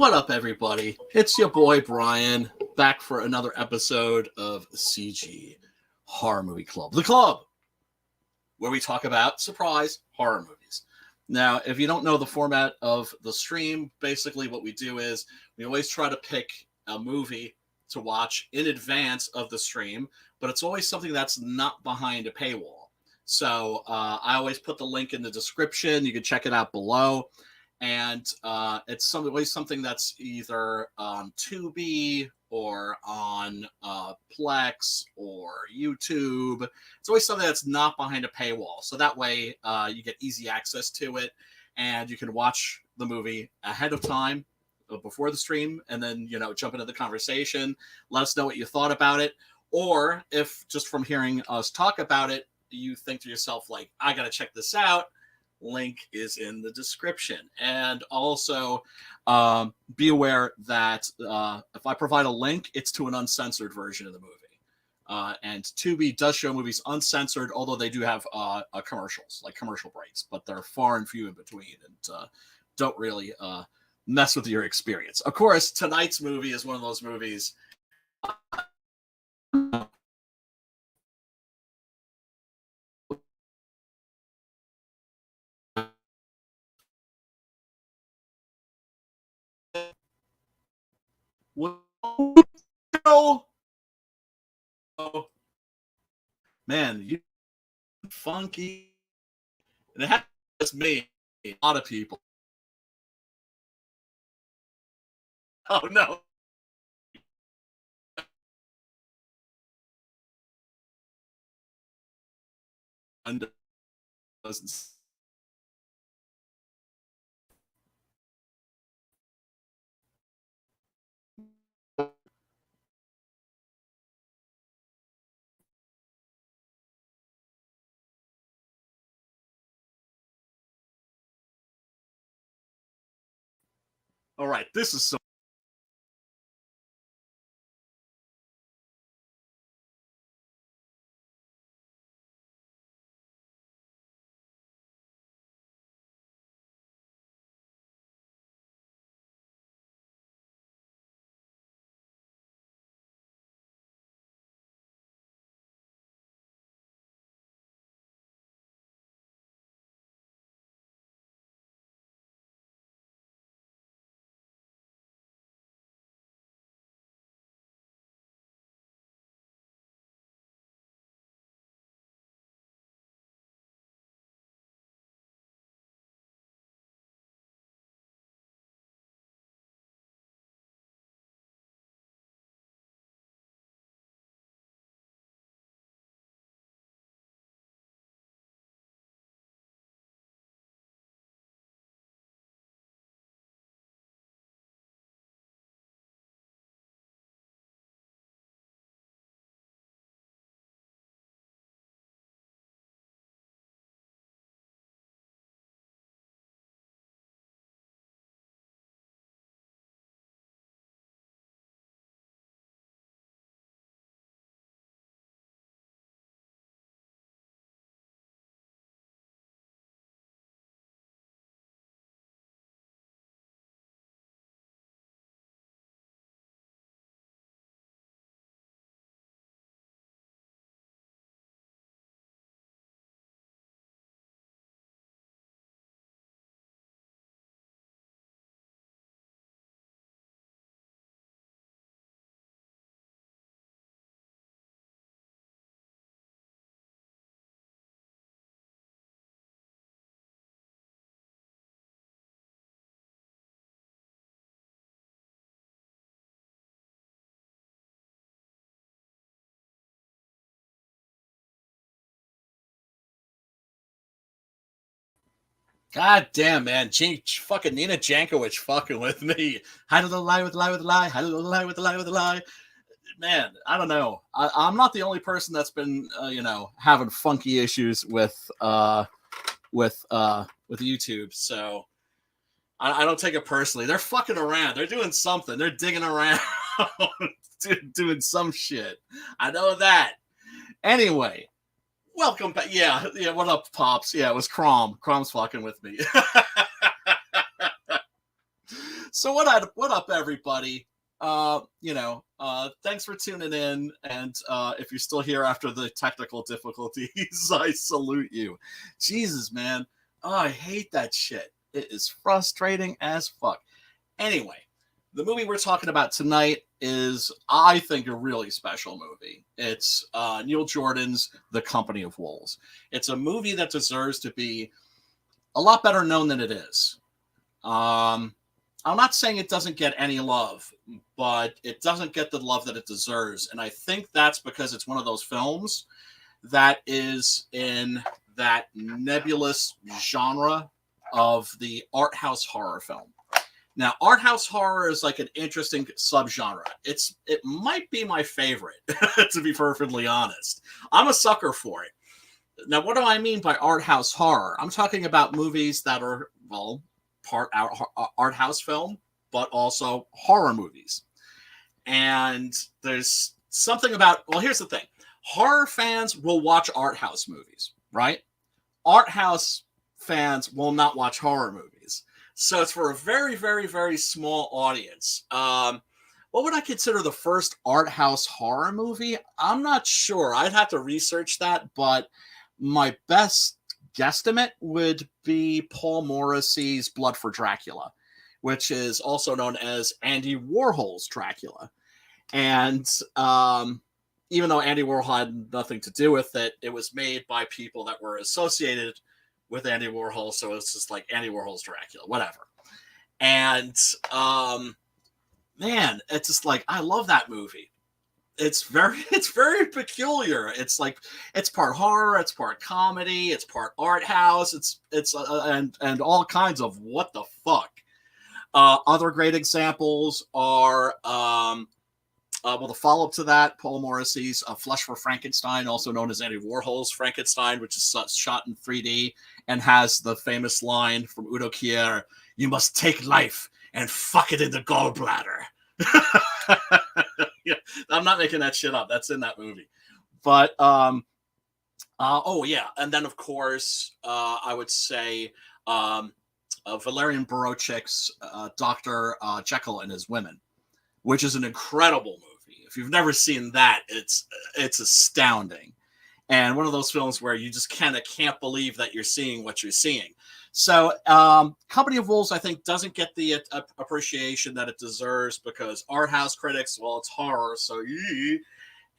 What up, everybody? It's your boy Brian, back for another episode of CG Horror Movie Club. The club, where we talk about, surprise, horror movies. Now, if you don't know the format of the stream, basically what we do is we always try to pick a movie to watch in advance of the stream, but it's always something that's not behind a paywall. So I always put the link in the description. You can check it out below. And it's always something that's either on Tubi or on Plex or YouTube. It's always something that's not behind a paywall. So that way you get easy access to it and you can watch the movie ahead of time before the stream and then, jump into the conversation. Let us know what you thought about it. Or if just from hearing us talk about it, you think to yourself, like, I got to check this out. Link is in the description. And also be aware that if I provide a link, it's to an uncensored version of the movie. And Tubi does show movies uncensored, although they do have commercials, like commercial breaks, but they're far and few in between and don't really mess with your experience. Of course, tonight's movie is one of those movies man, you funky. And it has me, a lot of people. Oh no. All right, this is so. God damn, man. Fucking Nina Jankovic fucking with me. How did the lie with the lie with the lie? How did the lie with the lie with the lie? Man, I don't know. I'm not the only person that's been, having funky issues with YouTube. So I don't take it personally. They're fucking around. They're doing something. They're digging around, doing some shit. I know that. Anyway. Welcome back. Yeah. What up, Pops? Yeah, it was Crom's fucking with me. So what up, everybody? Thanks for tuning in, and if you're still here after the technical difficulties, I salute you. Jesus, man, I hate that shit. It is frustrating as fuck. Anyway, the movie we're talking about tonight is, I think, a really special movie. It's Neil Jordan's The Company of Wolves. It's a movie that deserves to be a lot better known than it is. I'm not saying it doesn't get any love, but it doesn't get the love that it deserves. And I think that's because it's one of those films that is in that nebulous genre of the art house horror film. Now, art house horror is like an interesting subgenre. It might be my favorite, to be perfectly honest. I'm a sucker for it. Now, what do I mean by art house horror? I'm talking about movies that are, well, part art house film, but also horror movies. And there's something about, well, here's the thing. Horror fans will watch art house movies, right? Art house fans will not watch horror movies. So it's for a very, very, very small audience. What would I consider the first art house horror movie? I'm not sure. I'd have to research that, but my best guesstimate would be Paul Morrissey's Blood for Dracula, which is also known as Andy Warhol's Dracula. And even though Andy Warhol had nothing to do with it, it was made by people that were associated with Andy Warhol, so it's just like Andy Warhol's Dracula, whatever. And man, it's just like, I love that movie. It's very peculiar. It's like, it's part horror, it's part comedy, it's part art house, it's and all kinds of what the fuck. Other great examples are the follow-up to that, Paul Morrissey's Flesh for Frankenstein, also known as Andy Warhol's Frankenstein, which is shot in 3D and has the famous line from Udo Kier, "You must take life and fuck it in the gallbladder." Yeah, I'm not making that shit up. That's in that movie. But oh yeah, and then of course I would say Valerian Borochik's Dr. Jekyll and His Women, which is an incredible movie. If you've never seen that, it's astounding, and one of those films where you just kind of can't believe that you're seeing what you're seeing. So Company of Wolves, I think, doesn't get the appreciation that it deserves because art house critics, well, it's horror, so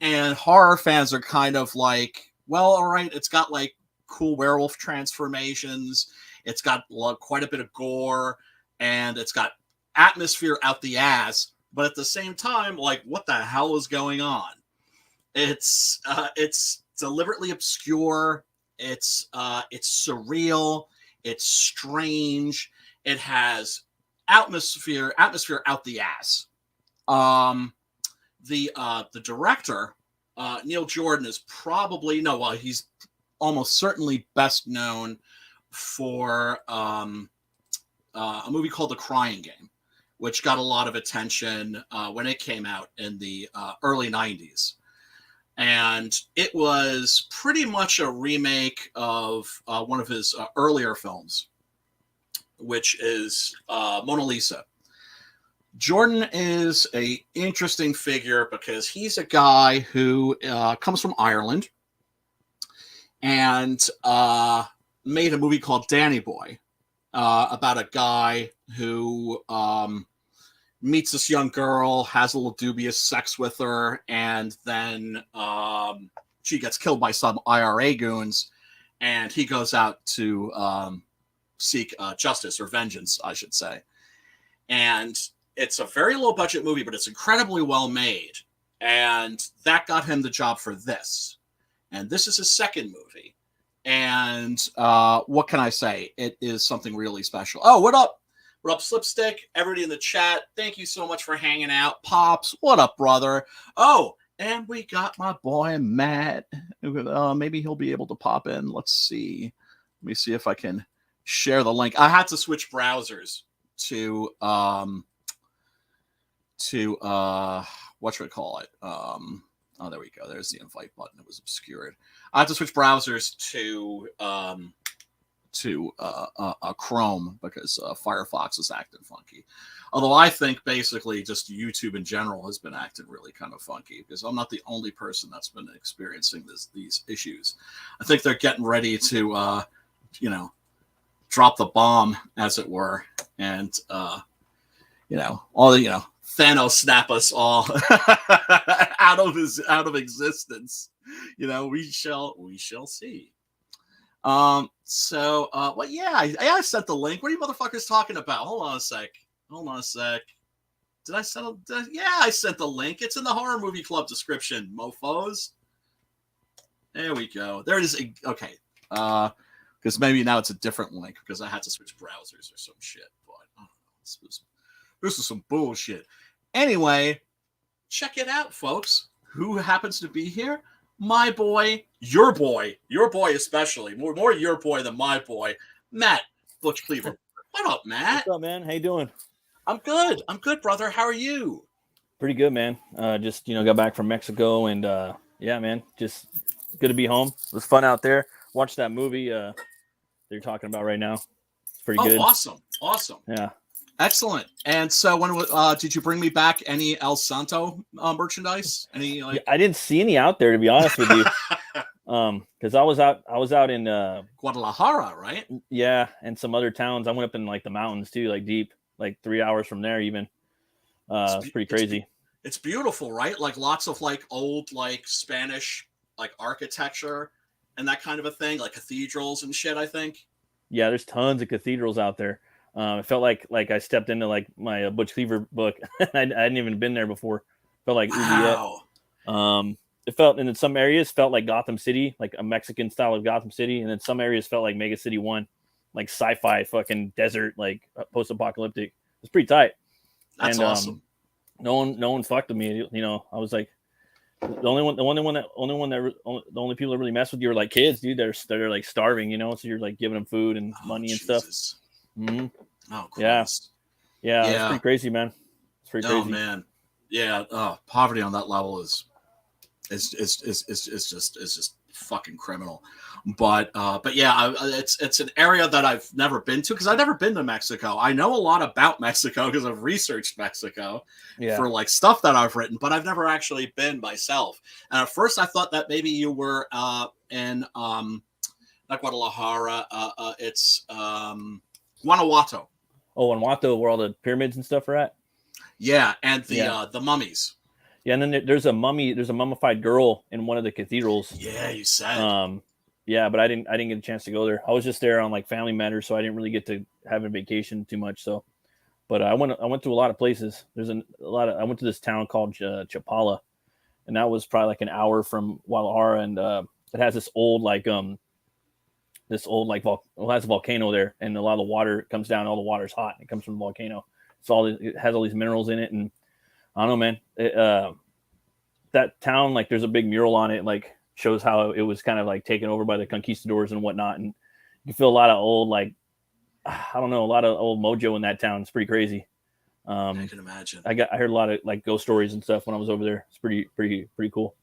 and horror fans are kind of like, well, all right, it's got like cool werewolf transformations, it's got quite a bit of gore, and it's got atmosphere out the ass, but at the same time, like, what the hell is going on? It's deliberately obscure, it's surreal, it's strange, it has atmosphere out the ass. The director, Neil Jordan, is probably, he's almost certainly best known for a movie called The Crying Game, which got a lot of attention when it came out in the early 90s. And it was pretty much a remake of one of his earlier films, which is Mona Lisa. Jordan is an interesting figure because he's a guy who comes from Ireland and made a movie called Danny Boy about a guy who meets this young girl, has a little dubious sex with her, and then she gets killed by some IRA goons, and he goes out to seek justice or vengeance, I should say. And it's a very low budget movie, but it's incredibly well made. And that got him the job for this. And this is his second movie. And what can I say? It is something really special. Oh, what up? What up, Slipstick? Everybody in the chat, thank you so much for hanging out. Pops, what up, brother? Oh, and we got my boy Matt. Maybe he'll be able to pop in. Let's see. Let me see if I can share the link. I had to switch browsers to whatchamacallit. Oh, there we go. There's the invite button. It was obscured. I had to switch browsers to to Chrome because Firefox is acting funky. Although I think basically just YouTube in general has been acting really kind of funky because I'm not the only person that's been experiencing these issues. I think they're getting ready to, drop the bomb, as it were, and Thanos snap us all out of existence. We shall see. I sent the link. What are you motherfuckers talking about? Hold on a sec. Did I send? I sent the link. It's in the Horror Movie Club description, mofos. There we go. There it is. Okay. Because maybe now it's a different link because I had to switch browsers or some shit. But I don't know. This is some bullshit. Anyway, check it out, folks. Who happens to be here? My boy, your boy especially. More your boy than my boy, Matt Butch Cleaver. What up, Matt? What's up, man? How you doing? I'm good, brother. How are you? Pretty good, man. Just got back from Mexico, and man, just good to be home. It was fun out there. Watched that movie that you're talking about right now. It's pretty good. Awesome. Yeah. Excellent. And so, when did you bring me back any El Santo merchandise? Any I didn't see any out there, to be honest with you. Because I was out in Guadalajara, right? Yeah, and some other towns. I went up in like the mountains too, like deep, like 3 hours from there even. It's pretty crazy. It's beautiful, right? Like lots of like old like Spanish like architecture and that kind of a thing, like cathedrals and shit, I think. Yeah, there's tons of cathedrals out there. It felt like I stepped into like my Butch Cleaver book. I hadn't even been there before. Felt like wow. It felt, and in some areas felt like Gotham City, like a Mexican style of Gotham City, and then some areas felt like Mega City 1, like sci-fi fucking desert, like post-apocalyptic. It's pretty tight. That's awesome. No one fucked with me. I was like the only people that really mess with you are like kids, dude. They're like starving, so you're like giving them food and money and stuff. Mm-hmm. Oh, Christ. Yeah. It's pretty crazy, man. It's pretty crazy. Oh man, yeah. Poverty on that level is just fucking criminal. But yeah, it's an area that I've never been to because I've never been to Mexico. I know a lot about Mexico because I've researched Mexico for like stuff that I've written, but I've never actually been myself. And at first, I thought that maybe you were in not Guadalajara. It's Guanajuato. Oh, Guanajuato, where all the pyramids and stuff are at. Yeah, and the mummies. Yeah, and then there's a mummified girl in one of the cathedrals. Yeah, you said. Yeah, but I didn't get a chance to go there. I was just there on like family matters, so I didn't really get to have a vacation too much. So, but I went to a lot of places. I went to this town called Chapala, and that was probably like an hour from Guadalajara, and it has this old it has a volcano there, and a lot of the water comes down. All the water's hot. It comes from the volcano. It has all these minerals in it, and I don't know, man. That town, like, there's a big mural on it, like, shows how it was kind of like taken over by the conquistadors and whatnot. And you feel a lot of old, like, I don't know, a lot of old mojo in that town. It's pretty crazy. I can imagine. I heard a lot of like ghost stories and stuff when I was over there. It's pretty cool.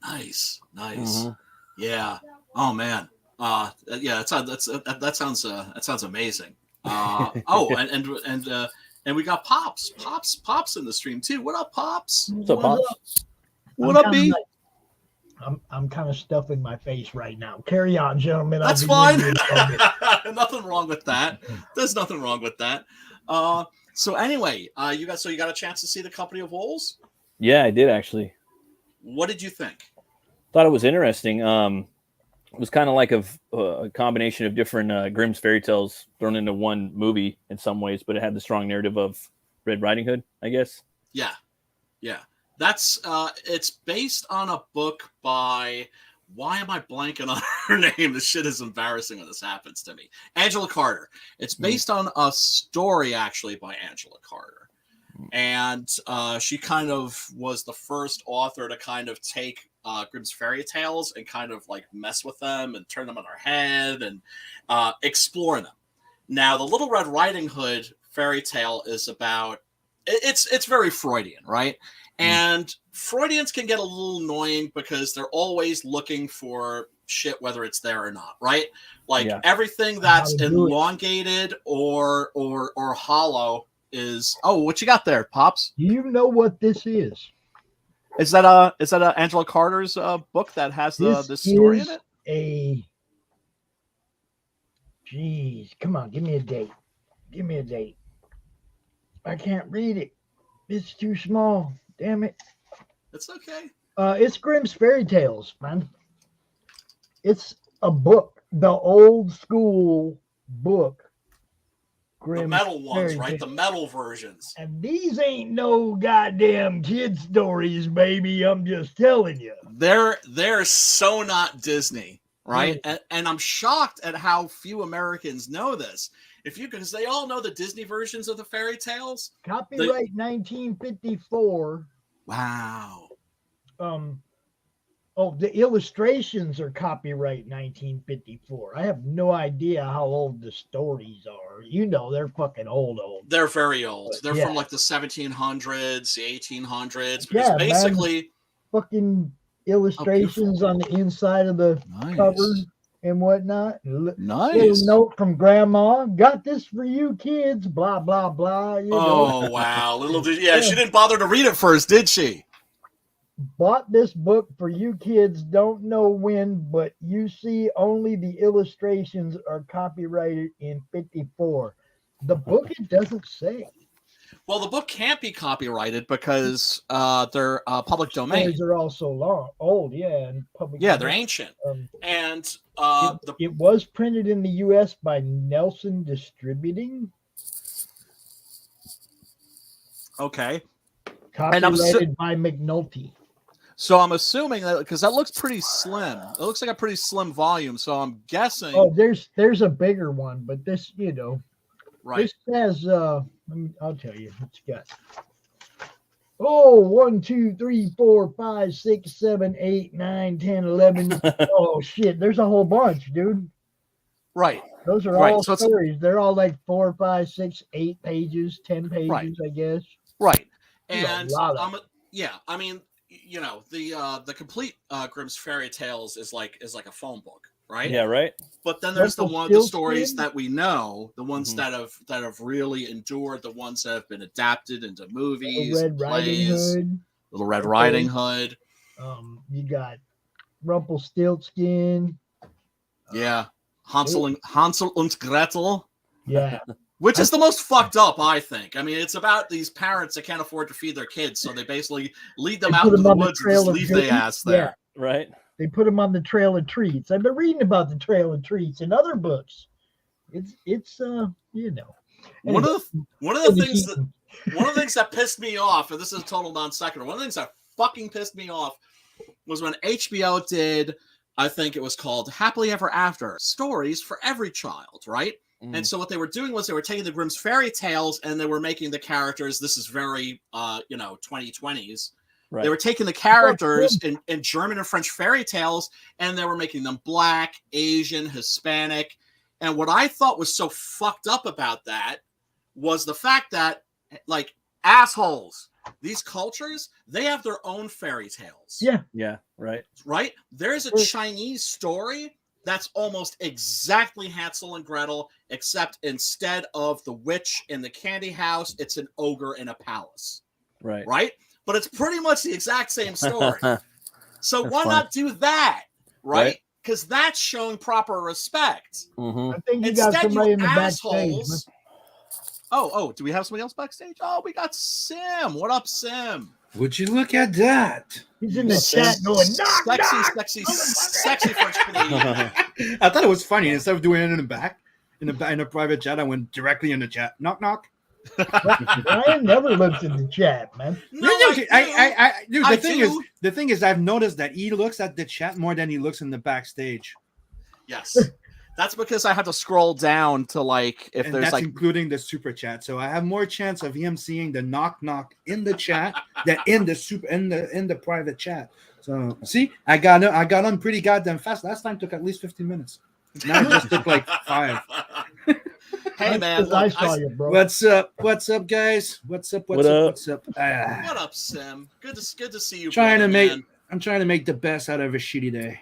Nice. Mm-hmm. Yeah. Oh man. Yeah. That sounds amazing. And we got Pops in the stream too. What up, Pops? What's up, Pops? What up, B? I'm kind of stuffing my face right now. Carry on, gentlemen. That's fine. Nothing wrong with that. There's nothing wrong with that. So anyway, you got a chance to see The Company of Wolves? Yeah, I did actually. What did you think? Thought it was interesting. It was kind of like a combination of different Grimm's fairy tales thrown into one movie in some ways, but it had the strong narrative of Red Riding Hood, I guess. Yeah. That's it's based on a book by, why am I blanking on her name? This shit is embarrassing when this happens to me. Angela Carter. It's based on a story actually by Angela Carter. And she kind of was the first author to kind of take Grimm's fairy tales and kind of like mess with them and turn them on their head and explore them. Now, the Little Red Riding Hood fairy tale is about, it's very Freudian, right? And Freudians can get a little annoying because they're always looking for shit whether it's there or not, right? Like Yeah. everything that's How to do it. elongated or hollow is. Oh, what you got there, Pops? Do you know what this is? Is that a Angela Carter's book that has this story in is it? Jeez, come on, give me a date. Give me a date. I can't read it. It's too small. Damn it. It's okay. It's Grimm's Fairy Tales, man. It's a book, the old school book. The Grimm's metal ones, Fairy right? Tales. The metal versions. And these ain't no goddamn kid stories, baby. I'm just telling you. They're so not Disney, right? And I'm shocked at how few Americans know this. Because they all know the Disney versions of the fairy tales. Copyright 1954. Wow. The illustrations are copyright 1954. I have no idea how old the stories are. They're fucking old. They're very old. They're Yeah. from like the 1700s, the 1800s. Because Yeah, basically, Fucking illustrations on the inside of the cover and whatnot. Nice. Little note from grandma. Got this for you kids. Blah, blah, blah. Oh, wow. She didn't bother to read it first, did she? Bought this book for you kids. Don't know when, but you see only the illustrations are copyrighted in 54. The book, it doesn't say. Well, the book can't be copyrighted because they're public domain. Stories are also old, and public. Yeah, domain. they're ancient. And it was printed in the U.S. by Nelson Distributing. Okay. Copyrighted by McNulty. So I'm assuming that because that looks pretty slim. It looks like a pretty slim volume. So I'm guessing. Oh, there's a bigger one, but this, right. This has I'll tell you, it's got 1, 2, 3, 4, 5, 6, 7, 8, 9, 10, 11. Oh shit, there's a whole bunch, dude. Right. Those are all stories. They're all like 4, 5, 6, 8 pages, 10 pages, I guess. Right. And I mean, the complete Grimm's Fairy Tales is like a phone book, right? Yeah, right. But then there's the stories that we know, the ones that have really endured, the ones that have been adapted into movies, Little Red Riding Hood. You got Rumpelstiltskin. Yeah, Hansel and Gretel. Yeah. Which is the most fucked up, I think. I mean, it's about these parents that can't afford to feed their kids, so they basically lead them out into the woods and just leave their ass there. Yeah. Right. They put them on the Trail of Treats. I've been reading about the Trail of Treats in other books. It's Anyway, one of the things that pissed me off, and this is a total non sequitur. One of the things that fucking pissed me off was when HBO did, I think it was called Happily Ever After, stories for every child, right? And so what they were doing was they were taking the Grimm's fairy tales and they were making the characters. This is very, 2020s. Right. They were taking the characters in German and French fairy tales and they were making them Black, Asian, Hispanic. And what I thought was so fucked up about that was the fact that, like, assholes, these cultures, they have their own fairy tales. Yeah. Yeah. Right. Right. There's a Chinese story that's almost exactly Hansel and Gretel, except instead of the witch in the candy house, it's an ogre in a palace. Right. Right? But it's pretty much the exact same story. So why not do that? Right? Because that's showing proper respect. I think you got somebody in the backstage. Oh, do we have somebody else backstage? Oh, we got Sim. What up, Sim? Would you look at that? He's in the chat going, sexy French Canadian. I thought it was funny. Instead of doing it in the back, in a private chat, I went directly in the chat. Knock, knock. Ryan never looks in the chat, man. No, the thing is, I've noticed that he looks at the chat more than he looks in the backstage. Yes. That's because I have to scroll down to that's including the super chat. So I have more chance of him seeing the knock knock in the chat than in the private chat. So see, I got on pretty goddamn fast. Last time took at least 15 minutes. Now it just took like 5. Hey man, I saw you, bro. What's up? What's up, guys? What's up? What up, Sim? Good to see you. I'm trying to make the best out of a shitty day.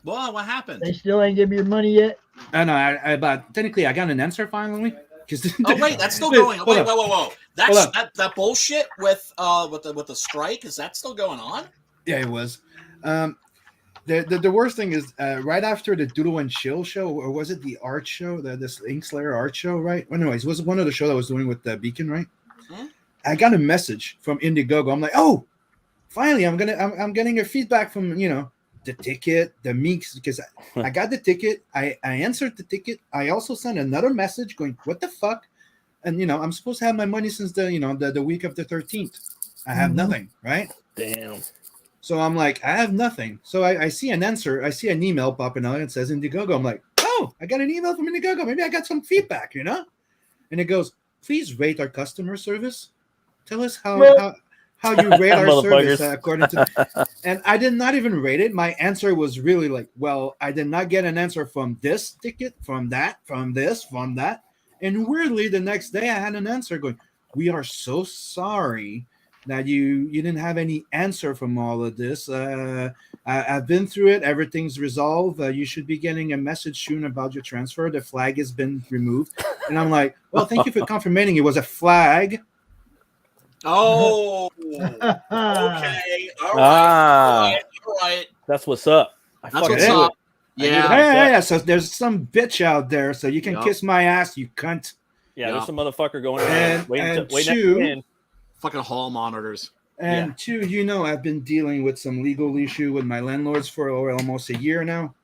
Well, what happened? They still ain't give me your money yet. I know, but technically, I got an answer finally. Oh wait, that's still going. Hold Wait, on. whoa. That bullshit with the strike, is that still going on? Yeah, it was. The worst thing is right after the Doodle and Chill show, or was it the art show, this Inkslayer art show, right? Well, anyways, it was one of the show that I was doing with Beacon, right? Hmm? I got a message from Indiegogo. I'm like, oh, finally, I'm getting a feedback from the ticket, the mix, because I got the ticket. I answered the ticket. I also sent another message going, what the fuck? And I'm supposed to have my money since the week of the 13th. I have nothing, right? Damn. So I'm like, I have nothing. So I see an answer. I see an email popping out. It says Indiegogo. I'm like, oh, I got an email from Indiegogo. Maybe I got some feedback, And it goes, please rate our customer service. Tell us how you rate our service according to. And I did not even rate it. My answer was really like, well, I did not get an answer from this ticket, from that, from this, from that. And weirdly, the next day I had an answer going, we are so sorry that you didn't have any answer from all of this. I've been through it. Everything's resolved. You should be getting a message soon about your transfer. The flag has been removed. And I'm like, well, thank you for confirming it was a flag. Oh, okay. All right. That's what's up. That's what's up. Yeah. So there's some bitch out there. So you can kiss my ass, you cunt. Yeah, there's some motherfucker going around waiting. Fucking hall monitors. And two, I've been dealing with some legal issue with my landlords for almost a year now.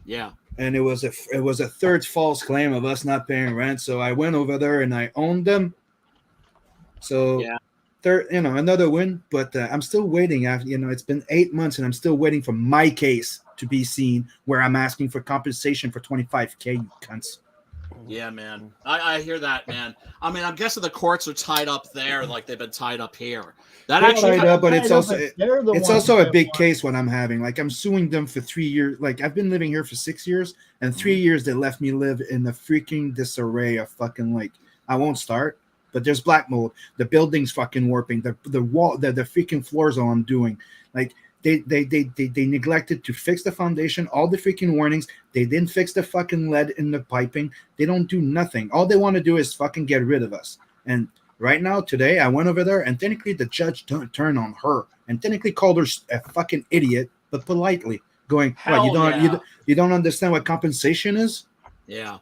Yeah. And it was a third false claim of us not paying rent. So I went over there and I owned them. So third, another win, but I'm still waiting. It's been 8 months and I'm still waiting for my case to be seen where I'm asking for compensation for $25,000, you cunts. Yeah, man. I hear that, man. I mean, I'm guessing the courts are tied up there like they've been tied up here. That actually tied up, but it's also a big case what I'm having. Like I'm suing them for 3 years. Like I've been living here for 6 years, and 3 years they left me live in the freaking disarray of fucking like I won't start, but there's black mold. The building's fucking warping. The wall, the freaking floors all I'm doing. Like They neglected to fix the foundation, all the freaking warnings. They didn't fix the fucking lead in the piping. They don't do nothing. All they want to do is fucking get rid of us. And right now, today, I went over there, and technically the judge turned on her and technically called her a fucking idiot, but politely, going, "What, you don't understand what compensation is?" Yeah.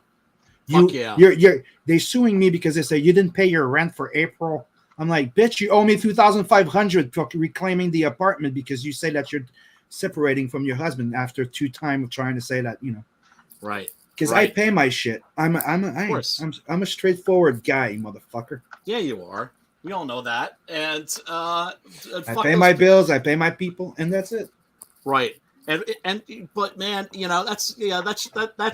They're suing me because they say you didn't pay your rent for April. I'm like, bitch, you owe me $2,500 for reclaiming the apartment because you say that you're separating from your husband after 2 times of trying to say that, Right. Because I pay my shit. I'm a straightforward guy, motherfucker. Yeah, you are. We all know that. And I pay my bills, I pay my people, and that's it. Right. But man, that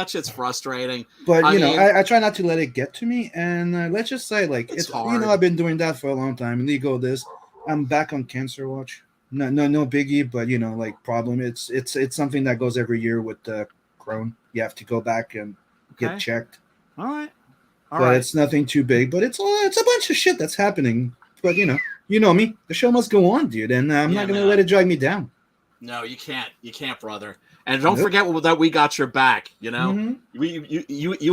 shit's frustrating. But I try not to let it get to me, and let's just say like it's hard. I've been doing that for a long time. Legal this, I'm back on cancer watch. No biggie, but like problem. It's something that goes every year with Crohn. You have to go back and get checked. All right. It's nothing too big, but it's a bunch of shit that's happening. But you know me. The show must go on, dude, and I'm not gonna let it drag me down. No, you can't. You can't, brother. And don't forget that we got your back. You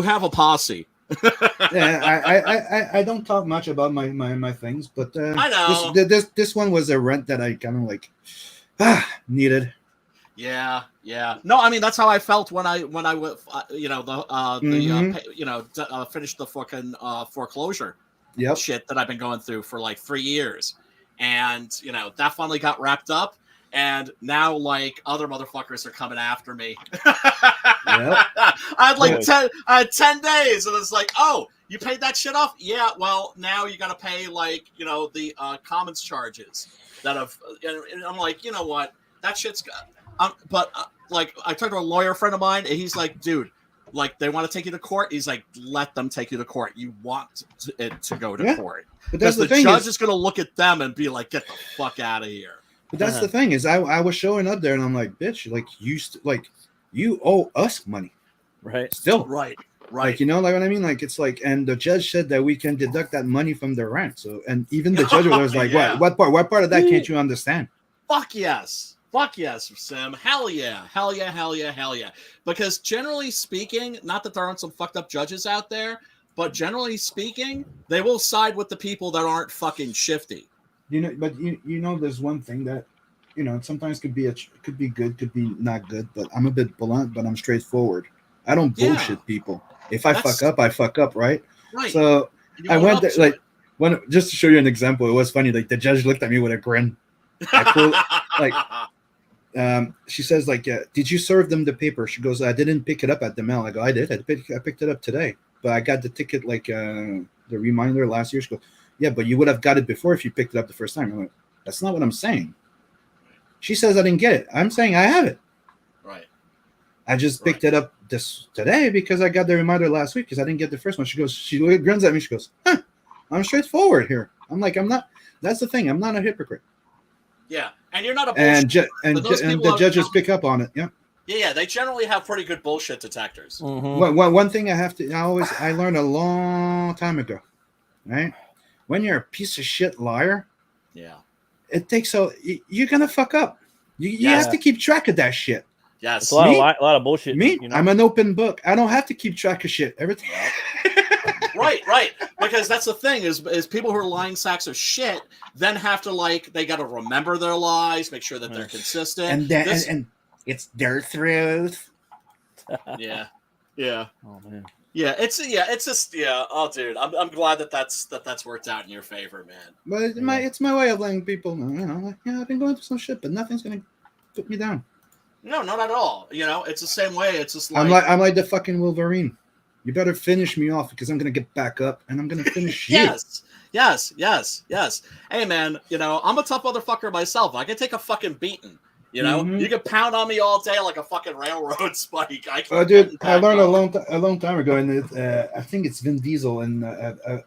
have a posse. I don't talk much about my things, but I know this one was a rent that I kind of like needed. Yeah. No, I mean that's how I felt when I finished the fucking foreclosure shit that I've been going through for like 3 years, and that finally got wrapped up. And now, like, other motherfuckers are coming after me. I had like 10 days, and it's like, oh, you paid that shit off? Yeah, well, now you got to pay like the commons charges that have. And I'm like, you know what? That shit's. Like, I talked to a lawyer friend of mine, and he's like, dude, like, they want to take you to court. He's like, let them take you to court. You want it to go to court because the judge is going to look at them and be like, get the fuck out of here. But that's the thing is I was showing up there and I'm like, bitch, like you owe us money. Right. Still. Right. Like, like what I mean? Like, it's like, and the judge said that we can deduct that money from the rent. So, and even the judge was like, what part of that can't you understand? Fuck yes. Fuck yes, Sim. Hell yeah. Hell yeah, hell yeah, hell yeah. Because generally speaking, not that there aren't some fucked up judges out there, but generally speaking, they will side with the people that aren't fucking shifty. But there's one thing that, sometimes could be good, could be not good. But I'm a bit blunt, but I'm straightforward. I don't bullshit people. If I fuck up, I fuck up, right? Right. So I went there, like, just to show you an example. It was funny. Like the judge looked at me with a grin. She says, like, did you serve them the paper? She goes, I didn't pick it up at the mail. I go, I did. I picked it up today, but I got the ticket, like, the reminder last year. She goes, yeah, but you would have got it before if you picked it up the first time. I'm like, that's not what I'm saying. She says I didn't get it. I'm saying I have it. Right. I just picked it up today because I got the reminder last week because I didn't get the first one. She grins at me. She goes, I'm straightforward here. I'm like, I'm not. That's the thing. I'm not a hypocrite. Yeah, and you're not a bullshit. And the judges pick up on it. Yeah. Yeah, they generally have pretty good bullshit detectors. Mm-hmm. One thing I learned a long time ago, right? When you're a piece of shit liar, yeah, it takes you're gonna fuck up. You have to keep track of that shit. Yes, it's a lot of bullshit. Me, I'm an open book. I don't have to keep track of shit. Everything. Right. Because that's the thing is people who are lying sacks of shit then have to they got to remember their lies, make sure that they're consistent, and it's their truth. Yeah. Oh man. Yeah, it's just Oh, dude, I'm glad that's worked out in your favor, man. But it's my way of letting people know. I've been going through some shit, but nothing's gonna put me down. No, not at all. It's the same way. It's just I'm like the fucking Wolverine. You better finish me off because I'm gonna get back up and I'm gonna finish you. Yes. Hey, man, I'm a tough motherfucker myself. I can take a fucking beating. You can pound on me all day like a fucking railroad spike. Dude, I learned a long time ago, and I think it's Vin Diesel in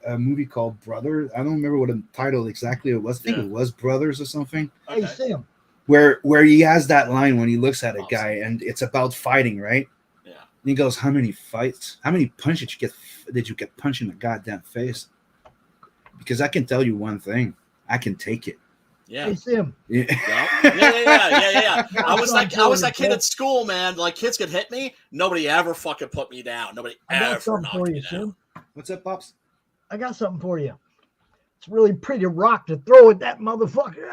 a movie called Brothers. I don't remember what the title exactly it was. I think it was Brothers or something. Okay. Hey, Sam. Where he has that line when he looks at a guy, and it's about fighting, right? Yeah. And he goes, "How many fights? How many punches did you get punched in the goddamn face?" Because I can tell you one thing, I can take it. Yeah. Hey, Sim. Yeah. I was that kid at school, man. Like, kids could hit me. Nobody ever fucking put me down. Nobody ever knocked me down. What's up, Pops? I got something for you. It's really pretty rock to throw at that motherfucker.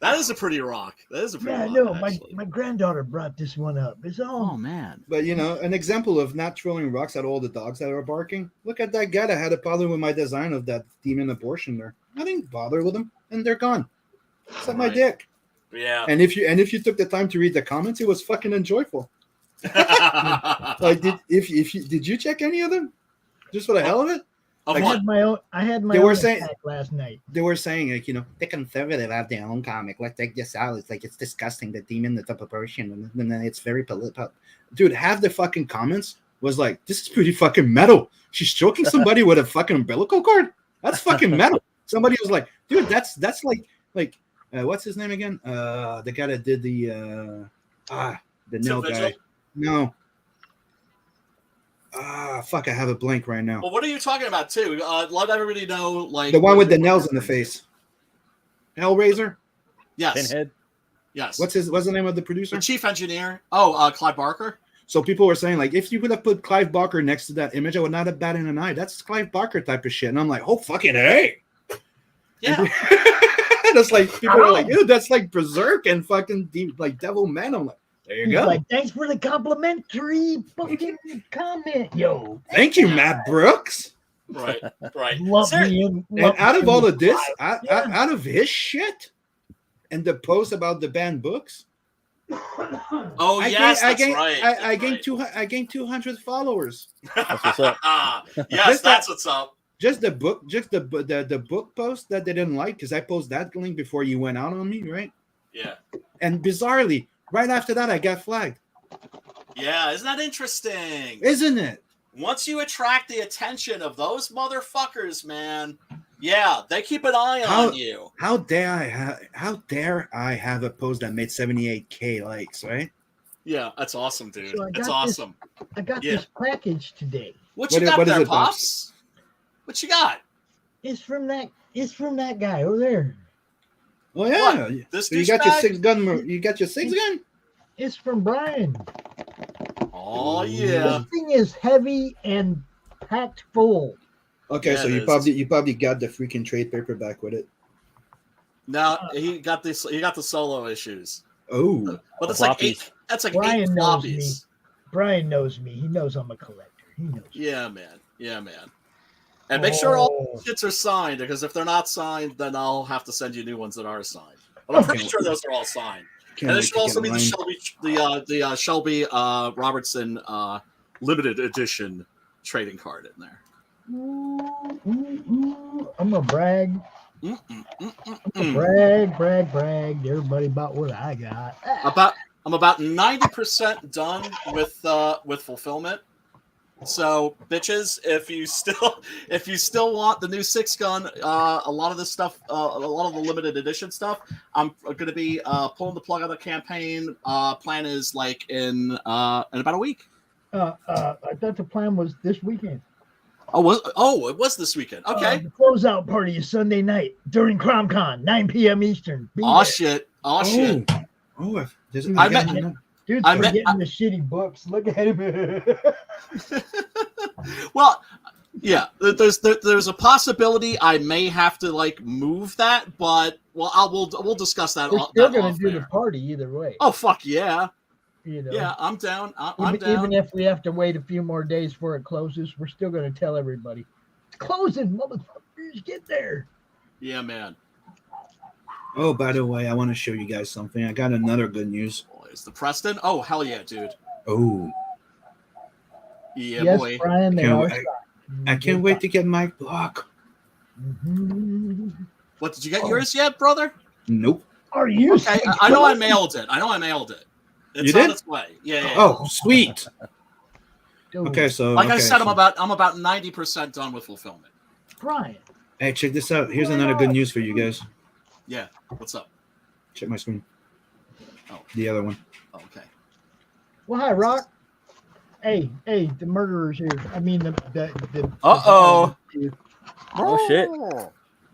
That is a pretty rock. That is a pretty rock. No, my granddaughter brought this one up. It's all. Oh, man. But, an example of not throwing rocks at all the dogs that are barking. Look at that guy that had a problem with my design of that demon abortion there. I didn't bother with them, and they're gone. Suck my dick. Yeah. And if you took the time to read the comments, it was fucking enjoyable. Did you check any of them? Just for the hell of it? I had my own attack last night. They were saying, the conservative have their own comic. Let's take this out. It's like, it's disgusting. The demon, the top abortion, and then it's very political. Dude, half the fucking comments was like, this is pretty fucking metal. She's choking somebody with a fucking umbilical cord. That's fucking metal. Somebody was like, dude, that's like what's his name again? The guy that did the nail guy. No. Fuck, I have a blank right now. Well, what are you talking about, too? Let everybody know, the one with the nails in the face. Hellraiser? Yes. Pinhead? Yes. What's the name of the producer? The chief engineer. Oh, Clive Barker. So people were saying, like, if you would have put Clive Barker next to that image, I would not have batted an eye. That's Clive Barker type of shit. And I'm like, oh, fucking hey. Yeah. That's like, people are like, dude, that's like Berserk and fucking Devil Man. I'm like, there you go. Like, thanks for the complimentary fucking comment, yo. Thank you, Matt Brooks. Right. Love me and out of all of this, out of his shit, and the post about the banned books. Oh, yes, that's right. I gained 200 followers. That's what's up. Yes, that's what's up. Just the book post that they didn't like, because I posted that link before you went out on me, right? Yeah. And bizarrely, right after that, I got flagged. Yeah, isn't that interesting? Isn't it? Once you attract the attention of those motherfuckers, man, yeah, they keep an eye on you. How dare I have a post that made 78K likes, right? Yeah, that's awesome, dude. So that's awesome. I got this package today. What you got there, Pops? What you got? It's from that It's from that guy over there. Oh yeah. This So you got your douchebag? 6 gun. You got your 6 gun. It's from Brian. Oh yeah. This thing is heavy and packed full. Okay, Yeah, so it you is. probably got the freaking trade paperback with it. Now he got this. He got the solo issues, Oh, but that's like Floppies. 8. That's like Brian 8 knows me. floppies. Brian knows me. He knows I'm a collector. He knows. Yeah, man. Yeah, man. And make sure all Oh. shits are signed, because if they're not signed, then I'll have to send you new ones that are signed. But I'm pretty sure those are all signed. can't And there wait should to also get be the mine. Shelby Robertson limited edition trading card in there. I'm gonna brag. Brag to everybody about what I got. I'm about 90% done with fulfillment. So bitches, if you still want the new 6-gun, a lot of this stuff, a lot of the limited edition stuff, I'm gonna be pulling the plug on the campaign. Plan is like in about a week. I thought the plan was this weekend. It was this weekend. Okay. The closeout party is Sunday night during CromCon, 9 p.m. Eastern. Be Oh there. shit. Oh shit. Oh, Dude, I met- Dude's I met- forgetting the shitty books. Look at him. Well, yeah, there's a possibility I may have to like move that, but we'll discuss that. We're That still gonna off do there. the party either way. Oh fuck yeah, You know? yeah, I'm down. I'm Even, down. even if we have to wait a few more days before it closes, we're still gonna tell everybody. It's closing, motherfuckers. Get there. Yeah, man. Oh, by the way, I want to show you guys something. I got another good news. Boys, the Preston. Oh hell yeah, dude. Oh, Yeah, Yes, boy. Brian, they Can't are. wait. I can't wait to get my block. Mm-hmm. What, did you get yours yet, brother? Nope. Are you? Okay, I know I mailed it. It's You did? on its way. Yeah. Oh, sweet. Dude, Okay, so Like I okay, said, so- I'm about 90% done with fulfillment. Brian. Hey, check this out. Here's another good news for you guys. Yeah. What's up? Check my screen. Oh. The other one. Oh, okay. Well, hi, Rock. Hey, the murderer's here. I mean, the Uh-oh. Oh shit!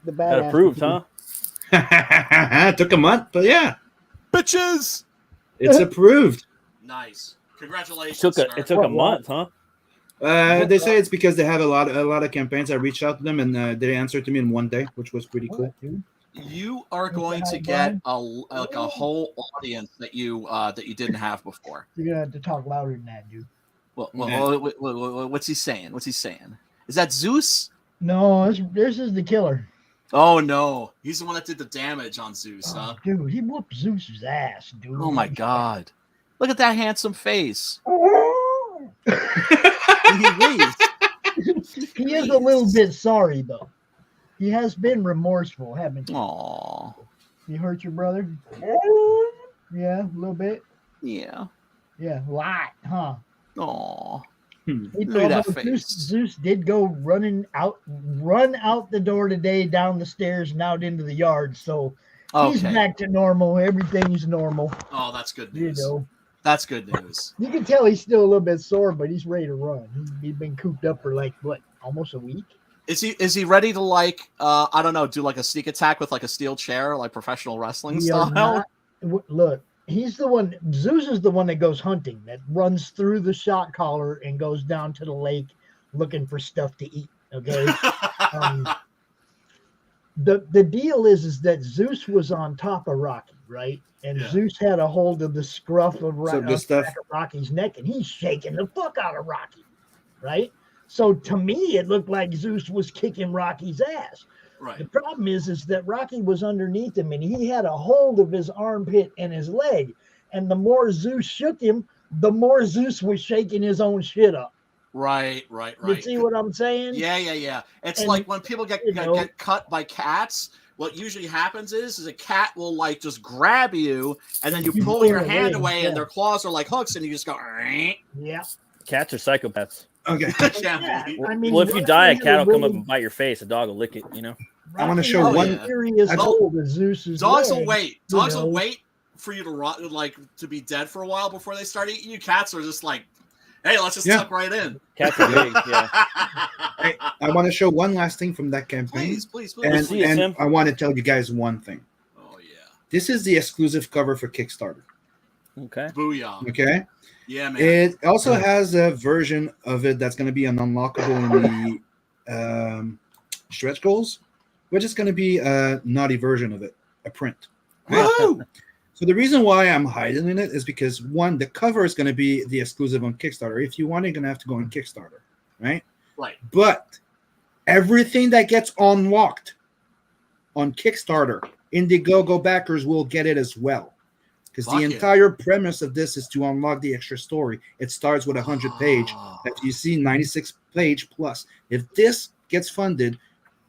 The Got badass. approved, huh? Took a month, but yeah, Bitches. it's approved. Nice. Congratulations. It took a month, huh? They say it's because they have a lot of campaigns. I reached out to them and they answered to me in one day, which was pretty cool. What, dude? You are going to get a whole audience that you didn't have before. You're gonna have to talk louder than that, dude. What's he saying? What's he saying? Is that Zeus? No, this is the killer. Oh no, he's the one that did the damage on Zeus, huh? Dude, he whooped Zeus's ass, dude. Oh my god! Look at that handsome face. He He is a little bit sorry though. He has been remorseful, haven't you? Aw. You hurt your brother? Yeah, a little bit. Yeah. Yeah, lot, huh? Aw. He Look at that told face. Zeus did go run out the door today, down the stairs and out into the yard. So he's Okay. back to normal. Everything's normal. Oh, that's good You news. know, That's good news. you can tell he's still a little bit sore, but he's ready to run. He's been cooped up for like what, almost a week. Is he ready to like I don't know, do like a sneak attack with like a steel chair, like professional wrestling We are style? look, he's the one. Zeus is the one that goes hunting, that runs through the shot collar and goes down to the lake looking for stuff to eat. Okay. The deal is that Zeus was on top of Rocky, right? And Yeah. Zeus had a hold of the scruff of, good stuff. back of Rocky's neck, and he's shaking the fuck out of Rocky, right? So to me, it looked like Zeus was kicking Rocky's ass. The Right. problem is that Rocky was underneath him, and he had a hold of his armpit and his leg. And the more Zeus shook him, the more Zeus was shaking his own shit up. Right. You see what I'm saying? Yeah. It's And, like when people get cut by cats, what usually happens is a cat will like just grab you and then you You pull pull your it hand away, away yeah. and their claws are like hooks and you just go Yeah. Cats are psychopaths. Okay. yeah, baby. I mean, Well, if you Rocky die, a had cat will come up really- and bite your face. A dog will lick it. You know. I wanna Rocky show had a one- serious I- hold of Zeus's Dogs will leg. wait. you Dogs will know. wait for you to rot, like to be dead for a while before they start eating you. Cats are just like, Hey, let's just tuck right in. Cats are big. Yeah. Hey, I want to show one last thing from that campaign. Please. And I want to tell you guys one thing. Oh yeah. This is the exclusive cover for Kickstarter. Okay. Booyah. Okay. Yeah, man. It also has a version of it that's going to be an unlockable in the stretch goals, which is going to be a naughty version of it, a print. Woohoo! So the reason why I'm hiding in it is because, one, the cover is going to be the exclusive on Kickstarter. If you want it, you're going to have to go on Kickstarter, right? Right. But everything that gets unlocked on Kickstarter, Indiegogo backers will get it as well. Because the entire premise of this is to unlock the extra story. It starts with 100-page. If you see 96-page plus. If this gets funded,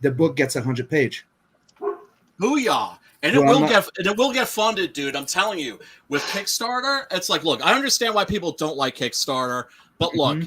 the book gets 100-page. Booyah! And it will get funded, dude. I'm telling you. With Kickstarter, it's like, look, I understand why people don't like Kickstarter, but look,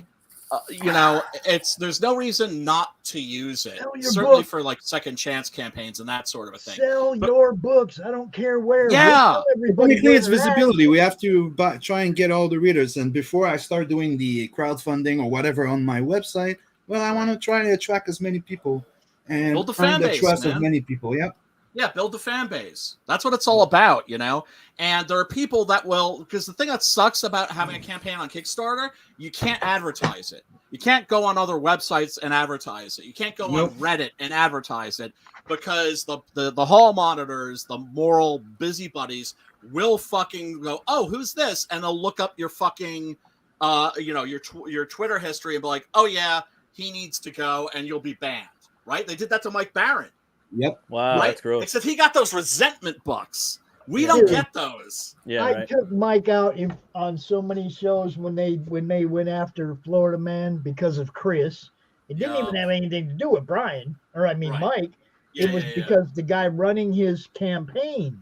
there's no reason not to use it. Certainly for like second chance campaigns and that sort of a thing. Sell your books. I don't care where. Yeah. Technically, it's visibility. We have to try and get all the readers. And before I start doing the crowdfunding or whatever on my website, well, I want to try to attract as many people and build the fan base, trust man. of many people. Yep. Yeah, build the fan base. That's what it's all about, you know? And there are people that will, because the thing that sucks about having a campaign on Kickstarter, you can't advertise it. You can't go on other websites and advertise it. You can't go on Reddit and advertise it because the hall monitors, the moral busybodies will fucking go, oh, who's this? And they'll look up your fucking, your Twitter history and be like, oh, yeah, he needs to go, and you'll be banned, right? They did that to Mike Barron. Yep. Wow, that's gross. Except he got those resentment bucks. We don't get those. Yeah, I took Mike out on so many shows when they went after Florida Man because of Chris. It didn't even have anything to do with Brian, Mike. It was because the guy running his campaign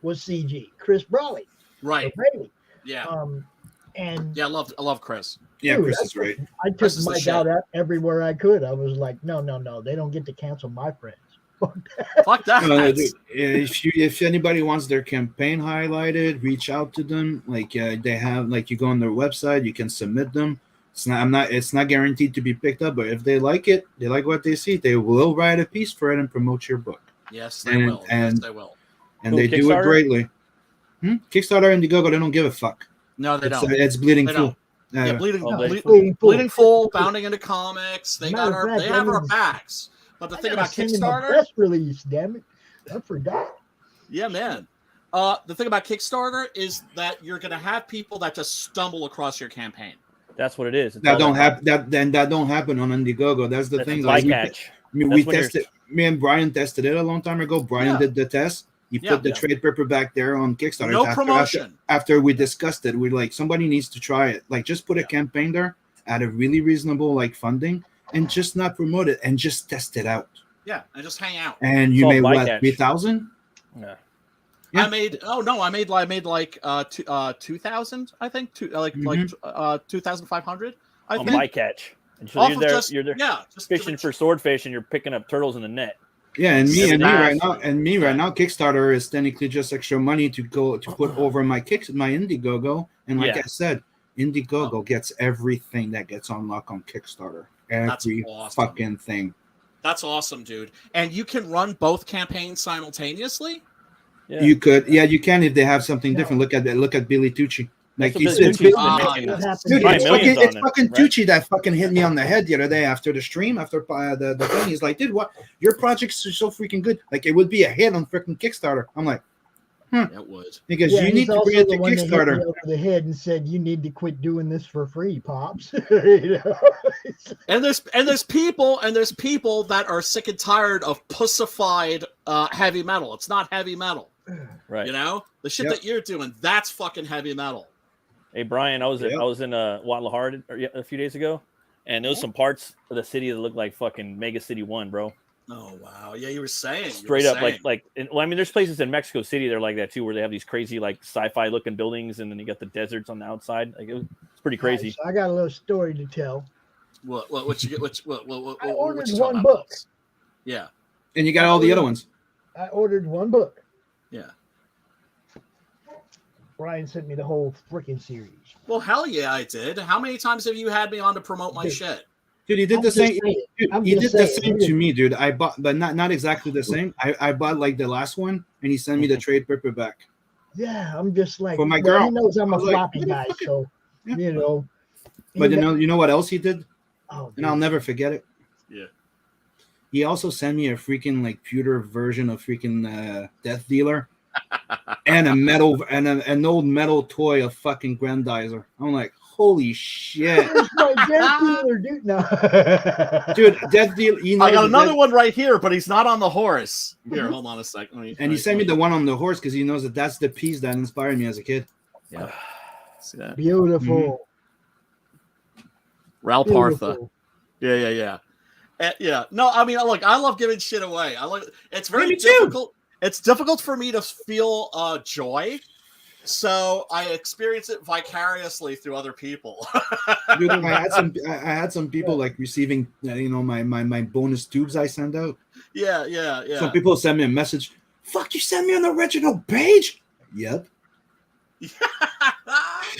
was CG, Chris Brawley. Right. Braley. Yeah. I love Chris. Yeah, Chris is great. I took Mike out everywhere I could. I was like, no, they don't get to cancel my friends. Fuck that. If anybody wants their campaign highlighted, reach out to them. Like they have, like you go on their website, you can submit them. It's not guaranteed to be picked up, but if they like it, they like what they see, they will write a piece for it and promote your book. Yes, they will. And they Kickstarter? do it greatly. Kickstarter and Indiegogo, they don't give a fuck. No, they don't. It's Bleeding Fool. Bleeding Fool, Bounding into Comics. They have our backs. But the thing about Kickstarter, press release, damn it, I forgot. Yeah, man. The thing about Kickstarter is that you're going to have people that just stumble across your campaign. That's what it is. That don't happen. That don't happen on Indiegogo. That's the thing. Like we tested. Me and Brian tested it a long time ago. Brian did the test. He put the trade paperback there on Kickstarter. No promotion. After we discussed it, we're like, somebody needs to try it. Like, just put a campaign there at a really reasonable funding. And just not promote it and just test it out. Yeah, and just hang out. And you made what, 3,000? Yeah. I made like 2,000, I think. 2,500. I think. Bycatch. And so you're there just fishing for swordfish and you're picking up turtles in the net. Yeah, and me right now, Kickstarter is technically just extra money to put over my Indiegogo. And like I said, Indiegogo gets everything that gets unlocked on Kickstarter. Every fucking thing. That's awesome, dude. And you can run both campaigns simultaneously? Yeah. You could. Yeah, you can if they have something different. Look at Billy Tucci. Like it's fucking Tucci that fucking hit me on the head the other day after the stream, after the thing. He's like, dude, what? Your projects are so freaking good. Like, it would be a hit on freaking Kickstarter. I'm like, it would. Because you need to bring it to Kickstarter. Over the head and said, you need to quit doing this for free, pops. And there's people that are sick and tired of pussified heavy metal. It's not heavy metal. Right. You know? The shit that you're doing, that's fucking heavy metal. Hey Brian, I was in Guadalajara a few days ago, and there was some parts of the city that looked like fucking Mega City 1, bro. Oh wow, yeah, you were saying straight up there's places in Mexico City that are like that too, where they have these crazy sci-fi looking buildings, and then you got the deserts on the outside. It's pretty crazy. Right, so I got a little story to tell. What you get? I ordered one book. Yeah, and you got all the other ones. I ordered one book. Yeah. Brian sent me the whole freaking series. Well, hell yeah, I did. How many times have you had me on to promote my Dude. shit? Dude, he did the same. Dude, he did the same to me, dude. I bought, but not exactly the same. I bought like the last one, and he sent me the trade paperback. Yeah, I'm just like, For my girl. he knows I'm I a was like, floppy guy, so Yeah. you know. But you know what else he did? Oh, And I'll never forget it. Yeah. He also sent me a freaking like pewter version of freaking Death Dealer, and a metal and an old metal toy of fucking Grandizer. I'm like, holy shit, Here's my Death Dealer, dude. No. dude, Death Dealer. You know, I got another one right here, but he's not on the horse. Here, hold on a second. And he sent me the one on the horse because he knows that that's the piece that inspired me as a kid. Yeah. See that? Beautiful. Ralph Partha. Beautiful. Yeah. Yeah. No, I mean, look, I love giving shit away. It's very me too. difficult. It's difficult for me to feel joy, so I experience it vicariously through other people. Dude, I had some people like receiving, my bonus tubes I send out. Yeah. Some people send me a message. Fuck, you sent me an original page. Yep.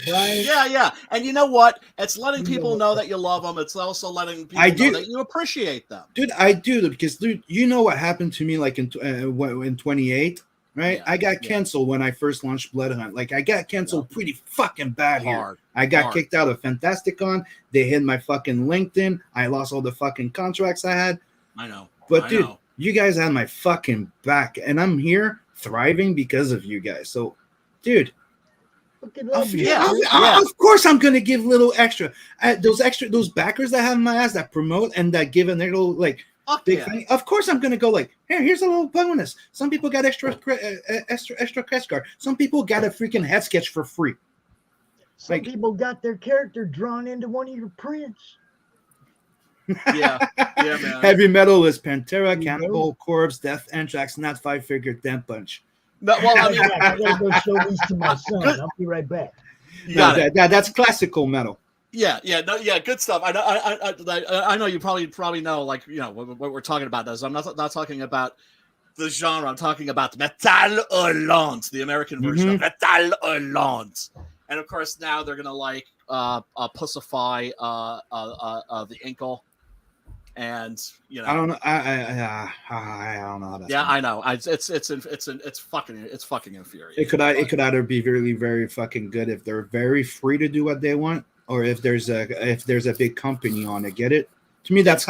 Right. Yeah. And you know what? It's letting people know that you love them. It's also letting people know that you appreciate them. Dude, I do, because dude, you know what happened to me like in 28, right? Yeah, I got canceled when I first launched Blood Hunt. Like I got canceled pretty fucking bad here. I got kicked out of Fantasticon. They hit my fucking LinkedIn. I lost all the fucking contracts I had. I know. But dude, you guys had my fucking back, and I'm here thriving because of you guys. So, dude. Of course I'm gonna give little extra. Those backers that have my ass that promote and that give a little like big thing. Of course I'm gonna go like, here's a little bonus. Some people got extra crest card. Some people got a freaking head sketch for free. Some people got their character drawn into one of your prints. Yeah, man. Heavy metal is Pantera, Cannibal Corpse, Death Anthrax, not 5-figure Death Punch. No, well, I mean, I gotta go show these to my son. I'll be right back. That's classical metal. Yeah, good stuff. I know you probably know, like, what we're talking about. I'm not talking about the genre. I'm talking about the metal hurlant, the American version of metal hurlant. And of course, now they're gonna like pussify the ankle. And I don't know. I don't know how that's. Yeah, I know. It's fucking infuriating. It could either be really, very fucking good if they're very free to do what they want, or if there's a big company on it. Get it? To me, that's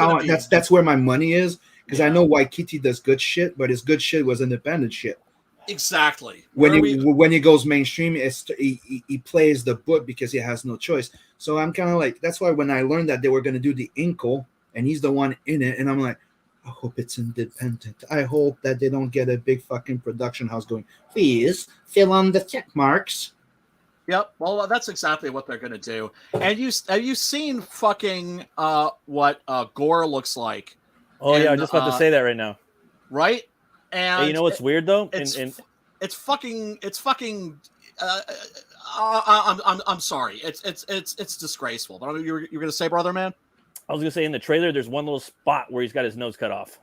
where my money is, because I know Waikiki does good shit, but his good shit was independent shit. Exactly. When he goes mainstream, he plays the book because he has no choice. So I'm kind of like, that's why when I learned that they were going to do the Inkle, and he's the one in it, and I'm like, I hope it's independent. I hope that they don't get a big fucking production house going, please fill on the check marks. Yep. Well, that's exactly what they're gonna do. And have you seen fucking what Gore looks like? Oh yeah, I'm just about to say that right now. Right? And hey, you know what's weird though? It's fucking. I'm sorry. It's disgraceful. But you're gonna say, brother man? I was gonna say in the trailer, there's one little spot where he's got his nose cut off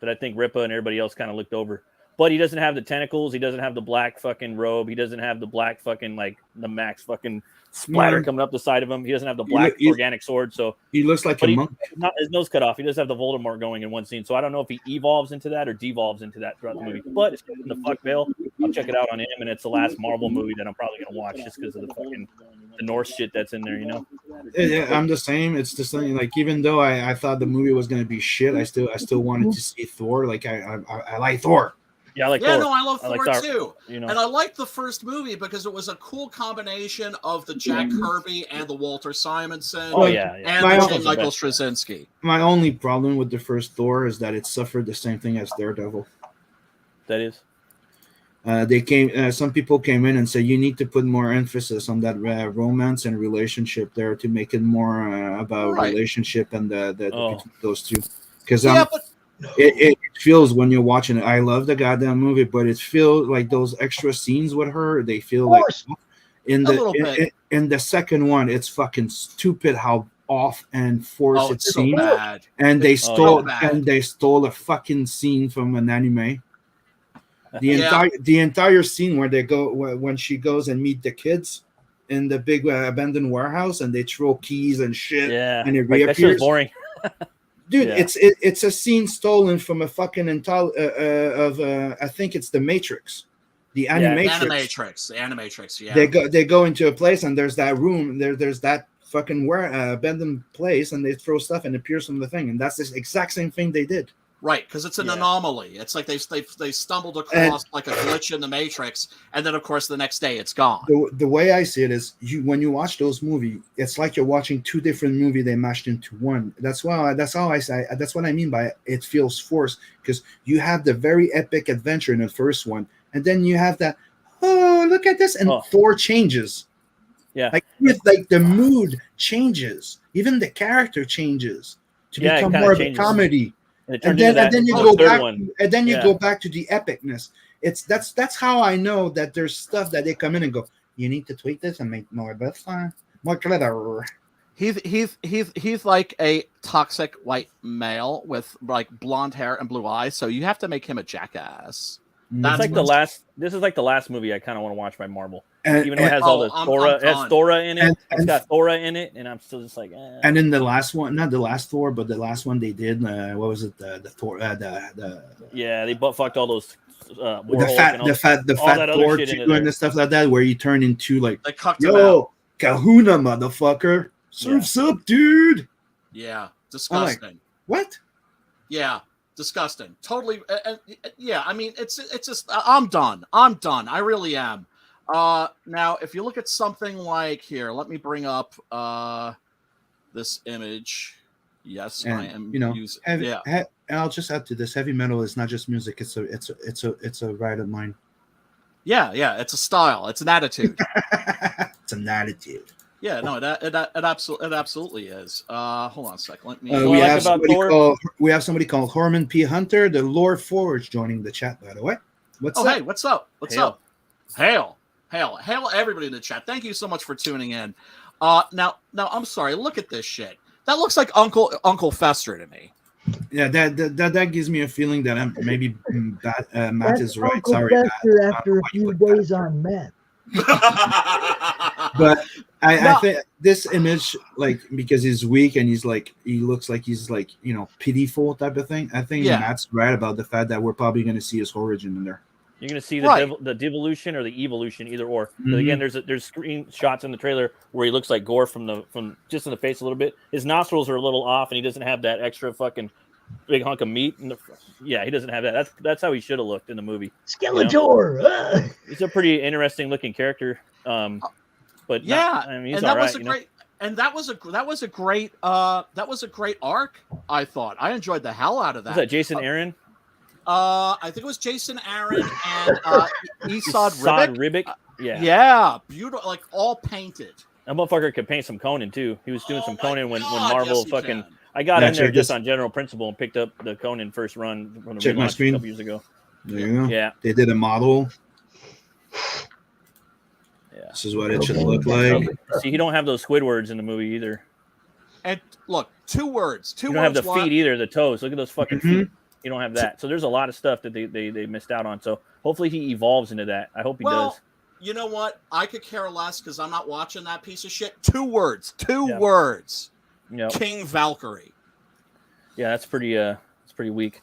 that I think Ripa and everybody else kind of looked over. But he doesn't have the tentacles. He doesn't have the black fucking robe. He doesn't have the black fucking like the max fucking splatter coming up the side of him. He doesn't have the black organic sword. So he looks like a monk. Not his nose cut off. He does have the Voldemort going in one scene. So I don't know if he evolves into that or devolves into that throughout the movie. But it's in the fuck veil. I'll check it out on him, and it's the last Marvel movie that I'm probably gonna watch just because of the Norse shit that's in there. Yeah, I'm the same. It's the same. Like even though I thought the movie was gonna be shit, I still wanted to see Thor. Like I like Thor. Yeah, I like Thor. No, I love Thor too. And I liked the first movie because it was a cool combination of the Jack Kirby and the Walter Simonson. Oh yeah. And the Michael Straczynski. My only problem with the first Thor is that it suffered the same thing as Daredevil. That is. Some people came in and said you need to put more emphasis on that romance and relationship there to make it more about relationship and the between those two. Because it feels when you're watching it. I love the goddamn movie, but it feels like those extra scenes with her. They feel like in the second one, it's fucking stupid how off and forced it seems. So and they stole a fucking scene from an anime. The entire scene where they go when she goes and meet the kids in the big abandoned warehouse and they throw keys and shit. Yeah, and it like, that shit was reappears. boring. Dude, Yeah. it's a scene stolen from a fucking I think it's the Matrix, the Animatrix. The Animatrix. Yeah. They go into a place and there's that room there's that fucking abandoned place and they throw stuff and it appears from the thing, and that's the exact same thing they did. Right, because it's an anomaly. It's like they stumbled across like a glitch in the Matrix, and then of course the next day it's gone. The way I see it is, when you watch those movies, it's like you're watching two different movies they mashed into one. That's how I say. That's what I mean by it feels forced, because you have the very epic adventure in the first one, and then you have that. Oh, look at this, and Thor changes. Yeah, like the mood changes, even the character changes to become more of a comedy. And then you go back, and then you go back to the epicness. That's how I know that there's stuff that they come in and go, you need to tweak this and make more clever. He's like a toxic white male with like blonde hair and blue eyes, so you have to make him a jackass. That's like the last. This is like the last movie I kind of want to watch by Marvel, even though it has all the Thora in it. It's got Thora in it, and I'm still just like. Eh. And in the last one, not the last Thor, but the last one they did. What was it? The Thor. Yeah, they butt fucked all those. The fat Thor too, and the stuff like that, where you turn into like, yo, Kahuna, motherfucker, surfs up, dude. Yeah, disgusting. Like, what? Yeah. Disgusting. Totally. Yeah. I mean, it's just. I'm done. I really am. Now, if you look at something like here, let me bring up this image. Yes, and, I am. Using. And I'll just add to this: heavy metal is not just music. It's a right of mine. Yeah. It's a style. It's an attitude. It's an attitude. Yeah, no, it absolutely is. Hold on a second. Let me. We have somebody called Horman P. Hunter, the Lord Forge, joining the chat. By the way, what's up? Hey, what's up? What's up? Hail, everybody in the chat. Thank you so much for tuning in. Now, I'm sorry. Look at this shit. That looks like Uncle Fester to me. Yeah, that gives me a feeling that maybe Matt is right. Uncle Sorry, Fester Matt. after a few days on meth. But I think this image, like, because he's weak and he looks like he's like, pitiful type of thing. I think Matt's right about the fact that we're probably going to see his origin in there. You're going to see the devolution or the evolution, either or. Mm-hmm. But again, there's screenshots in the trailer where he looks like Gore from just in the face a little bit. His nostrils are a little off, and he doesn't have that extra fucking big hunk of meat. He doesn't have that. That's how he should have looked in the movie. Skeletor. He's a pretty interesting looking character. But he's all right. That was a great arc. I thought I enjoyed the hell out of that. Was that Jason Aaron? I think it was Jason Aaron and Esad Ribic. Yeah, beautiful, like all painted. That motherfucker could paint some Conan too. He was doing some Conan when Marvel fucking. I got in there just on general principle and picked up the Conan first run from the relaunch a couple years ago. There you go. Yeah, they did a model. Yeah, this is what it should look like. See, you don't have those Squidwards in the movie either. And look, two words. You don't have the feet either. The toes. Look at those fucking feet. You don't have that. So there's a lot of stuff that they missed out on. So hopefully he evolves into that. I hope he does. You know what? I could care less because I'm not watching that piece of shit. Two words. Yep. King Valkyrie. Yeah, that's pretty weak.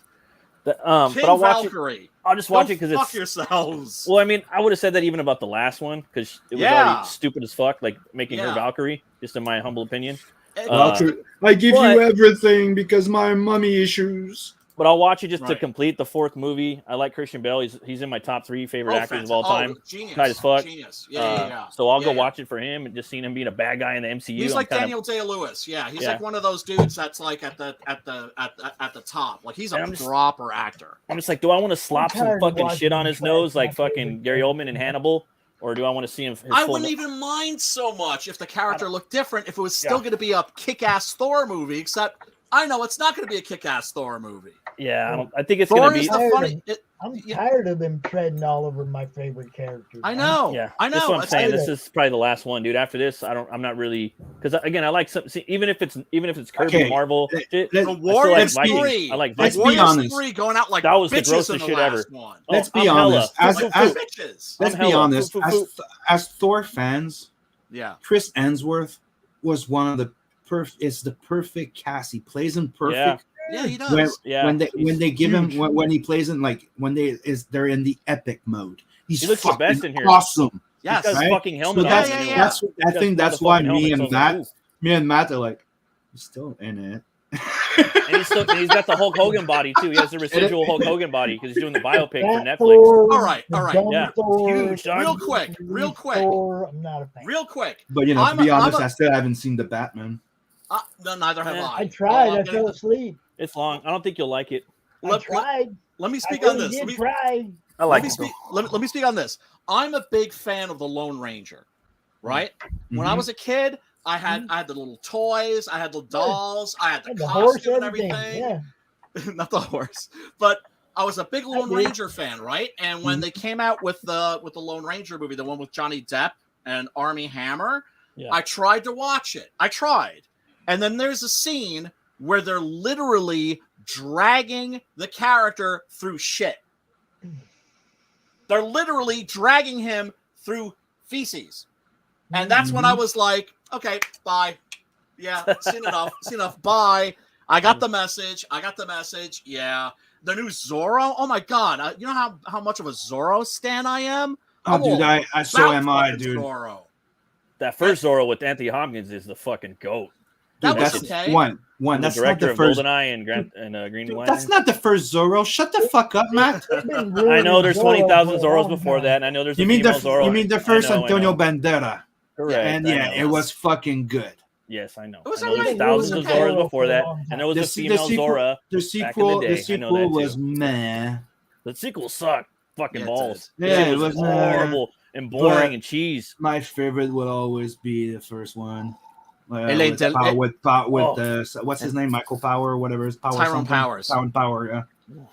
King but I'll watch Valkyrie. it. I'll just watch it because it's fuck yourselves. Well, I mean, I would have said that even about the last one because it was already stupid as fuck, like making her Valkyrie. Just in my humble opinion. I give you everything because my mommy issues. But I'll watch it just to complete the fourth movie. I like Christian Bale. He's in my top 3 favorite actors of all time. Genius. Tight as fuck. Genius. Yeah. So I'll go watch it for him and just seeing him being a bad guy in the MCU. He's like Daniel Day-Lewis. Yeah, he's like one of those dudes that's like at the top. Like he's a proper actor. I'm just like, do I want to slop some fucking shit on his nose like fucking Gary Oldman and Hannibal? Or do I want to see him? I wouldn't even mind so much if the character looked different, if it was still going to be a kick-ass Thor movie, except I know it's not going to be a kick-ass Thor movie. Yeah, I think it's Thor gonna is be. the funny. I'm Yeah. tired of them treading all over my favorite characters. I know. Yeah, I know. That's what I'm saying. tired This is probably the last one, dude. After this, I'm not really because again, I like some. See, even if it's Kirby Okay, Marvel let- shit, let- The I still Warriors like Vikings. 3. I like Let's The Vikings. be Warriors honest. 3 going out like That was the bitches grossest in the shit last ever. one. Let's be I'm hella. honest. Like As bitches. let's I'm be hella. honest. As Thor fans, Yeah. Chris Hemsworth was one of the is the perfect cast. He plays in perfect. Yeah, he When, does. Yeah, when they give him huge. when he plays in like when they're in the epic mode. He's He looks the fucking best in here. awesome. Yes. He's got his Right? fucking helmet So on. that's in the new yeah. one. that's I He's think got that's the why fucking helmet, so I was like, me and Matt are like, he's still in it. and he's got the Hulk Hogan body too. He has the residual Hulk Hogan body because he's doing the biopic for That Netflix. Thor, All right, the all right. dumb Yeah. Thor, Huge, dog. Real quick. Thor, I'm not a fan. Real quick. But you know, I'm to be a- I'm honest, a- I still haven't seen the Batman. No, neither have Yeah. I. I tried. All I'm I fell gonna- asleep. It's long. I don't think you'll like it. I tried. Let me I speak really on this. did Let me, try. I let me speak. Let me speak on this. I'm a big fan of the Lone Ranger. Right? When I Mhm. was a kid, I had the little toys, I had the dolls, I had the And the horse, costume and everything. everything. Yeah. Not the horse, but I was a big Lone did. Ranger fan, right? And when they came out with the Lone Ranger movie, the one with Johnny Depp and Armie Hammer, Yeah. I tried to watch it. I tried. And then there's a scene where they're literally dragging the character through shit. They're literally dragging him through feces. And that's when I was like, okay, bye. Yeah, seen enough. Seen enough. Bye. I got the message. Yeah. The new Zorro. Oh my god. You know how much of a Zorro stan I am? Oh, dude, I so About am I, fucking dude. Zorro. That first Zorro with Anthony Hopkins is the fucking goat. That Dude, was that's okay. one. The That's not director the of first. GoldenEye and Green Dude, Lantern. that's not the first Zorro. Shut the fuck up, Matt. I know there's 20,000 Zorros before that, and I know there's You a mean female Zorro. you mean the first I know. Antonio Bandera? Correct. And I yeah, know. it was fucking good. Yes, I know. It was I know there's alright. thousands It of was okay. Zorros before that, and there was a The female sequel- Zora. The Back sequel, in the the day, I know sequel that was too. meh. The sequel sucked. Fucking Yeah, it balls. did. Yeah, Yeah, it it was was, horrible and boring but- and cheese. My favorite would always be the first one. Elaine With, Del- what's his name? Michael Power, or whatever his power. Tyrone something. Powers. Tyrone Power,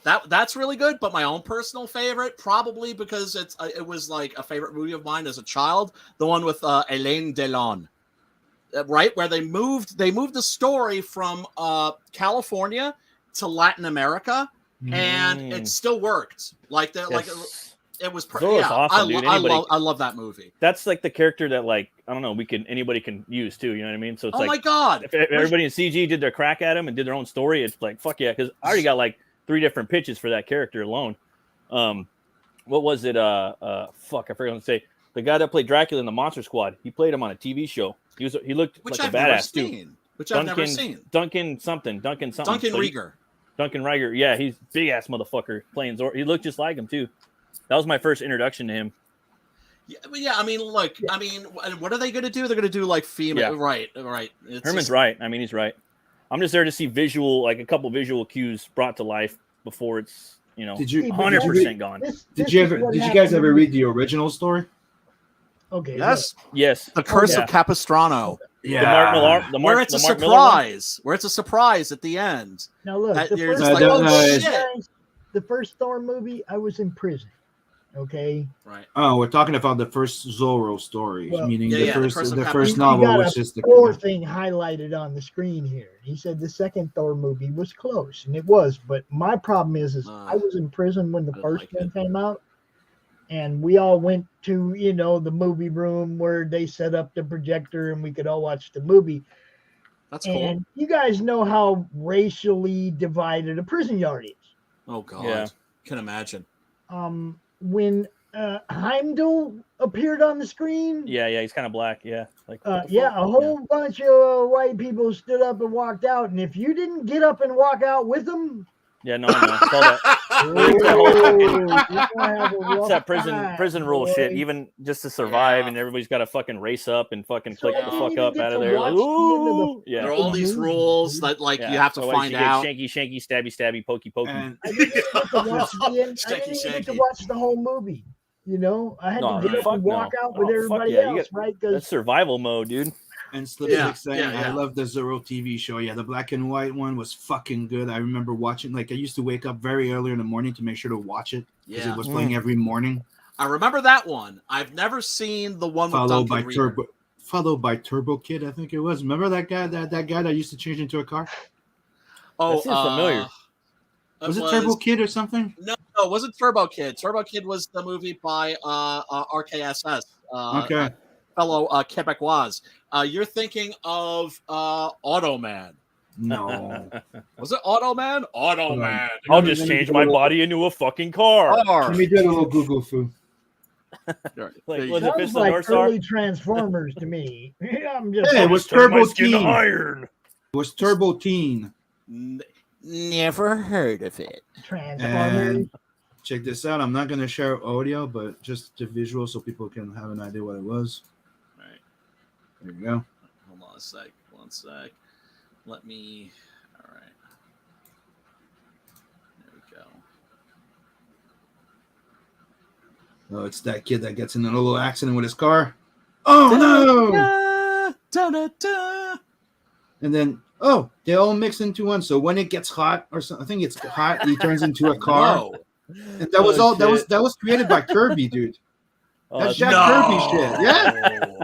yeah. That's really good, but my own personal favorite, probably because it was like a favorite movie of mine as a child, the one with Elaine Delon, right, where they moved the story from California to Latin America, and it still worked. Like that, like Yes. it was. Zorro's awesome, dude. I love that movie. That's like the character that, like, I don't know, anybody can use too. You know what I mean? So it's Oh like, my god! if everybody in CG did their crack at him and did their own story, it's like, fuck yeah, because I already got like 3 different pitches for that character alone. What was it? Fuck, I forgot to say. The guy that played Dracula in the Monster Squad, he played him on a TV show. He looked Which like I've a never badass too. seen. Which I've never seen. Duncan Duncan But Rieger. Duncan Rieger. Yeah, he's big ass motherfucker playing Zorro. He looked just like him too. That was my first introduction to him. Yeah, I mean, look, I mean, what are they going to do? They're going to do like female, Yeah. right? It's Herman's just- right. I mean, he's right. I'm just there to see a couple visual cues brought to life before it's, Did you 100% gone. Did you guys ever read the original story? Okay. Yes, Yes. The Curse yeah. of Capistrano, The Mark Millar, where it's a Mark Millar one? surprise, where it's a surprise at the end. Now look, That the you're first, just like, oh, shit. the first Thor movie, I was in prison. Okay. Right. Oh, we're talking about the first Zorro story, Well, meaning yeah, the yeah, the first Curse of the Capistrano. first You novel, got which a is the Thor thing highlighted on the screen here. He said the second Thor movie was close, and it was. But my problem is I was in prison when the I first like one came out, and we all went to the movie room where they set up the projector and we could all watch the movie. That's cool. And you guys know how racially divided a prison yard is. Oh god, Yeah. can imagine. When Heimdall appeared on the screen, Yeah, he's kind of black. Yeah. Like, what the yeah, fuck? a whole bunch of white people stood up and walked out, and if you didn't get up and walk out with them, Yeah, no, I know. It's all that. It's that prison rule shit. Even just to survive, Yeah. and everybody's got to fucking race up and fucking So click I the didn't fuck even up get out of to there. watch Like, the end of the- ooh, yeah. There are all these rules that like Yeah. you have to So find you get out. Shanky, stabby, stabby, pokey, pokey. And I didn't get to watch the end. I Shaky, didn't even get to shaky. watch the whole movie. I had No, to get up fuck and walk no. out with Oh, fuck everybody yeah, you else, right? That's Because survival mode, dude. And Slipstick Yeah, saying, yeah. I love the Zorro TV show. Yeah, the black and white one was fucking good. I remember watching, like, I used to wake up very early in the morning to make sure to watch it because Yeah. it was playing every morning. I remember that one. I've never seen the one with Duncan Reeder. Followed by Turbo Kid, I think it was. Remember that guy? That guy that used to change into a car? Oh, That seems familiar. Was it Turbo Kid or something? No, it wasn't Turbo Kid. Turbo Kid was the movie by RKSS. Okay. Fellow Quebecois. You're thinking of Automan. No. Was it Automan? Automan. I'll just change my body into a fucking car. Let me do a little Google foo. Like, was it Sounds Fist of like North Star? early Transformers to me. I'm just Hey, it was Turn my Turbo skin to Teen. iron. It was Turbo Teen. Never heard of it. Transformers. And check this out. I'm not going to share audio, but just the visual so people can have an idea what it was. All right. There you go. Hold on a sec. One sec. Let me. All right. There we go. Oh, it's that kid that gets in a little accident with his car. Oh, no! And then, they all mix into one. So when it gets hot, or something, I think it's hot, he turns into a car. No. And that was all. That was created by Kirby, dude. That's Jack Kirby shit. Yeah,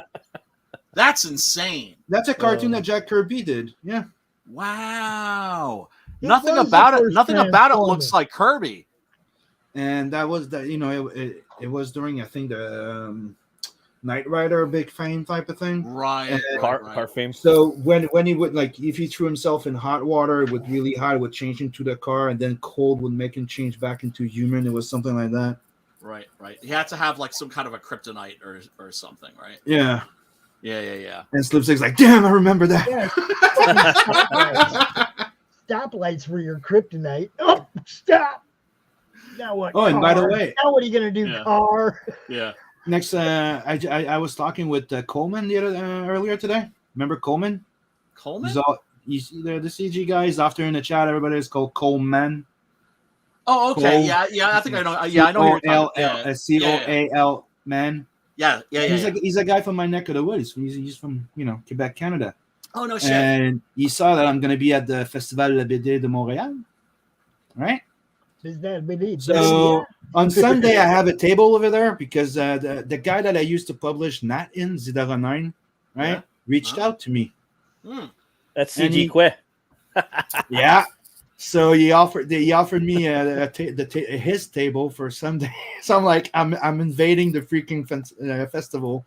That's insane. that's a cartoon that Jack Kirby did. Yeah. Wow. It Nothing was about the it. first Nothing about it looks Transformers. like Kirby. And that was that. It was during, I think, the Knight Rider big fame type of thing. Right. Car fame. So when he would, like, if he threw himself in hot water, it would really hot, it would change into the car, and then cold would make him change back into human. It was something like that. Right. He had to have like some kind of a kryptonite or something, right? Yeah. Yeah. And Slipstick's like, damn, I remember that. Yeah, stoplights were your kryptonite. Oh, stop! Now what? Oh, and by the car? way, Now what are you gonna do, Yeah. car? Yeah. next, I was talking with Coleman earlier today. Remember Coleman? Coleman? He's the CG guy. He's after in the chat. Everybody's called Coleman. Oh, okay. Cole. Yeah. I think I know. Yeah, I know who you're talking about. C-O-A-L man. Yeah. He's a guy from my neck of the woods. He's from Quebec, Canada. Oh no shit. And he saw that I'm going to be at the Festival de la BD de Montréal, right? Is that believe? So on Sunday, I have a table over there because the guy that I used to publish Nat in Zidara 9, right, reached out to me. That's And CG Que. Yeah. So he offered me his table for Sunday. So I'm like, I'm invading the freaking festival.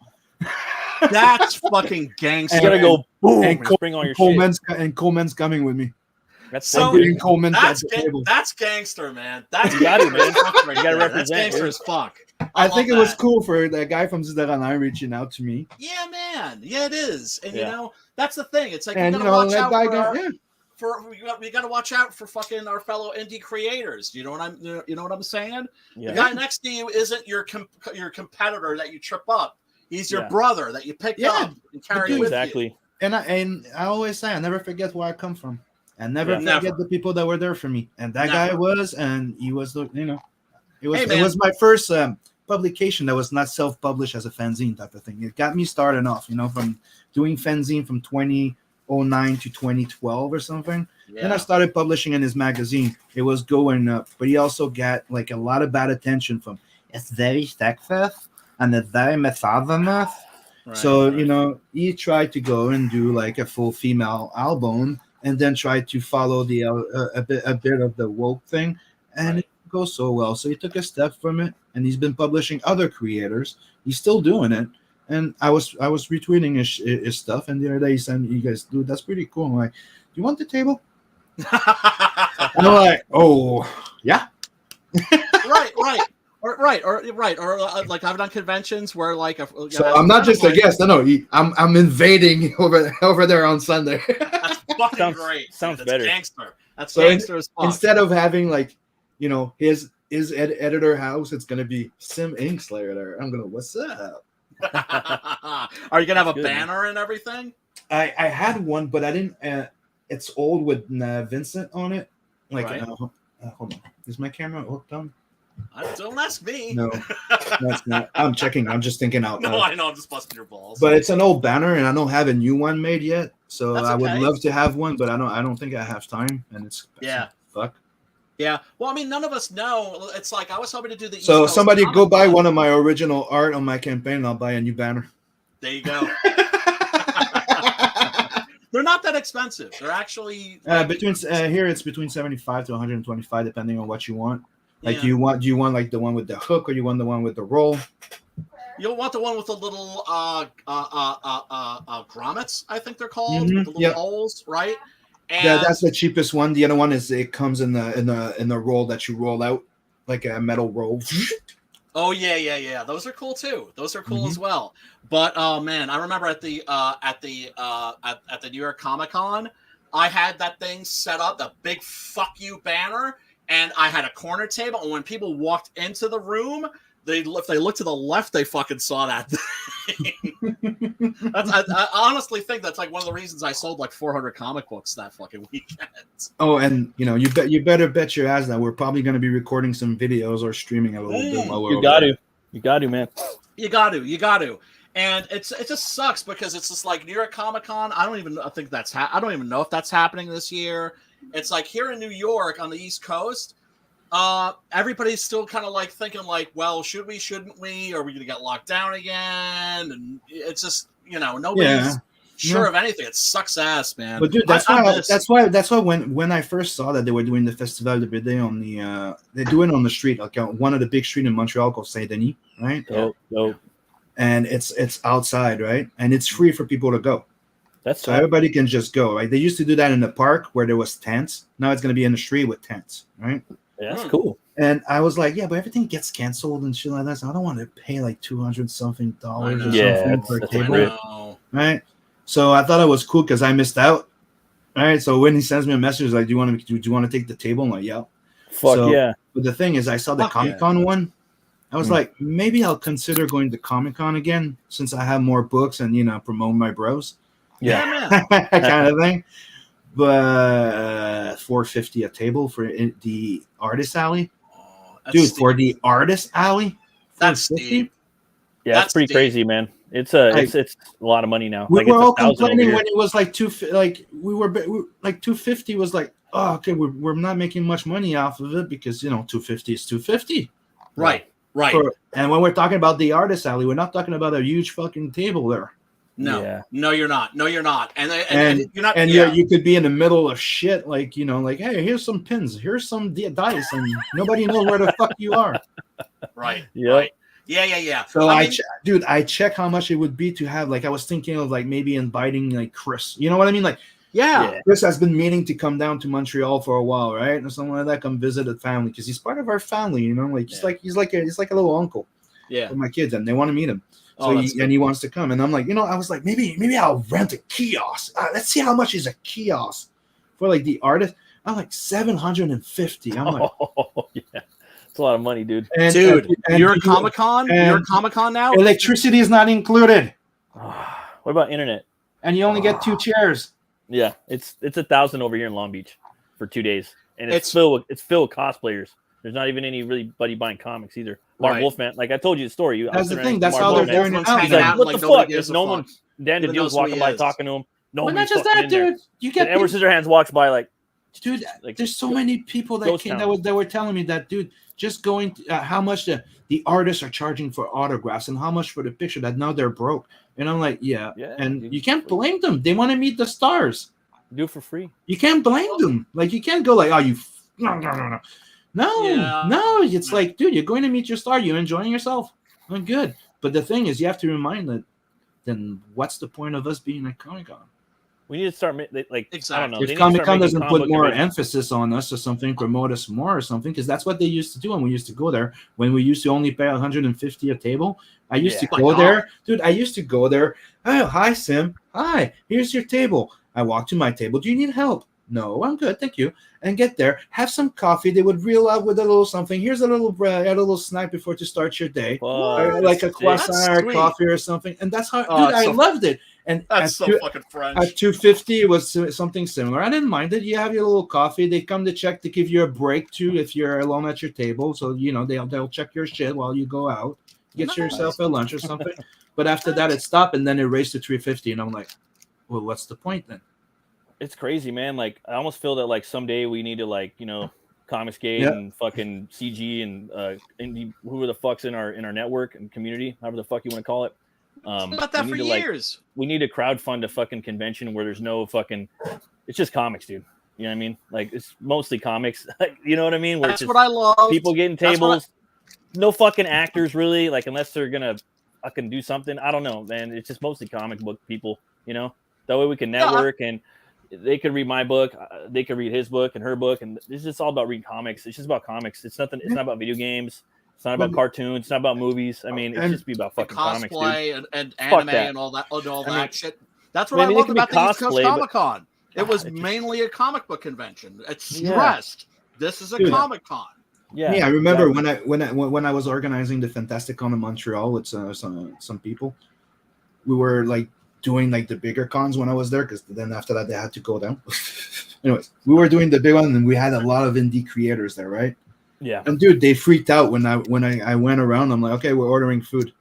That's fucking gangster. You gotta go boom and Cole- bring all your shit. Coleman's coming with me. That's So- I'm getting Coleman at That's the table. that's gangster, man. That's You got it, gangster as man. fuck right You gotta there. represent, That's gangster dude. as fuck. I love think it was that. cool for the guy from Zidara reaching out to me. Yeah, man. Yeah, it is. And you Yeah. know, that's the thing. It's like And we gotta watch out that for, guy, we gotta watch out for fucking our fellow indie creators. You know what I'm saying? Yeah. The guy next to you isn't your competitor that you trip up. He's your Yeah. brother that you pick Yeah. up and carry Dude, with Exactly. And I always say I never forget where I come from. I never Yeah. forget Never. the people that were there for me. And that Never. guy was, and he was the, it was Hey, it man. was my first publication that was not self-published as a fanzine type of thing. It got me started off, from doing fanzine from 2009 to 2012 or something. you. Then I started publishing in his magazine. It was going up, but he also got like a lot of bad attention from it's very sexist and it's very misogynist. Right, So, right. he tried to go and do like a full female album and then tried to follow the a bit of the woke thing, and Right. it didn't go so well. So he took a step from it, and he's been publishing other creators. He's still doing it, and I was retweeting his stuff. And the other day he said, "You guys, dude, that's pretty cool." I'm like, "Do you want the table?" And I'm like, "Oh, yeah." right. Or like I've done conventions where like So I'm not just a guest. No, I'm invading over there on Sunday. That's fucking Sounds- great. sounds That's better. Gangster. That's So gangster as fuck. Instead of having like, his editor house, it's gonna be Sim Ink Slayer there. I'm gonna, what's up? Are you gonna have a Good, man. banner and everything? I had one, but I didn't. It's old with Vincent on it. Like, Right. hold on. Is my camera hooked on? Don't ask me. No, that's not. I'm checking. I'm just thinking out No, loud. I know. I'm just busting your balls. But it's an old banner, and I don't have a new one made yet. So That's I would okay. love to have one, but I don't think I have time. And it's fuck. Yeah. Well, I mean, none of us know. It's like I was hoping to do the. East So Coast somebody go Comic buy Con. one of my original art on my campaign, and I'll buy a new banner. There you go. They're not that expensive. They're actually between here it's between 75 to 125 depending on what you want. Like yeah. do you want like the one with the hook or you want the one with the roll? You'll want the one with the little grommets, I think they're called, with the little holes, right? And Yeah, that's the cheapest one. The other one is it comes in the roll that you roll out, like a metal roll. oh yeah. Those are cool too. Those are cool as well. But oh man, I remember at the New York Comic Con, I had that thing set up, the big "fuck you" banner, and I had a corner table. And when people walked into the room, if they looked to the left, they fucking saw that thing. I honestly think that's like one of the reasons I sold like 400 comic books that fucking weekend. Oh, and you better bet your ass that we're probably going to be recording some videos or streaming a little bit while we're You got to, man. You got to. And it just sucks because it's just like New York Comic Con. I don't even know if that's happening this year. It's like here in New York on the East Coast, everybody's still kind of like thinking like, well, should we, shouldn't we? Are we going to get locked down again? And it's just, nobody's sure of anything. It sucks ass, man. But dude, that's why when I first saw that they were doing the Festival de BD on the they do it on the street, like one of the big streets in Montreal called Saint Denis, right? Dope. And it's outside, right? And it's free for people to go. That's so everybody can just go. Right? They used to do that in the park where there was tents. Now it's going to be in the street with tents, right? Yeah, that's cool. And I was like, yeah, but everything gets canceled and shit like that. So I don't want to pay like $200 something or something for a table, right? So I thought it was cool because I missed out. All right. So when he sends me a message like, do you want to take the table? I'm like, yeah. Yeah. But the thing is, I saw the Comic-Con one. I was like, maybe I'll consider going to Comic-Con again since I have more books and promote my bros. Yeah, kind of thing. But $450 a table for the artist alley. Dude, steep. For the artist alley, that's steep. Yeah, that's pretty crazy, man. It's a lot of money now. We were all complaining when it was like like 250 was like, oh, okay, we're not making much money off of it because 250 is 250. Right. And when we're talking about the artist alley, we're not talking about a huge fucking table there. No, you're not. And you're not. And you could be in the middle of shit, like like, hey, here's some pins, here's some dice, and nobody knows where the fuck you are. Right. Yeah. Right. Yeah. So I check how much it would be to have, like, I was thinking of like maybe inviting like Chris. You know what I mean? Like, yeah. Chris has been meaning to come down to Montreal for a while, right? Or something like that. Come visit the family because he's part of our family. Like he's like a little uncle. Yeah. For my kids, and they want to meet him. So he wants to come, and I'm like, I was like, maybe I'll rent a kiosk. Let's see how much is a kiosk for like the artist. I'm like $750. I'm like, yeah, it's a lot of money, dude. You're a Comic-Con. You're a Comic-Con now. Electricity is not included. What about internet? And you only get 2 chairs. Yeah, it's $1,000 over here in Long Beach for 2 days, and it's filled with cosplayers. There's not even anybody buying comics either. Mark Wolfman, like I told you the story. That's the thing. That's how they're doing it now. He's like, what the fuck? There's no one. Dan DeDeal's walking by talking to him. No, not just that, dude. You get Edward Scissorhands walks by like, dude. There's so many people that were telling me that, dude. Just going how much the artists are charging for autographs and how much for the picture, that now they're broke. And I'm like, yeah. And you can't blame them. They want to meet the stars. Do it for free. You can't blame them. Like, you can't go like, oh, no. It's like, dude, you're going to meet your star. You're enjoying yourself. I'm good. But the thing is, you have to remind that. Then what's the point of us being at Comic-Con? We need to start like exactly. I don't know. If Comic-Con doesn't put more emphasis on us or something, promote us more or something, because that's what they used to do when we used to go there. When we used to only pay $150 a table, I used to go there, dude. I used to go there. Oh, hi, Sim. Hi, here's your table. I walk to my table. Do you need help? No, I'm good, thank you. And get there, have some coffee. They would reel out with a little something. Here's a little snack before to start your day, like a croissant or coffee or something. And that's how, dude, I loved it. And That's so fucking French. At 250, it was something similar. I didn't mind it. You have your little coffee. They come to check to give you a break too if you're alone at your table. So they'll check your shit while you go out, get yourself a lunch or something. But after that, it stopped, and then it raised to 350, and I'm like, well, what's the point then? It's crazy, man. Like I almost feel that like someday we need to Comicsgate and fucking CG and indie, who the fuck's in our network and community, however the fuck you want to call it. About that for years. We need to crowdfund a fucking convention where there's no fucking. It's just comics, dude. You know what I mean? Like it's mostly comics. You know what I mean? Where That's what I love. People getting tables. No fucking actors really. Like unless they're gonna fucking do something. I don't know, man. It's just mostly comic book people. You know. That way we can network and they could read my book. They could read his book and her book. And it's just all about reading comics. It's just about comics. It's nothing. It's not about video games. It's not about cartoons. It's not about movies. I mean, it's just be about fucking comics, dude. and anime and all that shit. That's what I love about the East Coast Comic Con. It was mainly a comic book convention. It's stressed. This is a Comic Con. Yeah, I remember when I was organizing the Fantastic Con in Montreal with some people. We were like doing like the bigger cons when I was there, because then after that they had to go down. Anyways, we were doing the big one, and we had a lot of indie creators there, right? Yeah. And dude, they freaked out when I went around. I'm like, okay, we're ordering food.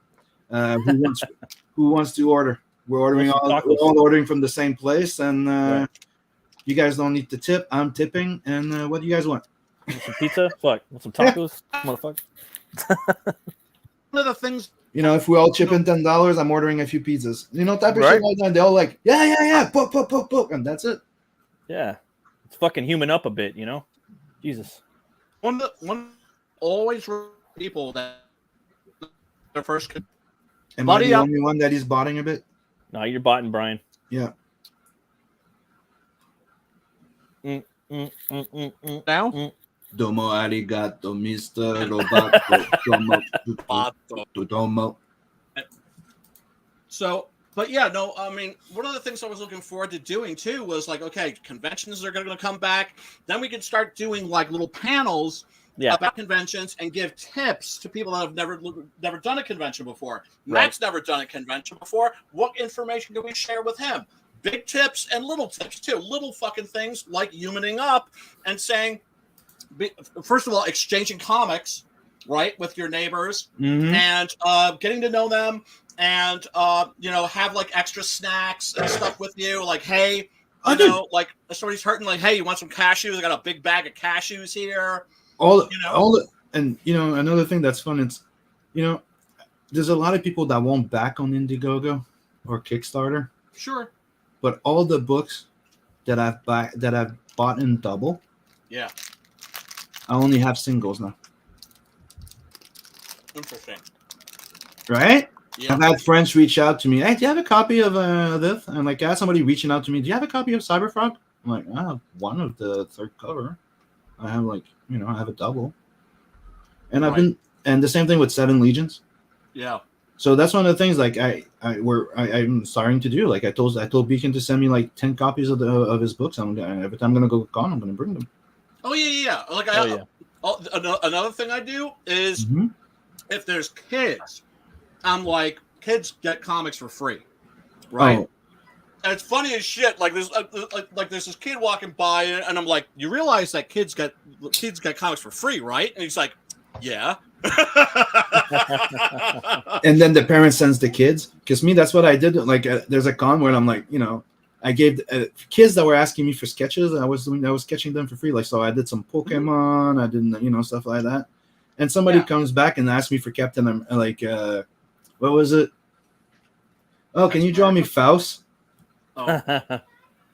Who wants to order? We're all ordering from the same place, and you guys don't need to tip. I'm tipping, and what do you guys want? Some pizza? Fuck. Want some tacos? Motherfucker. One of the things, if we all chip in $10, I'm ordering a few pizzas. Type of shit like that. They all like, yeah, book, and that's it. Yeah, it's fucking human up a bit, Jesus. One always people that their first. Am I the only one that is botting a bit? No, you're botting, Brian. Yeah. Now. Domo arigato, Mr. Roboto. Domo. So, but yeah, no, I mean, one of the things I was looking forward to doing too was like, okay, conventions are going to come back. Then we can start doing like little panels about conventions and give tips to people that have never done a convention before. Right. Matt's never done a convention before. What information can we share with him? Big tips and little tips too. Little fucking things like humaning up and saying, first of all, exchanging comics, right, with your neighbors, and getting to know them, and have like extra snacks and stuff with you. Like, hey, like if somebody's hurting, like, hey, you want some cashews? I got a big bag of cashews here. Another thing that's fun is, there's a lot of people that won't back on Indiegogo or Kickstarter. Sure. But all the books that I've bought in double. Yeah. I only have singles now. Interesting. Right? Yeah. I've had friends reach out to me. Hey, do you have a copy of this? And like, I had somebody reaching out to me. Do you have a copy of Cyberfrog? I'm like, I have one of the third cover. I have I have a double. And and the same thing with Seven Legions. Yeah. So that's one of the things like I'm starting to do. Like I told Beacon to send me like 10 copies of his books. Every time I'm gonna go con, I'm gonna bring them. Oh yeah. Like another thing I do is if there's kids, I'm like, kids get comics for free, right? Oh. And it's funny as shit. Like there's this kid walking by, and I'm like, you realize that kids get comics for free, right? And he's like, yeah. And then the parent sends the kids, because that's what I did. Like there's a con where I'm like, I gave kids that were asking me for sketches. I was sketching them for free. Like, so I did some Pokemon. I did stuff like that. And somebody comes back and asks me for Captain. I'm like, what was it? Oh, can you draw me Faust? Oh.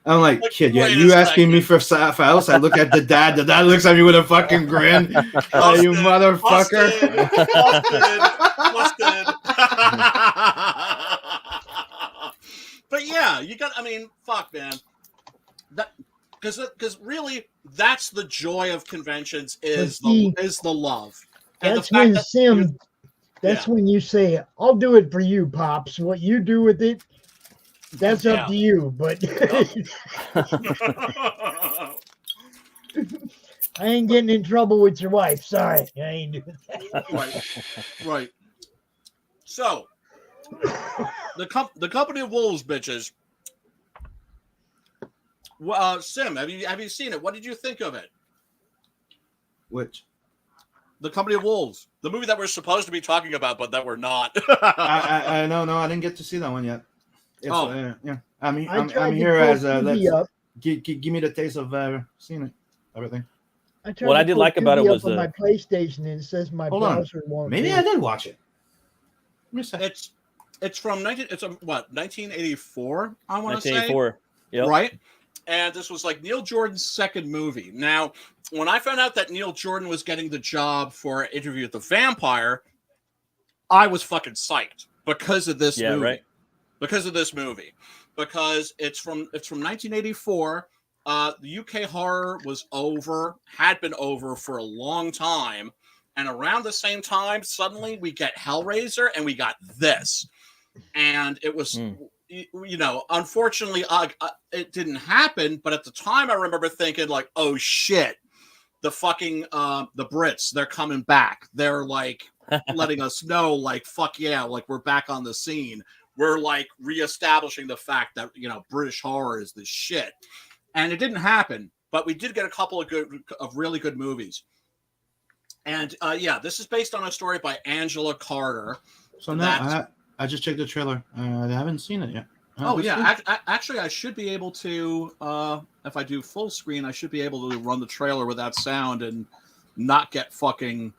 I'm like, kid, you asking me for Faust? I look at the dad. The dad looks at me with a fucking grin. Oh, you motherfucker! Busted. But yeah, you got. I mean, fuck, man. That because really, that's the joy of conventions is the love. And that's when Sim. That's when you say, "I'll do it for you, pops." What you do with it, that's up to you. But I ain't getting in trouble with your wife. Sorry, I ain't doing that. Right. So, The Company of Wolves, bitches. Sim, have you seen it? What did you think of it? Which? The Company of Wolves, the movie that we're supposed to be talking about, but that we're not. I no, I didn't get to see that one yet. Yeah. I'm here as give me the taste of seeing it, everything. What I did like about it was my PlayStation, and it says my browser won't. Maybe I did watch it. It's from 1984. I want to say 1984. Yep. Right. And this was like Neil Jordan's second movie. Now, when I found out that Neil Jordan was getting the job for Interview with the Vampire, I was fucking psyched because of this movie. Right. Because of this movie. Because it's from 1984. The UK horror had been over for a long time. And around the same time, suddenly we get Hellraiser and we got this. And it was... unfortunately, it didn't happen. But at the time, I remember thinking, like, "Oh shit, the fucking the Brits, they're coming back. They're like letting us know, like, fuck yeah, like we're back on the scene. We're like reestablishing the fact that British horror is the shit." And it didn't happen, but we did get a couple of really good movies. And this is based on a story by Angela Carter. So now I just checked the trailer. I haven't seen it yet. Actually, I should be able to. If I do full screen, I should be able to run the trailer without sound and not get fucking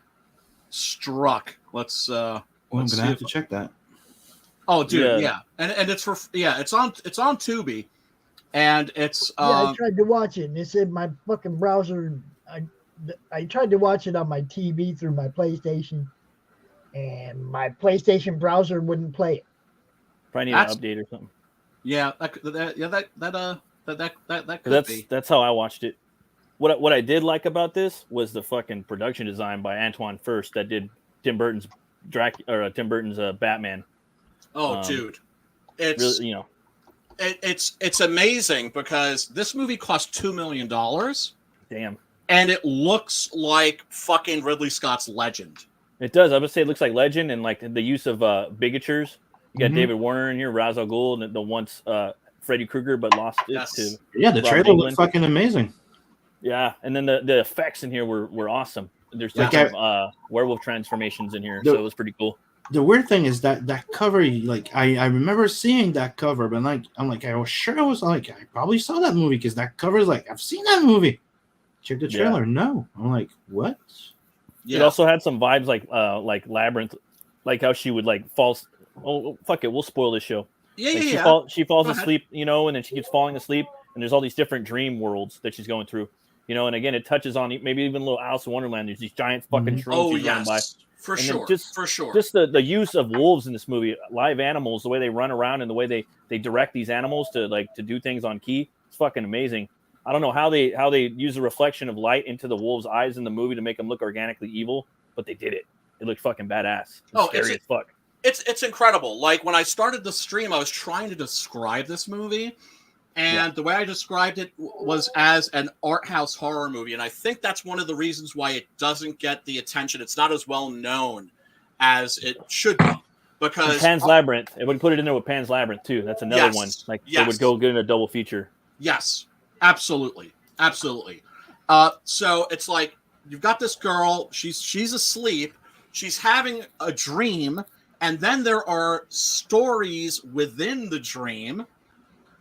struck. Let's I'm gonna have to check that. Oh, dude, yeah. And it's it's on Tubi, and it's. I tried to watch it, and it said my fucking browser. I tried to watch it on my TV through my PlayStation, and my PlayStation browser wouldn't play it. Probably need an update or something. Yeah, that could be. That's how I watched it. What I did like about this was the fucking production design by Antoine First that did Tim Burton's Batman. Oh, dude, it's really, it's amazing because this movie cost $2 million. Damn. And it looks like fucking Ridley Scott's Legend. It does. I would say it looks like Legend, and like the use of bigatures. You got David Warner in here, Ra's al Ghul, and the once Freddy Krueger, but lost it to. Yeah, the trailer looked fucking amazing. Yeah, and then the effects in here were awesome. There's some werewolf transformations in here, so it was pretty cool. The weird thing is that cover, like I remember seeing that cover, but I was sure I probably saw that movie because that cover is like I've seen that movie. Check the trailer. Yeah. No, I'm like, what? Yeah. It also had some vibes like Labyrinth, like how she would like fall. Oh, fuck it, we'll spoil this show. Yeah, she falls asleep, and then she keeps falling asleep, and there's all these different dream worlds that she's going through, and again, it touches on maybe even a little Alice in Wonderland. There's these giant fucking shrooms running by. For sure. Just the use of wolves in this movie, live animals, the way they run around and the way they direct these animals to do things on key, it's fucking amazing. I don't know how they use the reflection of light into the wolves' eyes in the movie to make them look organically evil, but they did it. It looked fucking badass. Scary as fuck. It's incredible. Like when I started the stream, I was trying to describe this movie, and the way I described it was as an art house horror movie, and I think that's one of the reasons why it doesn't get the attention. It's not as well known as it should be. Because and Pan's Labyrinth, it would put it in there with Pan's Labyrinth too. That's another one. Like they would go get in a double feature. Yes, absolutely. So it's like you've got this girl. She's asleep. She's having a dream. And then there are stories within the dream,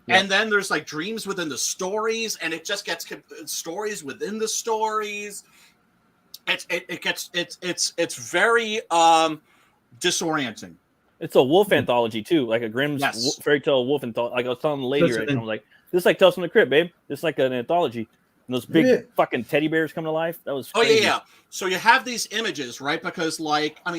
and then there's like dreams within the stories, and it just gets stories within the stories. It's very disorienting. It's a wolf anthology too, like a Grimm's fairy tale wolf anthology. Like I was telling the lady, right? And I was like, "This is like Tales from the Crypt, babe. This is like an anthology." And those big fucking teddy bears come to life. That was crazy. Yeah. So you have these images, right? Because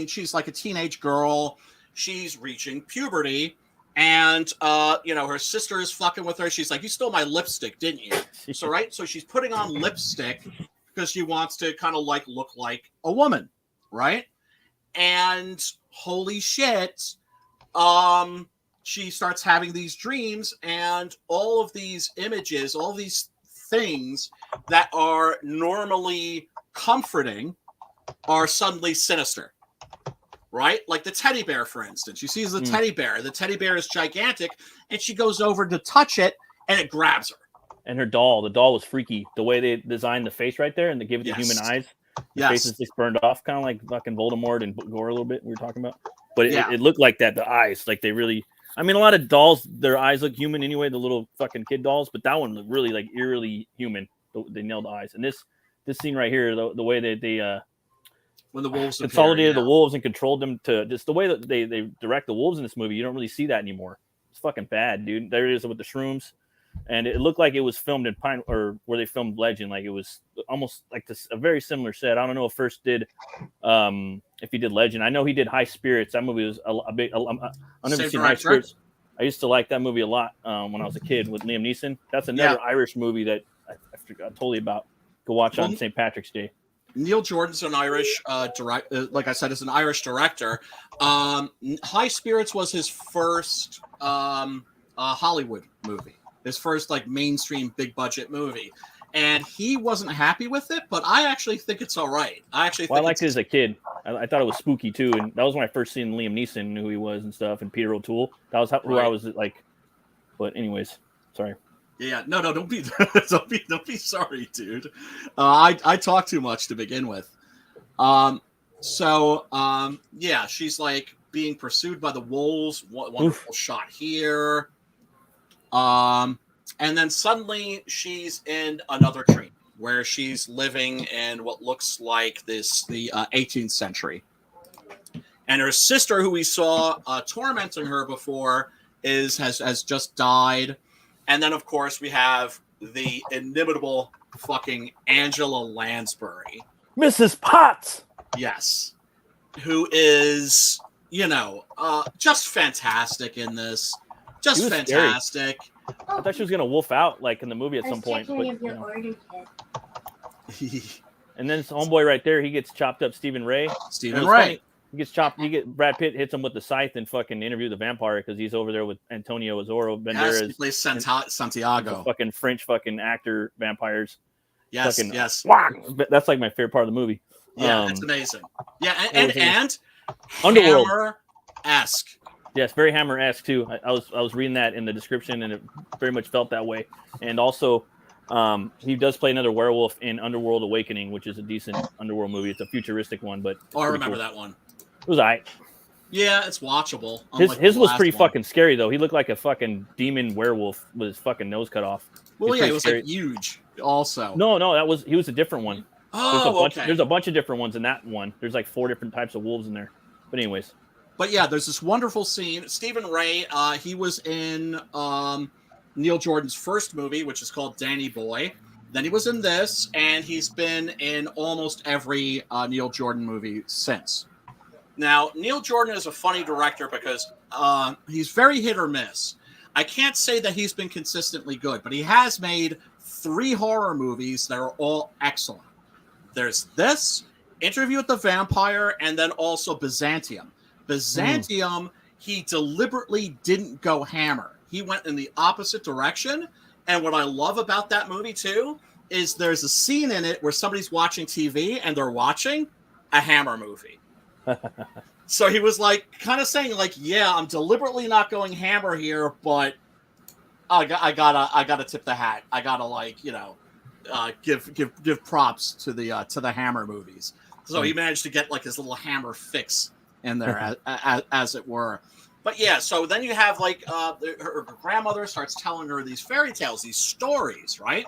she's like a teenage girl. She's reaching puberty. And, her sister is fucking with her. She's like, you stole my lipstick, didn't you? So, right? So she's putting on lipstick because she wants to kind of like look like a woman, right? And holy shit, she starts having these dreams and all of these images, all these things that are normally comforting are suddenly sinister, right? Like the teddy bear, for instance. She sees the teddy bear. The teddy bear is gigantic, and she goes over to touch it, and it grabs her. And her doll, the doll was freaky. The way they designed the face right there, and they gave it the human eyes. The face is just burned off, kind of like fucking Voldemort and Gore a little bit. We were talking about, but it looked like that. The eyes, like they really. I mean, a lot of dolls, their eyes look human anyway. The little fucking kid dolls, but that one looked really like eerily human. They nailed the eyes, and this scene right here, the way that they when the wolves consolidated the wolves and controlled them to just the way that they direct the wolves in this movie, you don't really see that anymore. It's fucking bad, dude. There it is with the shrooms. And it looked like it was filmed in Pine, or where they filmed Legend. Like it was almost like this, a very similar set. I don't know if First did, if he did Legend. I know he did High Spirits. That movie was a big. I've never seen High Spirits. I used to like that movie a lot when I was a kid with Liam Neeson. That's another Irish movie that I forgot totally about. Go watch on St. Patrick's Day. Neil Jordan's an Irish like I said, is an Irish director. High Spirits was his first Hollywood movie. His first like mainstream big budget movie, and he wasn't happy with it. But I actually think it's all right. I liked it as a kid. I thought it was spooky too, and that was when I first seen Liam Neeson, who he was and stuff, and Peter O'Toole. That was who I was like. But anyways, sorry. Yeah, no, don't be don't be sorry, dude. I talk too much to begin with. She's like being pursued by the wolves. Wonderful shot here. And then suddenly she's in another dream where she's living in what looks like the 18th century. And her sister, who we saw tormenting her before, has just died. And then, of course, we have the inimitable fucking Angela Lansbury. Mrs. Potts! Yes. Who is, just fantastic in this. Just fantastic. Scary. I thought she was gonna wolf out like in the movie at some point. But, and then this homeboy right there, he gets chopped up. Stephen Ray. Funny. He gets chopped. Brad Pitt hits him with the scythe and fucking interview the vampire because he's over there with Antonio Zorro Banderas. Yes, he plays Santiago. Fucking French fucking actor vampires. Yes, fucking, yes. That's like my favorite part of the movie. Yeah, it's amazing. Yeah, and Underworld Hammer-esque. Yes, very Hammer-esque too. I was reading that in the description, and it very much felt that way. And also, he does play another werewolf in Underworld Awakening, which is a decent Underworld movie. It's a futuristic one, but I remember that one. It was alright. Yeah, it's watchable. His was pretty fucking scary though. He looked like a fucking demon werewolf with his fucking nose cut off. Well, he was like huge. Also, no, he was a different one. Oh, there's a bunch of different ones in that one. There's like 4 different types of wolves in there. But anyways. But yeah, there's this wonderful scene. Stephen Ray, he was in Neil Jordan's first movie, which is called Danny Boy. Then he was in this, and he's been in almost every Neil Jordan movie since. Now, Neil Jordan is a funny director because he's very hit or miss. I can't say that he's been consistently good, but he has made 3 horror movies that are all excellent. There's this, Interview with the Vampire, and then also Byzantium. Byzantium, he deliberately didn't go Hammer. He went in the opposite direction. And what I love about that movie, too, is there's a scene in it where somebody's watching TV and they're watching a Hammer movie. So he was like, kind of saying, like, yeah, I'm deliberately not going Hammer here, but I gotta tip the hat. I gotta, like, give props to the Hammer movies. So he managed to get like his little Hammer fix in there, as it were. But yeah, so then you have like her grandmother starts telling her these fairy tales, these stories, right?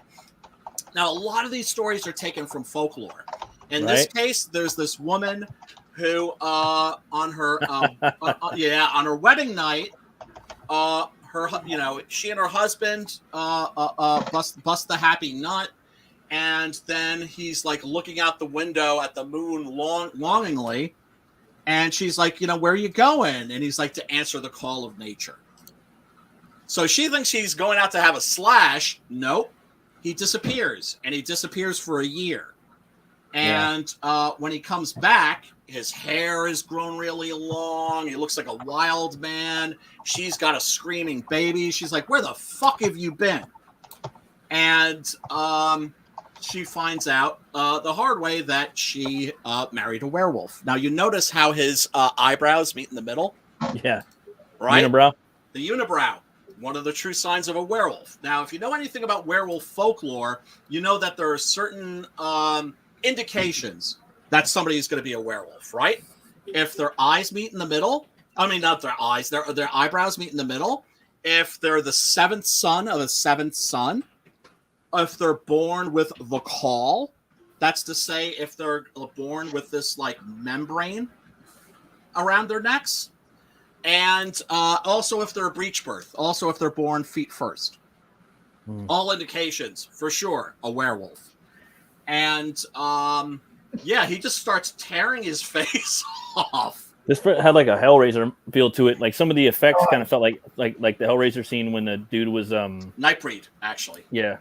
Now, a lot of these stories are taken from folklore. In this case, there's this woman who, on her wedding night, she and her husband bust the happy nut. And then he's like looking out the window at the moon longingly. And she's like, where are you going? And he's like, to answer the call of nature. So she thinks he's going out to have a slash. Nope. He disappears. And he disappears for a year. And when he comes back, his hair is grown really long. He looks like a wild man. She's got a screaming baby. She's like, where the fuck have you been? And she finds out the hard way that she married a werewolf. Now you notice how his eyebrows meet in the middle, Yeah. right? Unibrow. The unibrow, one of the true signs of a werewolf. Now, if you know anything about werewolf folklore, you know that there are certain indications that somebody is going to be a werewolf, right? If their eyes meet in the middle, I mean, not their eyes, their eyebrows meet in the middle. If they're the seventh son of a seventh son, if they're born with the caul, that's to say, if they're born with this like membrane around their necks, and also if they're a breech birth, also if they're born feet first. All indications for sure a werewolf. And yeah, he just starts tearing his face off. This had like a Hellraiser feel to it. Like some of the effects kind of felt like the Hellraiser scene when the dude was Nightbreed, actually. Yeah.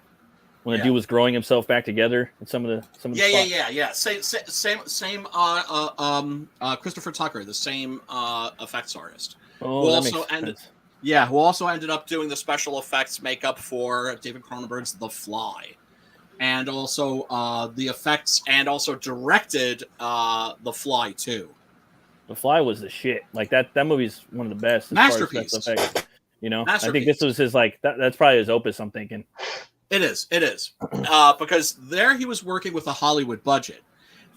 When the dude was growing himself back together and some of the yeah. Same Christopher Tucker, the same effects artist. Oh, who that also makes sense. who also ended up doing the special effects makeup for David Cronenberg's The Fly. And also the effects, and also directed The Fly too. The Fly was the shit. Like that movie's one of the best. Masterpiece. As far as effects, you know, Masterpiece. I think this was his like that's probably his opus. I'm thinking. It is, because there he was working with a Hollywood budget.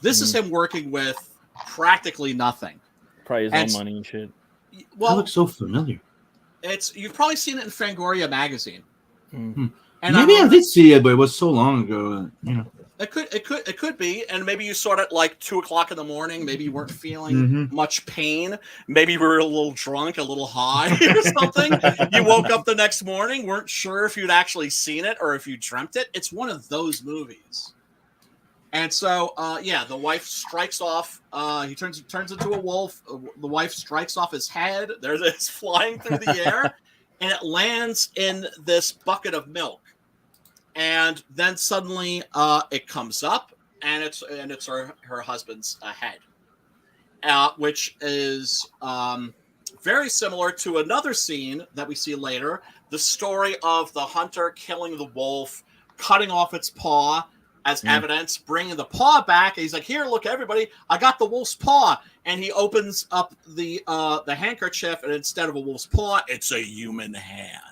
This is him working with practically nothing. Probably his own money and shit. Well, That looks so familiar. You've probably seen it in Fangoria magazine. Mm-hmm. And Maybe I did see it, but it was so long ago. You know, it could be, and maybe you saw it at like 2:00 in the morning. Maybe you weren't feeling much pain. Maybe you were a little drunk, a little high, or something. You woke up the next morning, weren't sure if you'd actually seen it or if you dreamt it. It's one of those movies. And so, the wife strikes off. He turns into a wolf. The wife strikes off his head. There's this flying through the air, and it lands in this bucket of milk. And then suddenly it comes up, and it's her husband's head, which is very similar to another scene that we see later, the story of the hunter killing the wolf, cutting off its paw as evidence, bringing the paw back. And he's like, "Here, look, everybody, I got the wolf's paw." And he opens up the handkerchief, and instead of a wolf's paw, it's a human hand.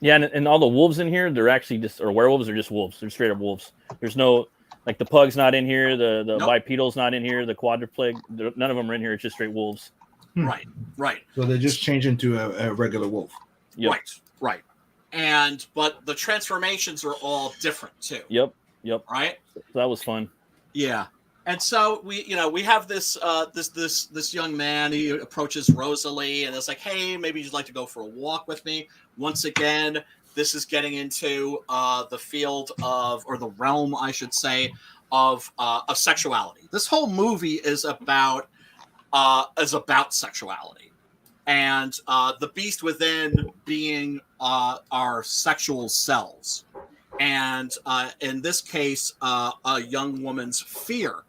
Yeah, and all the wolves in here, they're actually or werewolves are just wolves. They're straight up wolves. There's no, like the pug's not in here, the bipedal's not in here, the quadrupleg, none of them are in here. It's just straight wolves. Right. So they just change into a regular wolf. Yep. Right. But the transformations are all different too. Yep. Right. So that was fun. Yeah. And so we have this this young man. He approaches Rosalie and it's like, "Hey, maybe you'd like to go for a walk with me." Once again, this is getting into the field of, or the realm, I should say, of sexuality. This whole movie is about sexuality, and the beast within being our sexual selves, and in this case, a young woman's fear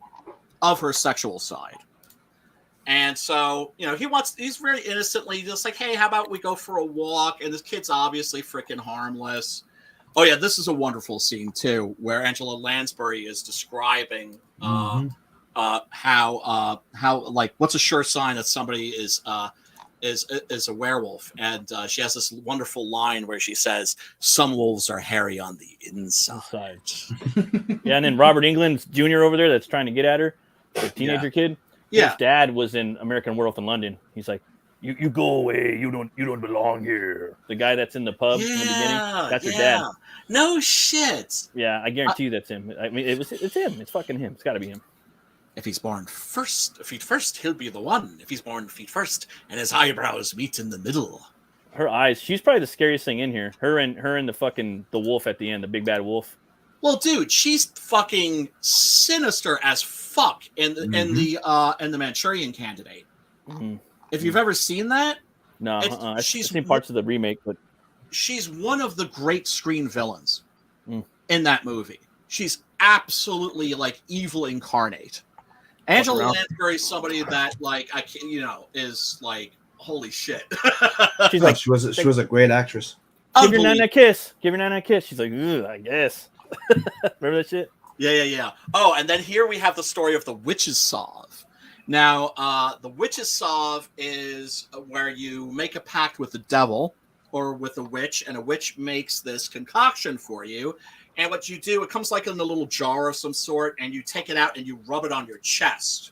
of her sexual side. And so, he's very innocently just like, "Hey, how about we go for a walk?" And this kid's obviously freaking harmless. Oh yeah, this is a wonderful scene too, where Angela Lansbury is describing how like what's a sure sign that somebody is a werewolf, and she has this wonderful line where she says, "Some wolves are hairy on the inside." Yeah, and then Robert Englund Jr. over there that's trying to get at her, the teenager kid. Yeah, his dad was in American Werewolf in London. He's like, "You go away. You don't belong here." The guy that's in the pub in the beginning, that's her dad. No shit. Yeah, I guarantee you that's him. I mean, it's him. It's fucking him. It's got to be him. If he's born feet first, he'll be the one. If he's born feet first, and his eyebrows meet in the middle. Her eyes. She's probably the scariest thing in here. Her and the wolf at the end, the big bad wolf. Well, dude, she's fucking sinister as fuck in the Manchurian Candidate. Mm-hmm. If you've ever seen that, no, I've seen parts of the remake, but she's one of the great screen villains in that movie. She's absolutely like evil incarnate. Angela Lansbury is somebody that like is like holy shit. She's like she was a great actress. Give your nana a kiss. Give your nana a kiss. She's like, "Ugh, I guess." Remember that shit? Yeah. Oh, and then here we have the story of the witch's salve. Now, the witch's salve is where you make a pact with the devil or with a witch, and a witch makes this concoction for you. And what you do, it comes like in a little jar of some sort, and you take it out and you rub it on your chest.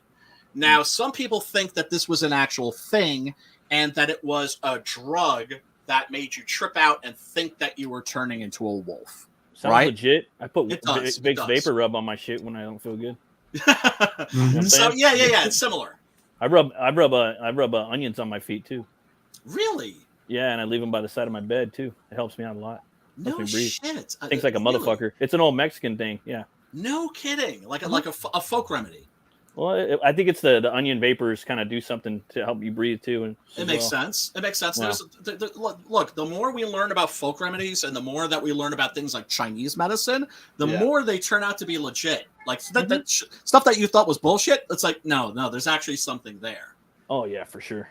Now, some people think that this was an actual thing and that it was a drug that made you trip out and think that you were turning into a wolf. Sounds right? legit. I put It does, Vicks it does. vapor rub on my shit when I don't feel good. So yeah, it's similar. I rub onions on my feet too. Really? Yeah, and I leave them by the side of my bed too. It helps me out a lot. No Helps me breathe. shit. Things like a motherfucker. It's an old Mexican thing. Yeah. No kidding. Like a folk remedy. Well, I think it's the onion vapors kind of do something to help you breathe too. And It makes sense. It makes sense. Yeah. Look, the more we learn about folk remedies and the more that we learn about things like Chinese medicine, the Yeah. more they turn out to be legit. Like stuff that you thought was bullshit, it's like, no, there's actually something there. Oh yeah, for sure.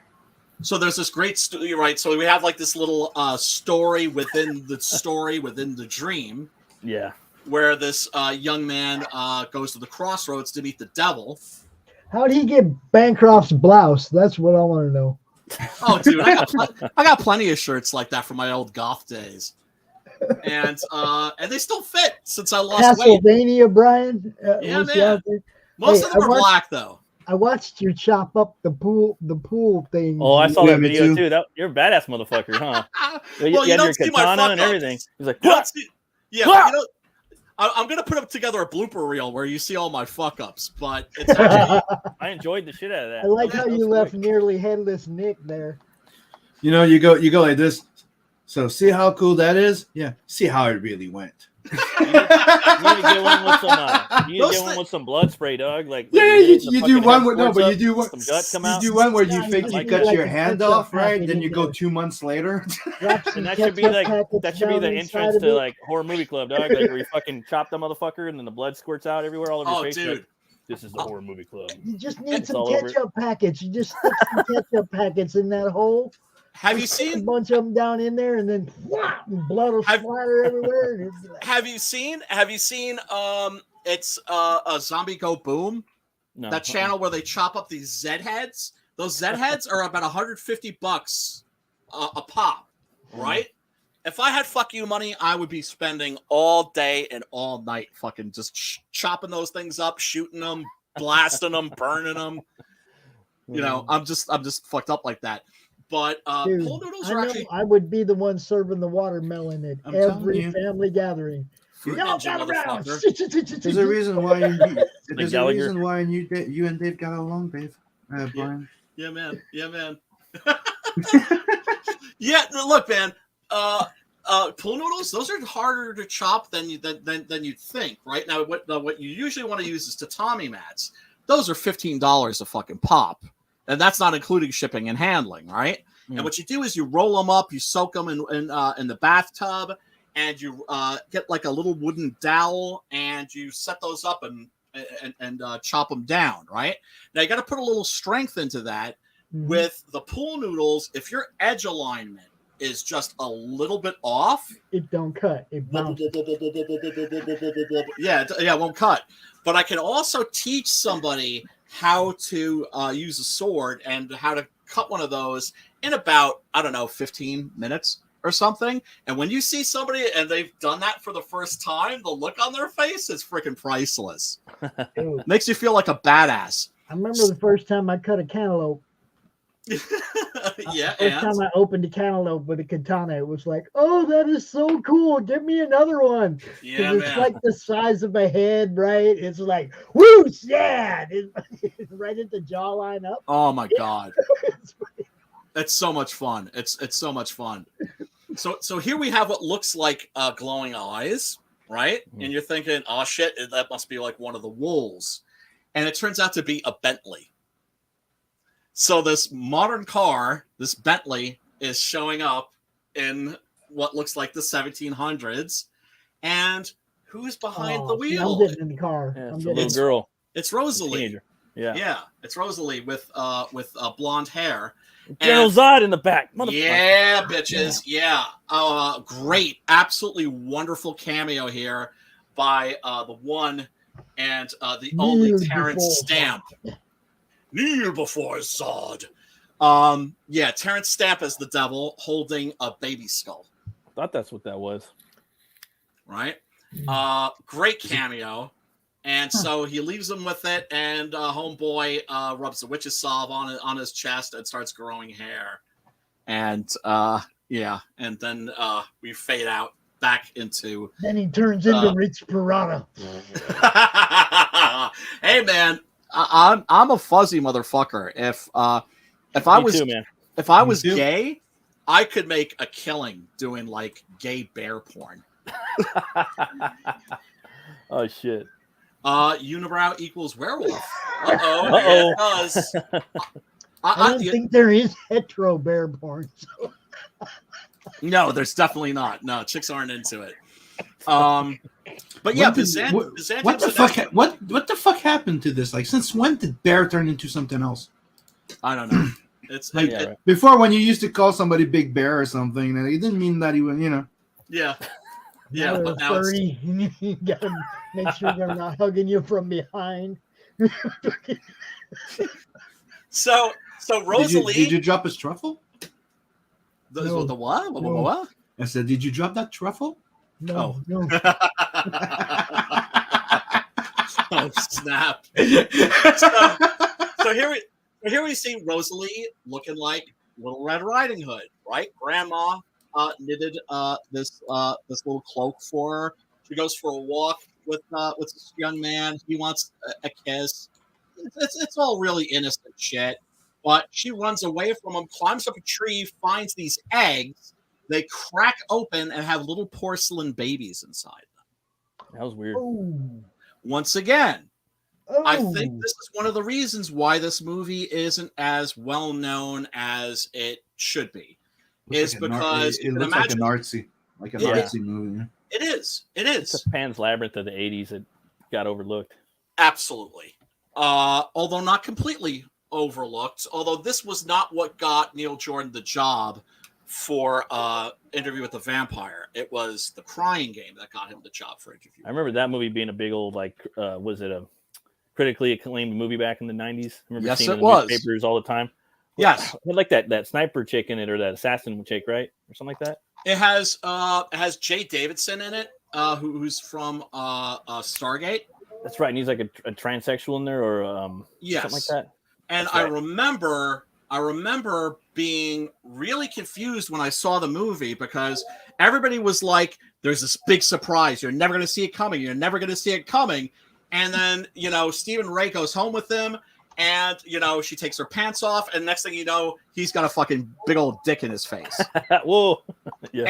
So there's this great story, right? So we have like this little story within the dream, Yeah. where this young man goes to the crossroads to meet the devil. How did he get Bancroft's blouse? That's what I want to know. Oh, dude, I got plenty of shirts like that from my old goth days, and they still fit since I lost weight. Castlevania, Brian. Yeah, was man. he out there? Most Hey, of them I are watched- black though. I watched you chop up the pool thing. Oh, I saw Yeah, that me video too. too. You're a badass motherfucker, huh? You Well, you had don't your see my katana and fuck-ups. everything. He's like, You don't what? see- yeah, but you know, I'm gonna put up together a blooper reel where you see all my fuck ups, but it's actually, I enjoyed the shit out of that. I like Yeah, how that you was left great. nearly headless Nick there. You know, you go like this. So see how cool that is? Yeah. See how it really went. You need to get one with some. You need to Those get one thi- with some blood spray, dog. Like Yeah, when you the do fucking one head with no, squirts but up, you do one. some guts come You out. do one where Yeah, you you think just you need cut like your a hand ketchup off, right? packet Then you in go there. 2 months later. Drop some And that should be ketchup like packets that should be down the inside entrance of to it. like horror movie club, dog. Like where you fucking chop the motherfucker and then the blood squirts out everywhere all over your oh, face. dude. Like, this is the horror movie club. You just need It's some all over it. ketchup packets. You just stick some ketchup packets in that hole. Have you Just stick a seen? bunch of them down in there, and then whop, and blood will Have- splatter everywhere. And it'll be like, Have you seen? It's a Zombie Go Boom. No, That channel where they chop up these Z heads. Those Z heads are about $150 a pop, right? If I had fuck you money, I would be spending all day and all night fucking just chopping those things up, shooting them, blasting them, burning them. You know, I'm just fucked up like that. But dude, pool noodles I are know actually I would be the one serving the watermelon at I'm telling every you. family gathering. fruit Y'all ninja, gather around. motherfucker. There's a reason why there's a Gallagher. reason why you and Dave got along, Dave. Brian. Yeah, man. Yeah, man. Yeah, look, man. Pool noodles, those are harder to chop than you'd think, right? Now, what you usually want to use is tatami mats. Those are $15 a fucking pop, and that's not including shipping and handling, right? Mm. And what you do is you roll them up, you soak them in the bathtub, and you get like a little wooden dowel, and you set those up and chop them down, right? Now you got to put a little strength into that. Mhm. With the pool noodles, if your edge alignment is just a little bit off, It don't cut. It bounces. it won't cut. But I can also teach somebody how to use a sword and how to cut one of those in about, 15 minutes or something. And when you see somebody and they've done that for the first time, the look on their face is freaking priceless. Dude, Makes you feel like a badass. I remember the first time I cut a cantaloupe. Yeah, First time I opened a cantaloupe with a katana, it was like, oh, that is so cool. Give me another one. yeah, It's man. like the size of a head, right? It's like, whoosh, yeah. It's right at the jawline up. Oh my god. It's so much fun. It's so much fun. So here we have what looks like glowing eyes, right? And you're thinking, oh shit, that must be like one of the wolves. And it turns out to be a Bentley. So this modern car, this Bentley, is showing up in what looks like the 1700s. And who's behind the Oh, see, wheel? I'm getting in the car. Yeah, I'm it's a getting little in the girl, It's a Rosalie. teenager. Yeah. Yeah, it's Rosalie with blonde hair. General And- Zod in the back. Yeah, bitches. Yeah. Great. Absolutely wonderful cameo here by the one and the only Kneel Terrence before Stamp. Kneel before Zod. Yeah, Terrence Stamp as the devil holding a baby skull. I thought that's what that was. Right? Great cameo. And so he leaves him with it, and homeboy rubs the witch's salve on his chest and starts growing hair. And yeah, and then we fade out back into. Then he turns into Rich Piranha. Hey man, I'm a fuzzy motherfucker. If I was too, man. if I Me was too. gay, I could make a killing doing like gay bear porn. Oh shit. Unibrow equals werewolf. Uh-oh. Uh-oh. Yeah, it does. I don't think there is hetero bear porn. So. No, there's definitely not. No, chicks aren't into it. But yeah, What Byzantium. the fuck? What the fuck happened to this? Like, since when did bear turn into something else? I don't know. It's Like Yeah, right. before, when you used to call somebody Big Bear or something, and it didn't mean that he was, you know. yeah. Yeah, Now but they're now it's furry. You gotta make sure they're not hugging you from behind. so Rosalie. Did you drop his truffle? The No. what? No. What? I said, did you drop that truffle? No, Oh. no. Oh snap! So here we see Rosalie looking like Little Red Riding Hood, right? Grandma knitted this little cloak for her. She goes for a walk with this young man. He wants a kiss. It's all really innocent shit. But she runs away from him, climbs up a tree, finds these eggs. They crack open and have little porcelain babies inside them. That was weird. Oh. Once again, I Oh. think this is one of the reasons why this movie isn't as well known as it should be. Is because it you can looks like an imagine artsy movie. it is. It It's is. a Pan's Labyrinth of the 80s that got overlooked. Absolutely. Although not completely overlooked. Although this was not what got Neil Jordan the job for Interview with the Vampire. It was The Crying Game that got him the job for Interview. I remember that movie being a big old, like, was it a critically acclaimed movie back in the 90s? I remember Yes, seeing it it in the was. newspapers all the time. Yes. It had like that sniper chick in it, or that assassin chick, right? Or something like that. It has Jay Davidson in it, who's from Stargate. That's right. And he's like a transsexual in there, or Yes. something like that. And That's I right. remember being really confused when I saw the movie because everybody was like, there's this big surprise. You're never going to see it coming. You're never going to see it coming. And then, Stephen Ray goes home with him and, she takes her pants off. And next thing you know, he's got a fucking big old dick in his face. Whoa. Yeah.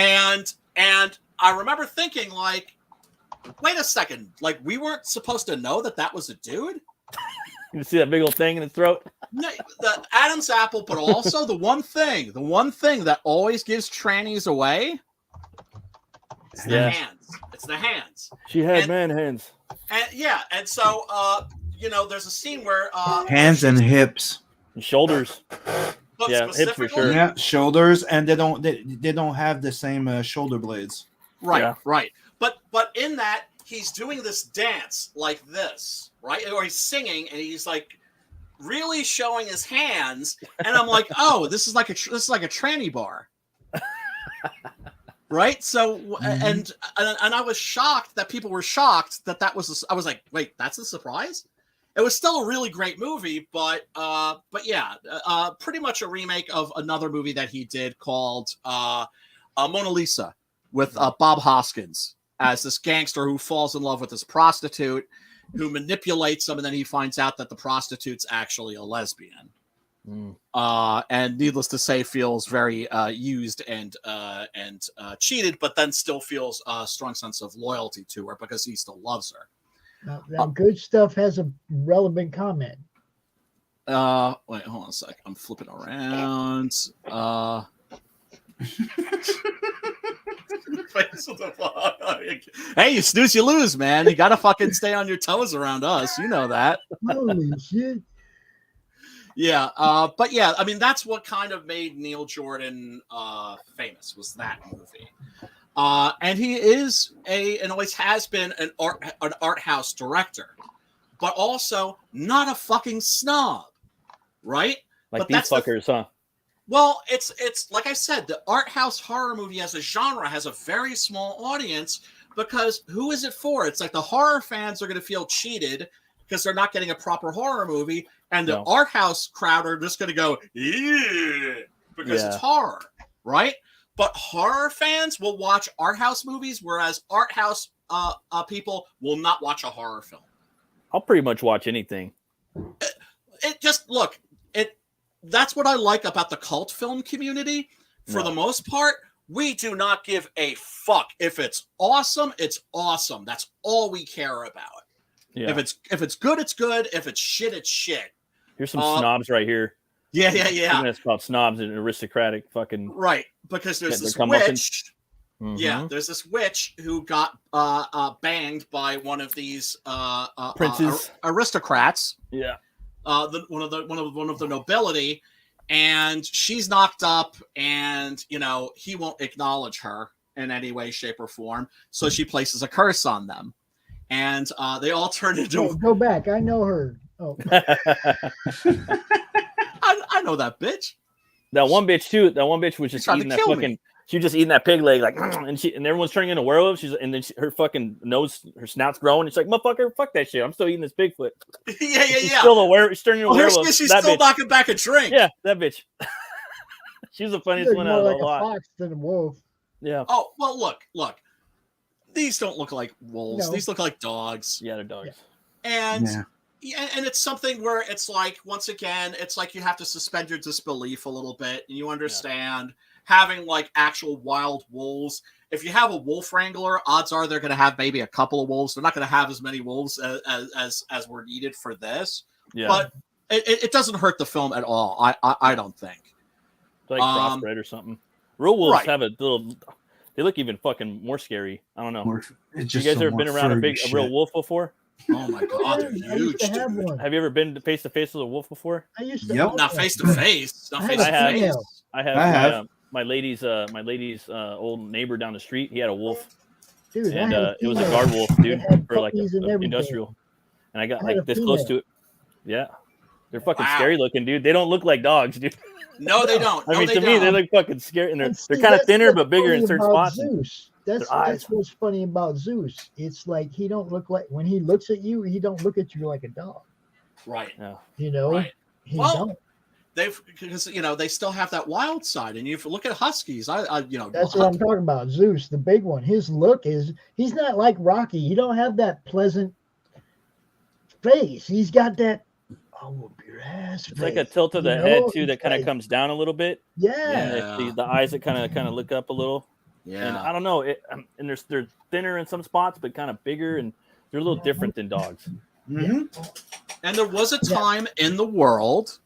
And I remember thinking, like, wait a second. Like, we weren't supposed to know that was a dude? You see that big old thing in his throat? No, the Adam's apple, but also the one thing that always gives trannies away. It's the hands. It's the hands. She had man hands. And so there's a scene where Hands and hips. And shoulders. but yeah, hips for specifically- sure. Yeah, shoulders, and they don't have the same shoulder blades. Right, Yeah. right. But in that he's doing this dance like this, right? Or he's singing and he's like really showing his hands, and I'm like, oh, this is like a tranny bar. Right, so and I was shocked that people were shocked that was. I was like, wait, that's a surprise. It was still a really great movie, but yeah, pretty much a remake of another movie that he did called Mona Lisa with Bob Hoskins as this gangster who falls in love with this prostitute who manipulates him, and then he finds out that the prostitute's actually a lesbian. And needless to say, feels very used and cheated, but then still feels a strong sense of loyalty to her because he still loves her. Now, Good Stuff has a relevant comment. Wait, hold on a sec. I'm flipping around. Hey, you snooze, you lose, man. You gotta fucking stay on your toes around us. You know that. Holy shit. Yeah, but yeah, I mean, that's what kind of made Neil Jordan famous, was that movie. And he is and always has been an art house director, but also not a fucking snob, right? Like but these fuckers, huh? Well, it's like I said, the art house horror movie as a genre has a very small audience because who is it for? It's like the horror fans are going to feel cheated because they're not getting a proper horror movie, and the art house crowd are just going to go, yeah, because it's horror, right? But horror fans will watch art house movies, whereas art house people will not watch a horror film. I'll pretty much watch anything. It just look it. That's what I like about the cult film community. For the most part, we do not give a fuck. If it's awesome, it's awesome. That's all we care about. Yeah. If it's good, it's good. If it's shit, it's shit. Here's some snobs right here. Yeah. It's about snobs and aristocratic fucking right. Because there's this witch. Mm-hmm. Yeah, there's this witch who got banged by one of these princes, aristocrats. Yeah. One of the nobility, and she's knocked up, and he won't acknowledge her in any way, shape, or form. So she places a curse on them, and they all turn into. Go back. I know her. Oh, I know that bitch. That one bitch was just eating that fucking. Me. She was just eating that pig leg, like, and everyone's turning into werewolves. Her fucking nose, her snout's growing. It's like, motherfucker, fuck that shit. I'm still eating this Bigfoot. Yeah. She's still a werewolf. She's turning into a werewolf. She's still bitch. Knocking back a drink. Yeah, that bitch. She's the funniest one out of the lot. More like a fox than a wolf. Yeah. Oh well, look. These don't look like wolves. No. These look like dogs. Yeah, they're dogs. And it's something where it's like, once again, it's like you have to suspend your disbelief a little bit, and you understand. Having like actual wild wolves. If you have a wolf wrangler, odds are they're going to have maybe a couple of wolves. They're not going to have as many wolves as were needed for this. Yeah. But it doesn't hurt the film at all. I don't think. Like crossbred or something. Real wolves have a little. They look even fucking more scary. I don't know. You guys ever been around a real wolf before? Oh my god, they're huge. Have you ever been face to face with a wolf before? I used to. Not face to face. Not face to face. I have. My lady's old neighbor down the street, he had a wolf. Dude, and it was a guard wolf, dude, for like industrial. And I got like this close to it. Yeah. They're fucking scary looking, dude. They don't look like dogs, dude. No, they don't. I mean, to me, they look fucking scary, and they're kind of thinner but bigger in certain spots. Zeus. That's what's funny about Zeus. It's like he don't look like, when he looks at you, he don't look at you like a dog. Right. Yeah. Right. He don't. Because they still have that wild side, and you look at huskies. That's what I'm talking about. Zeus, the big one. His look is, he's not like Rocky. He don't have that pleasant face. He's got that whoop your ass. It's like a tilt of the head too, that kind of comes down a little bit. Yeah. And the eyes that kind of look up a little. Yeah. And I don't know. And they're thinner in some spots, but kind of bigger, and they're a little different than dogs. Mm-hmm. And there was a time in the world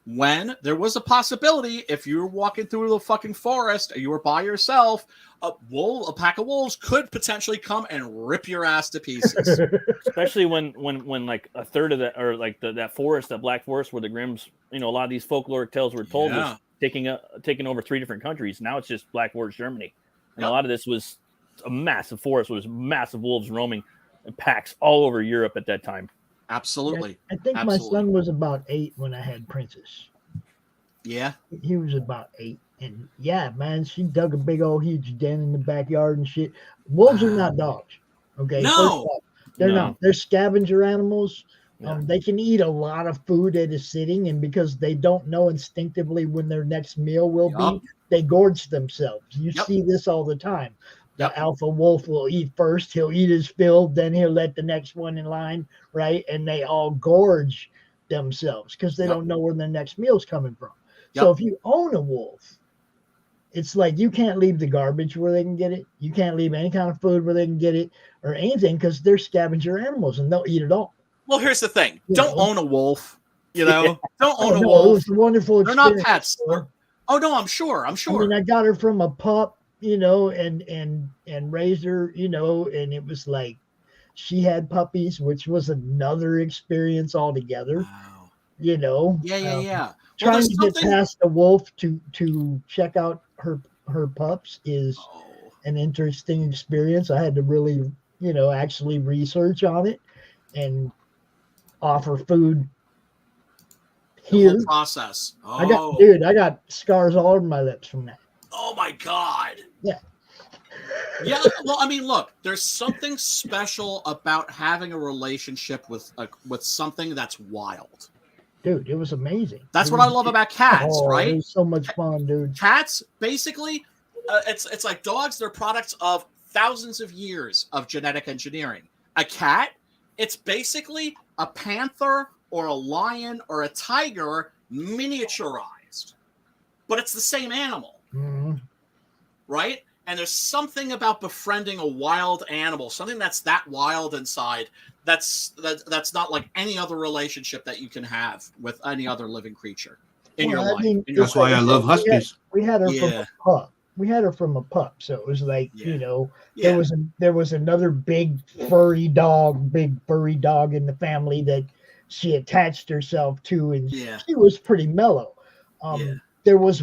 when there was a possibility, if you were walking through the fucking forest or you were by yourself, a pack of wolves could potentially come and rip your ass to pieces. Especially when like a third of that, or like that forest, that black forest where the Grimms, a lot of these folkloric tales were told was taking over 3 different countries. Now it's just Black Forest, Germany. And a lot of this was a massive forest, was massive wolves roaming in packs all over Europe at that time. Absolutely. I think my son was about 8 when I had Princess. Yeah. He was about 8. And yeah, man, she dug a big old huge den in the backyard and shit. Wolves are not dogs. Okay. No. They're not. They're scavenger animals. Yeah. They can eat a lot of food at a sitting, and because they don't know instinctively when their next meal will be, they gorge themselves. You see this all the time. The alpha wolf will eat first. He'll eat his fill, then he'll let the next one in line, right? And they all gorge themselves because they don't know where their next meal's coming from. So if you own a wolf, it's like you can't leave the garbage where they can get it. You can't leave any kind of food where they can get it or anything, because they're scavenger animals and they'll eat it all. Well, here's the thing. Don't own a wolf. Don't own a wolf. It was a wonderful experience. They're not pets. Oh, no, I'm sure. I mean, I got her from a pup, and raised her, and it was like she had puppies, which was another experience altogether. Wow. Yeah. Trying to get past the wolf to check out her pups is an interesting experience. I had to really, actually research on it and offer food The here. whole process. Oh. I got scars all over my lips from that. Oh my God. Yeah. Yeah. Well, I mean, look, there's something special about having a relationship with something that's wild. Dude, it was amazing. That's what I love about cats, right? It was so much fun, dude. Cats, basically, it's like dogs. They're products of thousands of years of genetic engineering. A cat, it's basically a panther or a lion or a tiger miniaturized, but it's the same animal, right? And there's something about befriending a wild animal, something that's that wild inside. That's not like any other relationship that you can have with any other living creature in your life. That's why I love huskies. We had her from a pup. We had her from a pup, so it was like there was another big furry dog in the family that she attached herself to, and she was pretty mellow. There was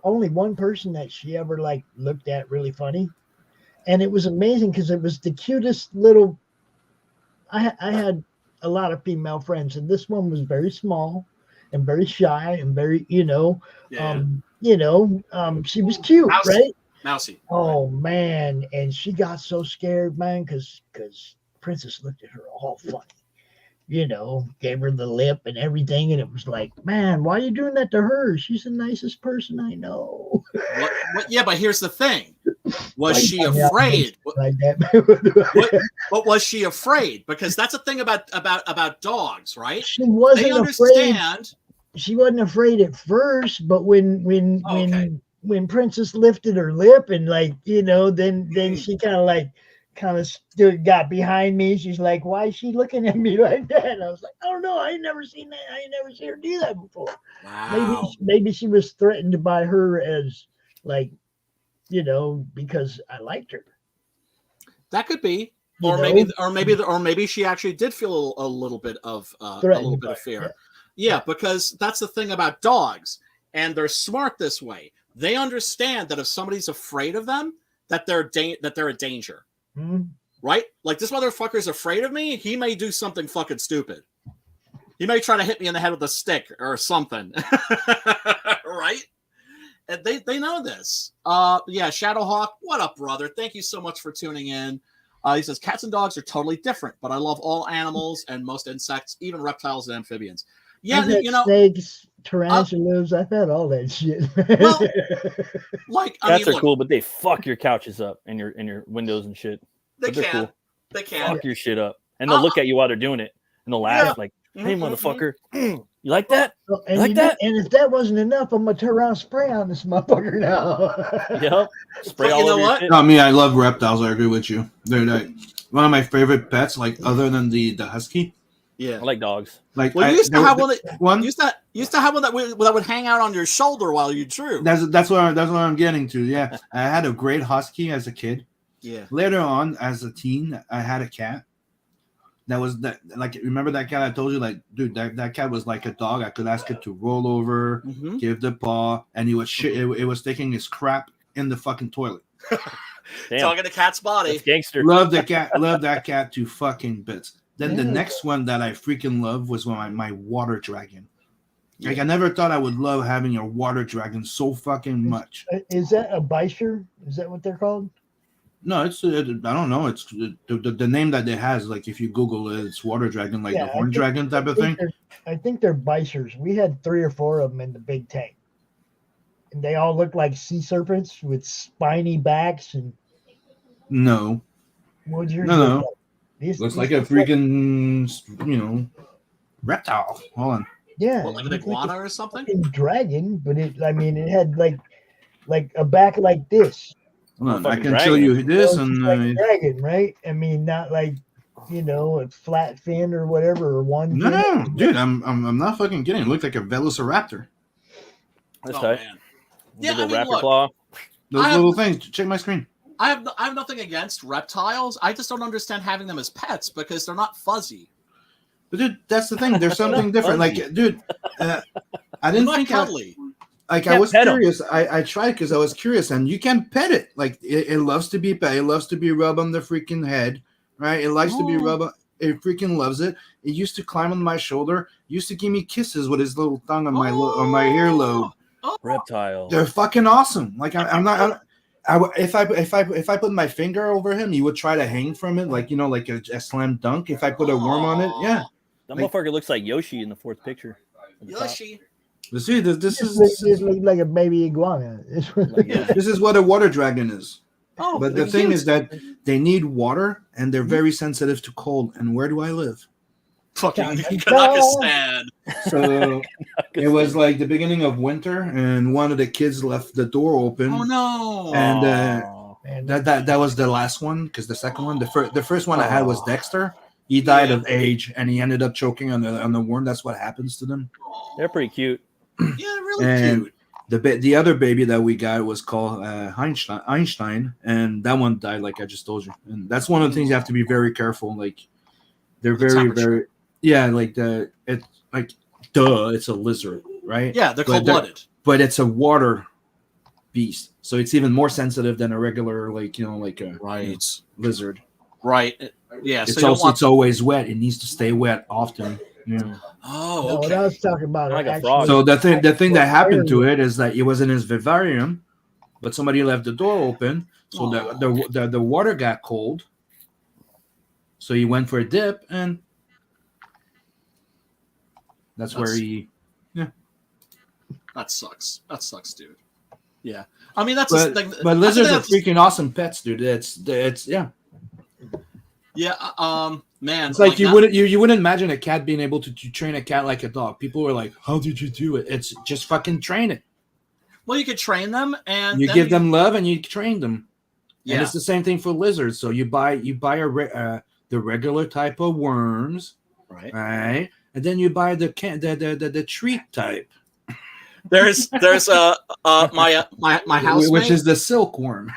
only one person that she ever like looked at really funny, and it was amazing because it was the cutest little. I had a lot of female friends, and this one was very small and very shy and very, she was cute, Mousy. right? Mousy. Oh man, and she got so scared, man, because Princess looked at her all funny, gave her the lip and everything, and it was like, man, why are you doing that to her? She's the nicest person I know. Yeah, but here's the thing. Was she afraid? Like that. But was she afraid? Because that's the thing about dogs, right? She wasn't they understand. Afraid. She wasn't afraid at first, but when Princess lifted her lip and then she kind of got behind me. She's like, why is she looking at me like that? And I was like, I don't know. I ain't never seen that. I ain't never seen her do that before. Wow. Maybe she was threatened by her as because I liked her. That could be. Or maybe she actually did feel a little bit of fear. Yeah, because that's the thing about dogs, and they're smart this way. They understand that if somebody's afraid of them, that they're a danger. Mm-hmm. Right? Like, this motherfucker's afraid of me, he may do something fucking stupid. He may try to hit me in the head with a stick or something. Right? And they know this. Shadowhawk, what up, brother? Thank you so much for tuning in. He says, cats and dogs are totally different, but I love all animals and most insects, even reptiles and amphibians. Yeah, snakes, tarantulas. I've had all that shit. Well, cats are cool, but they fuck your couches up and your windows and shit. They can. Cool. They can fuck your shit up, and they'll look at you while they're doing it, and they'll laugh like, "Hey, motherfucker, you like that? And you like that?" And if that wasn't enough, I'm gonna turn around and spray on this motherfucker now. Yep, spray all over your shit. No, I love reptiles. I agree with you. They're like one of my favorite pets, like other than the husky. Yeah, I like dogs. Like, well, you used to have one. Used to have one that would hang out on your shoulder while you drew. That's what I'm getting to. Yeah, I had a great husky as a kid. Yeah. Later on, as a teen, I had a cat. That was remember that cat I told you? Like, dude, that cat was like a dog. I could ask it to roll over, give the paw, and he was shit. It was taking his crap in the fucking toilet. Talking to cat's body. That's gangster. Love that cat to fucking bits. Then the next one that I freaking love was my water dragon. Yeah. Like, I never thought I would love having a water dragon so fucking much. Is that a Beischer? Is that what they're called? No, it's I don't know. It's the name that it has. Like, if you Google it, it's water dragon, like the horn dragon type of thing. I think they're Beischers. We had 3 or 4 of them in the big tank, and they all look like sea serpents with spiny backs. And no, what'd yours no. Like? Looks like a freaking, reptile. Hold on. Yeah. What, like an iguana or something? Dragon, but it had like a back like this. Hold on, I can show you this like dragon, right? I mean, not like a flat fin or whatever, or one. No, dude, I'm not fucking kidding. It looked like a velociraptor. That's tight. Man. Yeah, raptor claw. Those little things. Check my screen. I have nothing against reptiles. I just don't understand having them as pets because they're not fuzzy. But dude, that's the thing. There's something different. Like, dude, I didn't think cuddly. like I can't was pet 'em. curious. I tried because I was curious, and you can pet it. Like it loves to be pet. It loves to be rubbed on the freaking head, right? It likes to be rubbed. It freaking loves it. It used to climb on my shoulder. Used to give me kisses with his little tongue on my earlobe. Reptile. They're fucking awesome. Like I'm not. If I put my finger over him, he would try to hang from it, like like a slam dunk. If I put a worm on it, yeah. That Like- motherfucker looks like Yoshi in the fourth picture. Yoshi. See, this This looks like a baby iguana. this is what a water dragon is. Oh, But the thing is that they need water and they're very sensitive to cold. And where do I live? fucking Kanakistan. So it was like the beginning of winter, and one of the kids left the door open. Oh no! And Man, that was the last one, because the second one, the first one I had was Dexter. He died of age, and he ended up choking on the worm. That's what happens to them. They're pretty cute. Yeah, really And cute. the other baby that we got was called Einstein, and that one died, like I just told you. And that's one of the things you have to be very careful. Like they're The very temperature. like it's a lizard, right? Yeah, they're But cold-blooded. but it's a water beast, so it's even more sensitive than a regular Right. lizard. Right. Yeah. So It's you don't also want. it's always wet. It needs to stay wet often. Yeah. Oh, no, what I okay. was talking about Like are a frog. actually- So the thing that happened to it is that it was in his vivarium, but somebody left the door open, so the water got cold. So he went for a dip, and that's where he. That sucks. That sucks, dude. Yeah. I mean, that's But lizards are freaking awesome pets, dude. It's yeah. Yeah. Man. It's like you that- wouldn't imagine a cat being able to train a cat like a dog. People were like, "How did you do it?" It's just fucking train it. Well, you could train them, and You then give them love, and you train them. Yeah. And it's the same thing for lizards. So you buy the regular type of worms, Right. right? And then you buy the treat type, There's my housemate. which is the silkworm.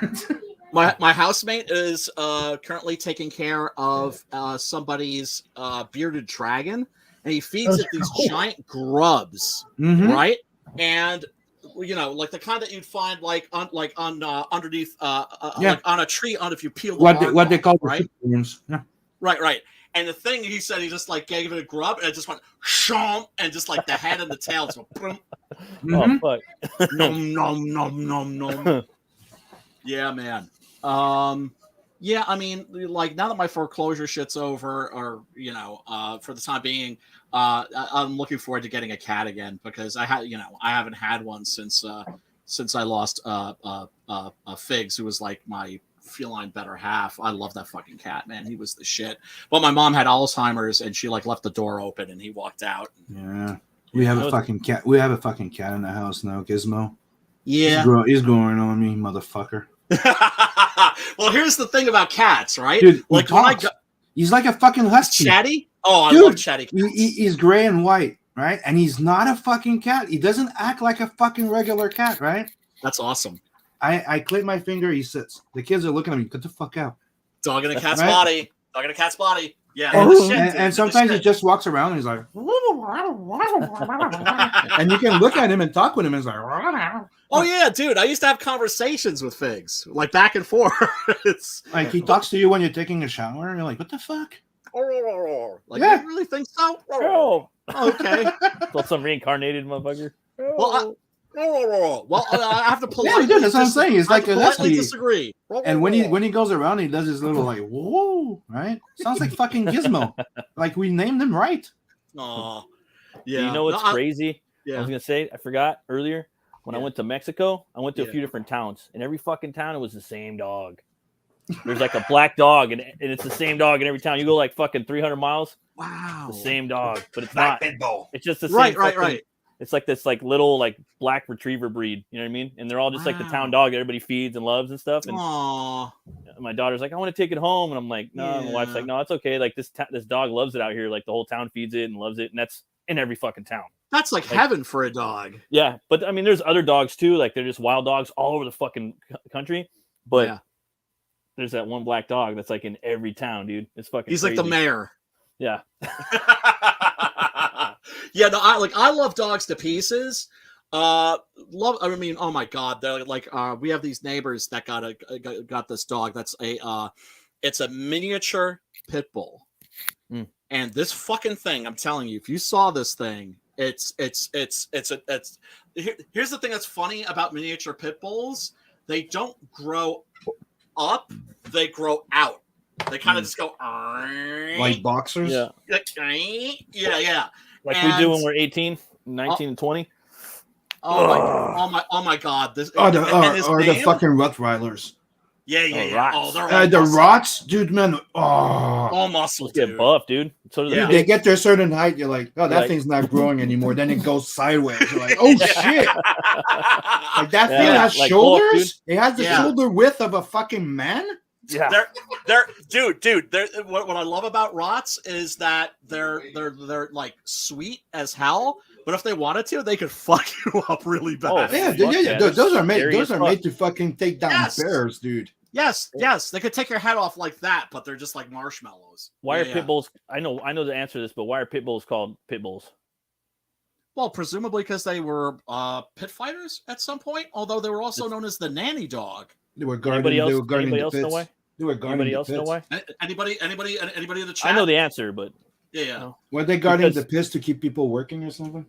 My housemate is currently taking care of somebody's bearded dragon, and he feeds it these giant grubs, Mhm. right? And like the kind that you'd find underneath like on a tree if you peel the What they bark call off, the right? silkworms. Yeah. Right. And the thing he said, he just like gave it a grub, and it just went shomp, and just like the head and the tail just went boom, Mhm. Oh fuck. nom nom nom nom nom. Yeah, man. Yeah, I mean, like now that my foreclosure shit's over, or for the time being, I'm looking forward to getting a cat again, because I haven't had one since I lost Figs, who was like my feline better half. I love that fucking cat, man. He was the shit. But my mom had Alzheimer's, and she like left the door open, and he walked out. Yeah. We have a fucking cat. We have a fucking cat in the house now, Gizmo. Yeah. He's growing on me, motherfucker. Well, here's the thing about cats, right? Dude, he like when I talks. got He's like a fucking husky. Chatty. Oh, Dude, I love Chatty cats. He's gray and white, right? And he's not a fucking cat. He doesn't act like a fucking regular cat, right? That's awesome. I clip my finger, he sits. The kids are looking at me. Get the fuck out. Dog in a cat's Right? body. Dog in a cat's body. Yeah. And, they're the shit, dude. and sometimes They're he the just walks around and he's like, and you can look at him and talk with him. And it's like, shit. Oh yeah, dude. I used to have conversations with Figs, like back and forth. It's like he talks to you when you're taking a shower. And you're like, what the fuck? like, Yeah. you really think so? Oh, Okay. so some reincarnated motherfucker. Well, I have to politely. Yeah, dude, that's what I'm saying. It's I have like to a politely husky. disagree. And when he goes around, he does his little like, whoa, right? Sounds like fucking Gizmo. Like we named him right. Oh, Do yeah. you know what's No, crazy? I Yeah. was gonna say, I forgot earlier. When I Yeah. went to Mexico, I went to a Yeah. few different towns. In every fucking town, it was the same dog. There's like a black dog, and it's the same dog in every town. You go like fucking 300 miles, Wow. the same dog, but it's not. It's just the same. Right. fucking- It's like this like little like black retriever breed. You know what I mean? And they're all just like the town Wow. dog that everybody feeds and loves and stuff. And Aw. my daughter's like, I want to take it home, and I'm like, no. And my wife's Yeah. like, no, it's okay. Like this dog loves it out here. Like the whole town feeds it and loves it, and that's in every fucking town. That's like heaven for a dog. Yeah, but I mean, there's other dogs too. Like they're just wild dogs all over the fucking country. But Yeah. there's that one black dog that's like in every town, dude. It's fucking. He's like the crazy. mayor. Yeah. Yeah, no, I love dogs to pieces. Love. I mean, oh my god, they're like, we have these neighbors that got this dog. That's it's a miniature pit bull, and this fucking thing. I'm telling you, if you saw this thing, it's. Here's the thing that's funny about miniature pit bulls: they don't grow up; they grow out. They kind of just go like boxers. Yeah. Yeah. Like we do when we're 18, 19, and 20. Oh my god! This the fucking Rottweilers. Yeah. Oh, They're The muscle. Rots, dude, man. Oh, All muscle, Get dude. buff, dude. So do the they get to a certain height. You're like, oh, that Like- thing's not growing anymore. Then it goes sideways. You're like, oh shit! Like that thing Yeah, has like shoulders. Hulk, It has the shoulder width of a fucking man. Yeah. Dude. What I love about Rots is that they're like sweet as hell. But if they wanted to, they could fuck you up really bad. Oh, Yeah. Those are made. Scary Those as are fuck. made to fucking take down Yes. bears, dude. Yes, they could take your head off like that, but they're just like marshmallows. Why are Yeah. pit bulls? I know the answer to this, but why are pit bulls called pit bulls? Well, presumably because they were pit fighters at some point. Although they were also known as the nanny dog. They were guarding. Anybody else? They were guarding Anybody the else pits. know why? They were guarding Anybody the else know pits. why? Anybody in the chat? I know the answer, but Yeah. no. Were they guarding Because- the pits to keep people working or something?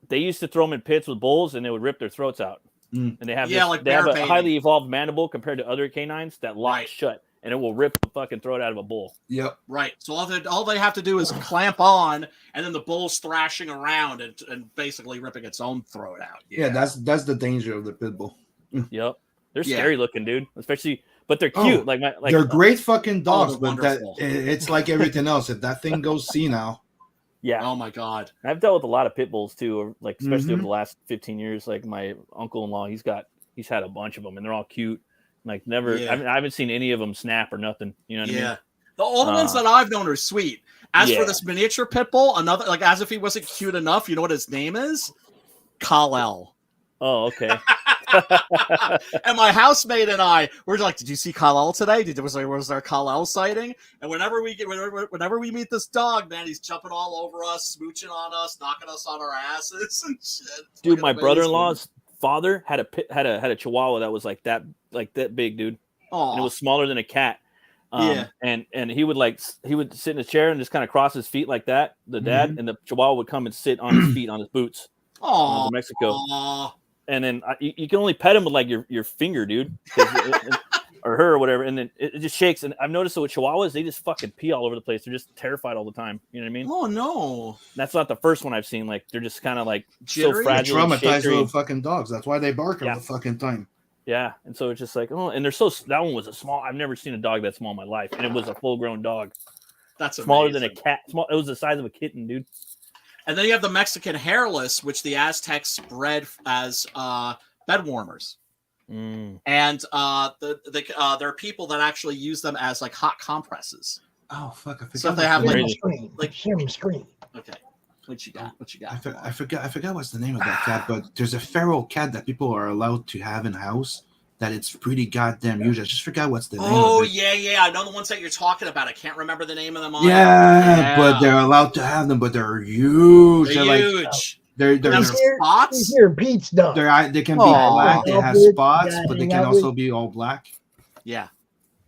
They used to throw them in pits with bulls, and they would rip their throats out. Mm. And they have Yeah, this, like they have bear a baiting. highly evolved mandible compared to other canines that lock Right. shut, and it will rip the fucking throat out of a bull. Yep. Right. So all they have to do is clamp on, and then the bull's thrashing around and basically ripping its own throat out. Yeah, that's the danger of the pit bull. Yep, they're Yeah. scary looking, dude. Especially, but they're Oh, cute. They're great fucking dogs, they're but that wonderful. it's like everything else. If that thing goes senile, Yeah, Oh my god. I've dealt with a lot of pit bulls too, or like especially Mhm. over the last 15 years. Like my uncle-in-law, he's had a bunch of them, and they're all cute. Like never, Yeah. I haven't seen any of them snap or nothing. You know what I Yeah. mean? All the ones that I've known are sweet. As for Yeah. this miniature pit bull, another like as if he wasn't cute enough, you know what his name is? Kal-El. Oh, okay. And my housemate and I were like, "Did you see Kal-El today? Was there a Kal-El sighting?" And whenever we meet this dog, man, he's jumping all over us, smooching on us, knocking us on our asses and shit. It's Dude, fucking my amazing. brother-in-law's father had a Chihuahua that was like that big, dude. Aw. And it was smaller than a cat. Yeah. And he would sit in a chair and just kind of cross his feet like that, the dad, and the Chihuahua would come and sit on his feet on his boots Aw. in Mexico. Aw. And then you can only pet him with like your finger, dude, or her or whatever. And then it just shakes. And I've noticed that with Chihuahuas, they just fucking pee all over the place. They're just terrified all the time. You know what I mean? Oh no. That's not the first one I've seen. Like they're just kind of like Jittery? so fragile, and traumatized shakery. little fucking dogs. That's why they bark all Yeah. the fucking time. Yeah, and so it's just like, oh, and they're so that one was a small. I've never seen a dog that small in my life, and it was a full-grown dog, That's smaller than a amazing. cat. Small. It was the size of a kitten, dude. And then you have the Mexican hairless, which the Aztecs bred as bed warmers. Mm. And there are people that actually use them as like hot compresses. Oh fuck! I forgot. So they have Share like, my Crazy. screen. like- Share my screen. okay, what you got? I forgot what's the name of that cat, but there's a feral cat that people are allowed to have in house. That it's pretty goddamn huge. I just forgot what's the name. Oh of it. yeah, I know the ones that you're talking about. I can't remember the name of them. Yeah, but they're allowed to have them, but they're huge. They're Like huge. they're They have These here- spots. These here Pete's dog. they can be Aw. black. They have Good spots, guy, but they hang can out also with- be all black. Yeah.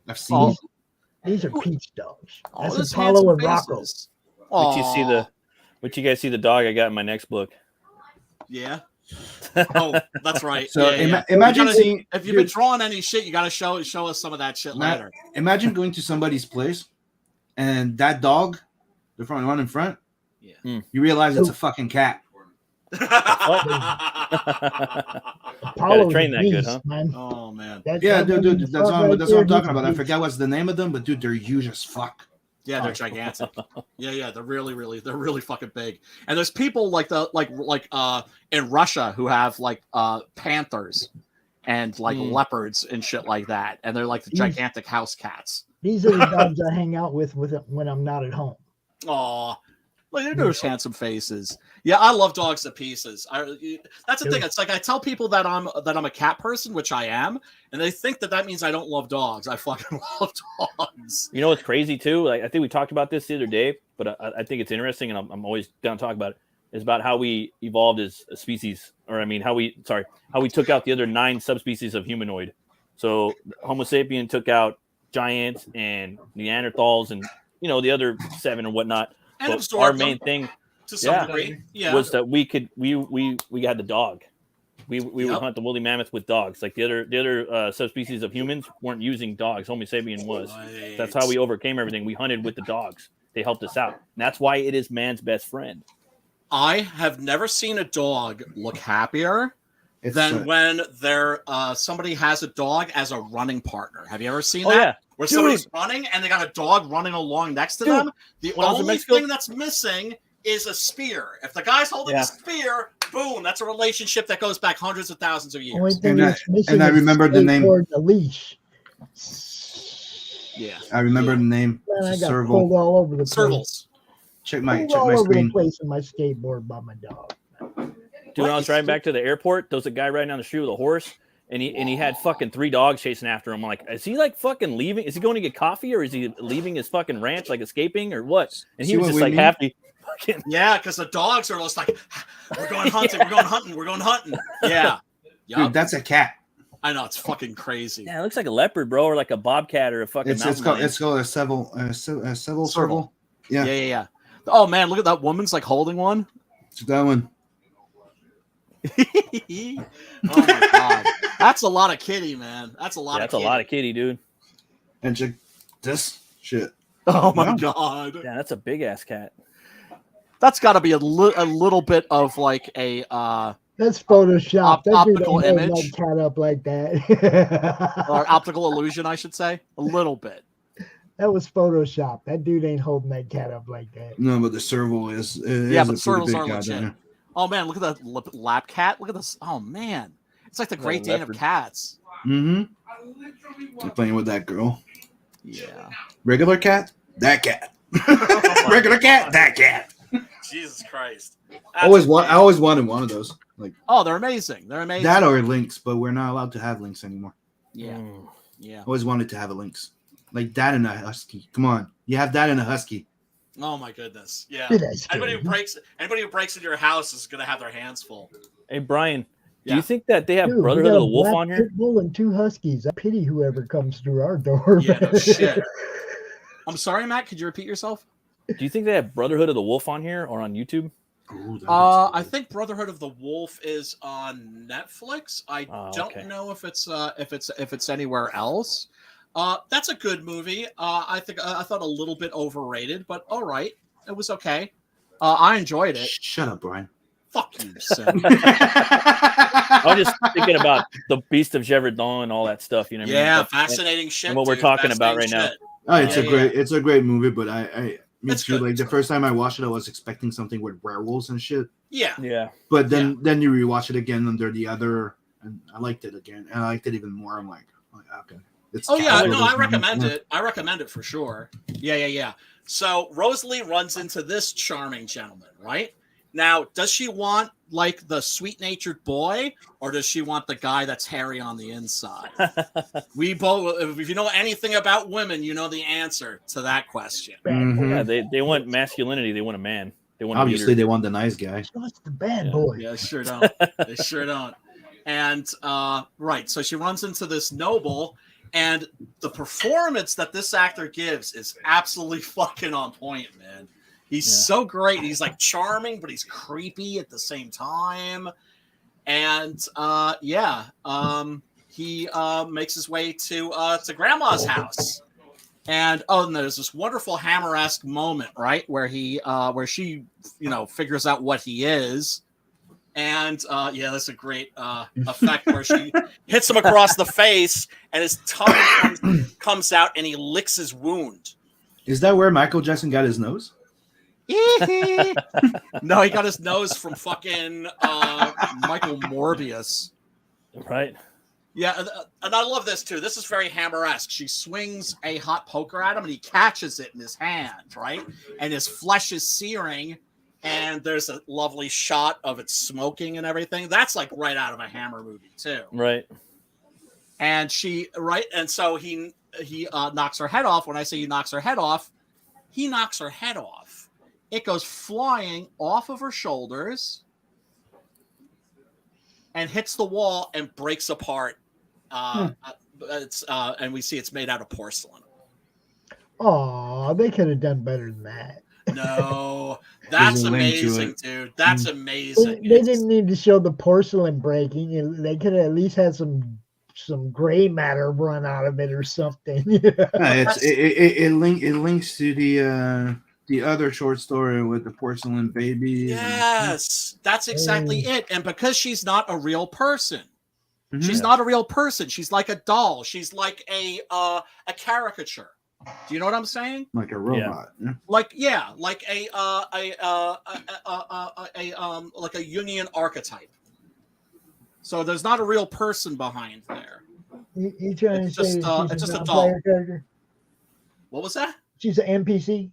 I've seen. Oh. it. These are Pete's dogs. Oh, That's those Apollo and handsome Rocco. faces. Would you guys see the dog I got in my next book? Yeah. Oh, that's right. So yeah. imagine You gotta- seeing. If you've been dude, drawing any shit, you got to show us some of that shit Matt- later. imagine going to somebody's place, and that dog, the front one in front. Yeah. You realize it's a fucking cat. Apollo's train a that good, beast, huh? man. Oh man. Yeah, dude, the that's front what, right that's what I'm there, talking he's about. a I beast. forgot what's the name of them, but dude, they're huge as fuck. Yeah, they're gigantic. Yeah, they're really fucking big. And there's people like in Russia who have like panthers and like leopards and shit like that, and they're like the gigantic house cats. These are the dogs I hang out with when I'm not at home. Aw, like they're those handsome faces. Yeah, I love dogs to pieces. That's the thing. It's like I tell people that I'm a cat person, which I am, and they think that means I don't love dogs. I fucking love dogs. You know what's crazy too? Like I think we talked about this the other day, but I think it's interesting, and I'm always down to talk about it. is about how we evolved as a species, or I mean, how we took out the other 9 subspecies of humanoid. So Homo sapien took out giants and Neanderthals and the other 7 or whatnot. And but absorb our them main thing to some degree. Yeah. was that we had the dog. We would hunt the woolly mammoth with dogs. Like the other subspecies of humans weren't using dogs. Homo sapien was. Right. That's how we overcame everything. We hunted with the dogs. They helped us out. And that's why it is man's best friend. I have never seen a dog look happier than when somebody has a dog as a running partner. Have you ever seen that? Yeah. Where somebody's running and they got a dog running along next to them. The only thing that's missing is a spear. If the guy's holding a spear, boom, that's a relationship that goes back hundreds of thousands of years. And I remember the name. The leash. Yeah. I remember the name. Man, I got pulled all over the place. Servals. Check my all over screen. the place in my skateboard by my dog. Dude, when I was driving back to the airport, there was a guy riding down the street with a horse, and he had fucking 3 dogs chasing after him. I'm like, is he like fucking leaving? Is he going to get coffee, or is he leaving his fucking ranch, like escaping, or what? And he was just like happy. Yeah, because the dogs are just like, we're going hunting, we're going hunting, we're going hunting. Yeah. Dude, that's a cat. I know, it's fucking crazy. Yeah, it looks like a leopard, bro, or like a bobcat or a fucking it's called a serval. Yeah. Oh man, look at that woman's like holding one. It's that one. Oh my god. That's a lot of kitty, man. That's a lot of that's kitty. A lot of kitty, dude. And check this shit. Oh my god. Yeah, that's a big ass cat. That's got to be a little bit of like a that's Photoshop. Optical image. That cat up like that. Or optical illusion, I should say. A little bit. That was Photoshop. That dude ain't holding that cat up like that. No, but the serval is. Yeah, but servals are legit. Oh man, look at that lap cat. Look at this. Oh man, it's like the Great Dane of cats. Mm-hmm. You're playing with that girl. Yeah. Regular cat. That cat. Regular cat. That cat. Jesus Christ. I always wanted one of those. Like, oh, they're amazing. They're amazing. That or lynx, but we're not allowed to have lynx anymore. Yeah. Yeah. Always wanted to have a lynx. Like that and a husky. Come on. You have that and a husky. Oh my goodness. Yeah. Anybody who breaks into your house is gonna have their hands full. Hey Brian, do you think that they have Brotherhood of the Wolf on here? Pit bull and 2 huskies. I pity whoever comes through our door. Yeah, no shit. I'm sorry, Matt. Could you repeat yourself? Do you think they have Brotherhood of the Wolf on here or on YouTube? Ooh, I think Brotherhood of the Wolf is on Netflix. I don't know if it's anywhere else. That's a good movie. I thought a little bit overrated, but all right, it was okay. I enjoyed it. Shut up, Brian. Fuck you, Sam. I was just thinking about the Beast of Gévaudan and all that stuff. You know what I mean? Yeah, fascinating shit. And what we're talking about right now. Oh, it's a great movie, but me too. Like the first time I watched it, I was expecting something with werewolves and shit. Yeah. But then you rewatch it again under the other, and I liked it again, and I liked it even more. I'm like okay. I recommend it. I recommend it for sure. Yeah. So Rosalie runs into this charming gentleman, right? Now, does she want like the sweet-natured boy, or does she want the guy that's hairy on the inside? We both, if you know anything about women, you know the answer to that question. Mm-hmm. Yeah, they want masculinity. They want a man. They want they want the nice guy. What's the bad boy? Yeah, sure don't. They sure don't. And right, so she runs into this noble. And the performance that this actor gives is absolutely fucking on point, man. He's so great. He's like charming, but he's creepy at the same time. And he makes his way to Grandma's house. And there's this wonderful Hammer-esque moment, right, where she figures out what he is. And that's a great effect where she hits him across the face and his tongue comes out and he licks his wound. Is that where Michael Jackson got his nose? No, he got his nose from fucking Michael Morbius. Right. Yeah, and I love this too. This is very Hammer-esque. She swings a hot poker at him and he catches it in his hand, right? And his flesh is searing. And there's a lovely shot of it smoking and everything. That's like right out of a Hammer movie too. Right. And so he knocks her head off. When I say he knocks her head off, it goes flying off of her shoulders and hits the wall and breaks apart. And we see it's made out of porcelain. Oh, they could have done better than that. No, that's There's a link to amazing, it. dude. That's amazing. They didn't need to show the porcelain breaking. They could have at least had some gray matter run out of it or something. It links to the other short story with the porcelain babies. Yes, that's exactly it. And because she's not a real person, Mhm. she's not a real person. She's like a doll. She's like a caricature. Do you know what I'm saying? Like a robot. Yeah. Like like a Jungian archetype. So there's not a real person behind there. You trying It's to say just, that it's she's just a a doll. non-player character? What was that? She's an NPC.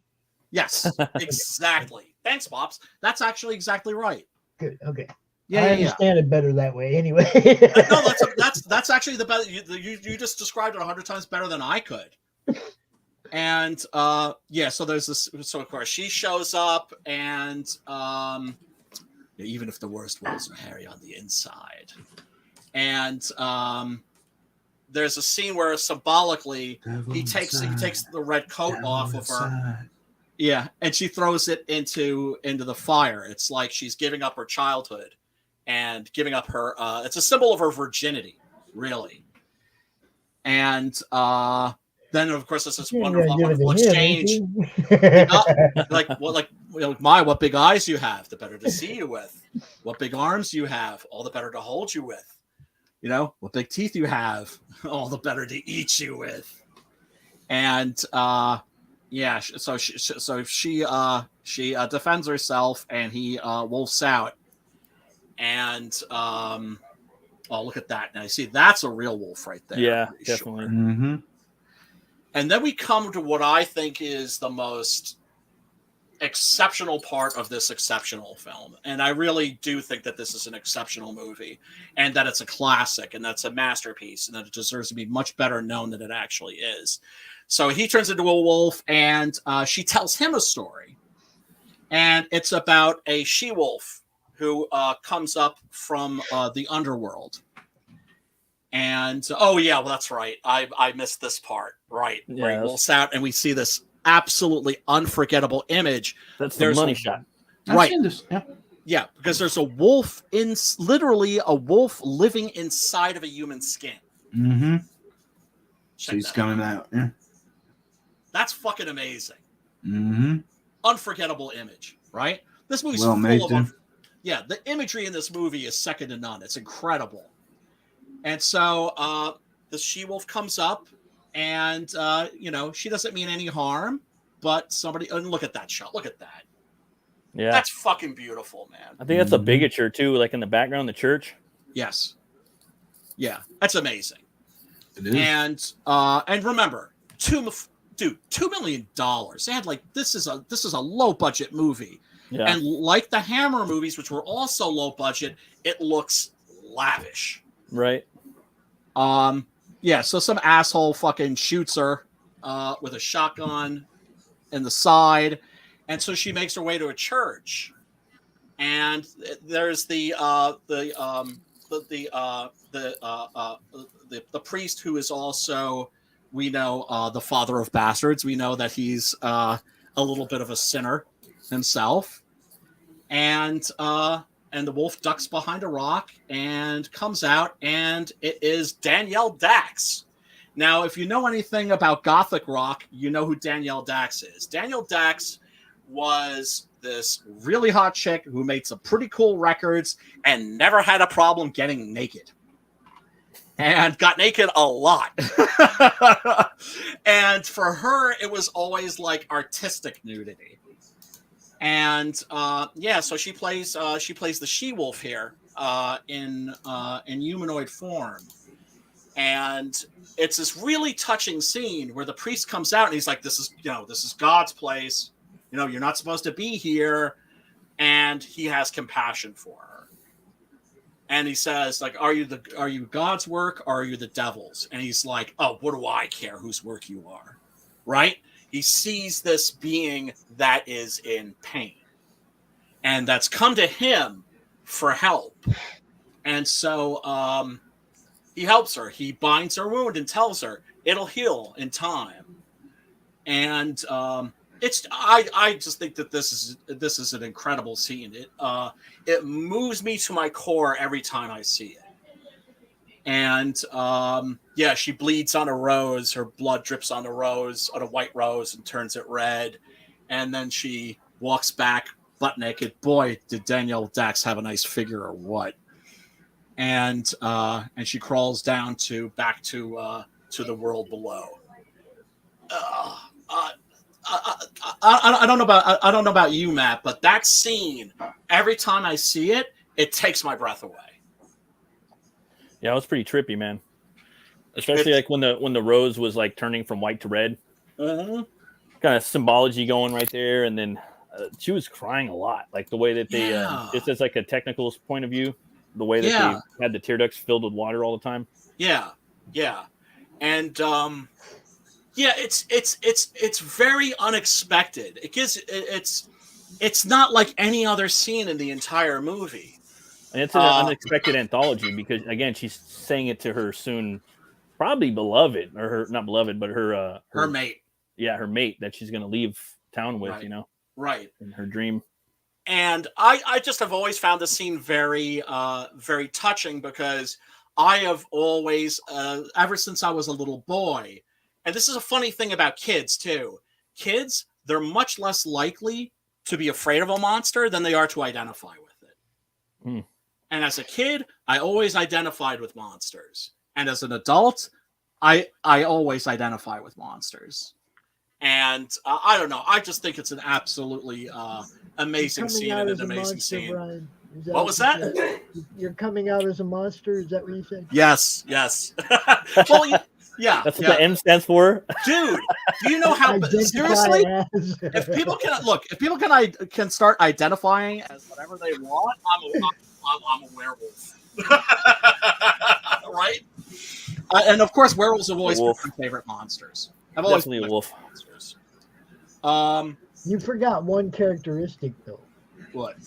Yes, exactly. Thanks, Pops. That's actually exactly right. Good. Okay. Yeah, I yeah. understand it better that way. Anyway. No, that's actually the best. You just described it 100 times better than I could. And so there's this. So of course she shows up, and even if the worst wolves are hairy on the inside, and there's a scene where symbolically he takes the red coat off of her. Yeah, and she throws it into the fire. It's like she's giving up her childhood and giving up her. It's a symbol of her virginity, really. And then, of course, there's this wonderful exchange. What big eyes you have, the better to see you with. What big arms you have, all the better to hold you with. You know, what big teeth you have, all the better to eat you with. And so she defends herself, and he wolfs out. And look at that! Now you see that's a real wolf right there. Yeah, definitely. Sure. Mm-hmm. And then we come to what I think is the most exceptional part of this exceptional film. And I really do think that this is an exceptional movie, and that it's a classic, and that's a masterpiece, and that it deserves to be much better known than it actually is. So he turns into a wolf, and she tells him a story. And it's about a she-wolf who comes up from the underworld. And that's right. I missed this part. Right. Yeah, right. Wolf's out, and we see this absolutely unforgettable image. That's the money shot. Right. This, yeah. Yeah, because there's a wolf literally a wolf living inside of a human skin. Mm-hmm. Check She's that coming out. out. Yeah. That's fucking amazing. Mm-hmm. Unforgettable image, right? This movie's Well made, full too. of the imagery in this movie is second to none. It's incredible. And so the she-wolf comes up, and she doesn't mean any harm, but and look at that shot. Look at that. Yeah, that's fucking beautiful, man. I think that's a bigature too, like in the background, the church. Yes. Yeah, that's amazing. It is. And remember, $2 million. They had this is a low budget movie. Yeah. And like the Hammer movies, which were also low budget, it looks lavish. Right. So some asshole fucking shoots her with a shotgun in the side, and so she makes her way to a church, and there's the priest who is also, we know, the father of bastards. We know that he's a little bit of a sinner himself, and the wolf ducks behind a rock and comes out, and it is Danielle Dax. Now, if you know anything about Gothic rock, you know who Danielle Dax is. Danielle Dax was this really hot chick who made some pretty cool records and never had a problem getting naked. And got naked a lot. And for her, it was always like artistic nudity. And so she plays the she-wolf here in humanoid form, and it's this really touching scene where the priest comes out and he's like, "This is God's place. You're not supposed to be here," and he has compassion for her, and he says, "Like, are you God's work or are you the devil's?" And he's like, "Oh, what do I care whose work you are?" Right? he sees this being that is in pain, and that's come to him for help. And so he helps her. He binds her wound and tells her it'll heal in time. And I just think that this is an incredible scene. It moves me to my core every time I see it. And yeah, she bleeds on a rose. Her blood drips on a rose, on a white rose, and turns it red. And then she walks back butt naked. Boy, did Danielle Dax have a nice figure or what? And she crawls down back to the world below. I don't know about you, Matt, but that scene, every time I see it, it takes my breath away. Yeah, it was pretty trippy, man. Especially like when the rose was like turning from white to red. Mm-hmm. Kind of symbology going right there, and then she was crying a lot, like the way that they just as like a technical point of view, the way that they had the tear ducts filled with water all the time. Yeah, and yeah, it's very unexpected. It's not like any other scene in the entire movie. And it's an unexpected anthology because again, she's saying it to her soon, probably beloved, or her not beloved, but her mate. Yeah, her mate that she's gonna leave town with, right. Right. In her dream. And I just have always found this scene very very touching because I have always ever since I was a little boy. And this is a funny thing about kids, too. Kids, they're much less likely to be afraid of a monster than they are to identify with it. Mm. And as a kid, I always identified with monsters. And as an adult, I always identify with monsters. And I don't know. I just think it's an absolutely amazing scene and an amazing scene. Brian. What was that? You're coming out as a monster? Is that what you said? Yes. Well, yeah, that's what the M stands for, dude. Do you know how seriously? If people can start identifying as whatever they want, I'm a werewolf, right? And of course, werewolves have always been my favorite monsters. I've always definitely a wolf. Monsters. You forgot one characteristic though. What?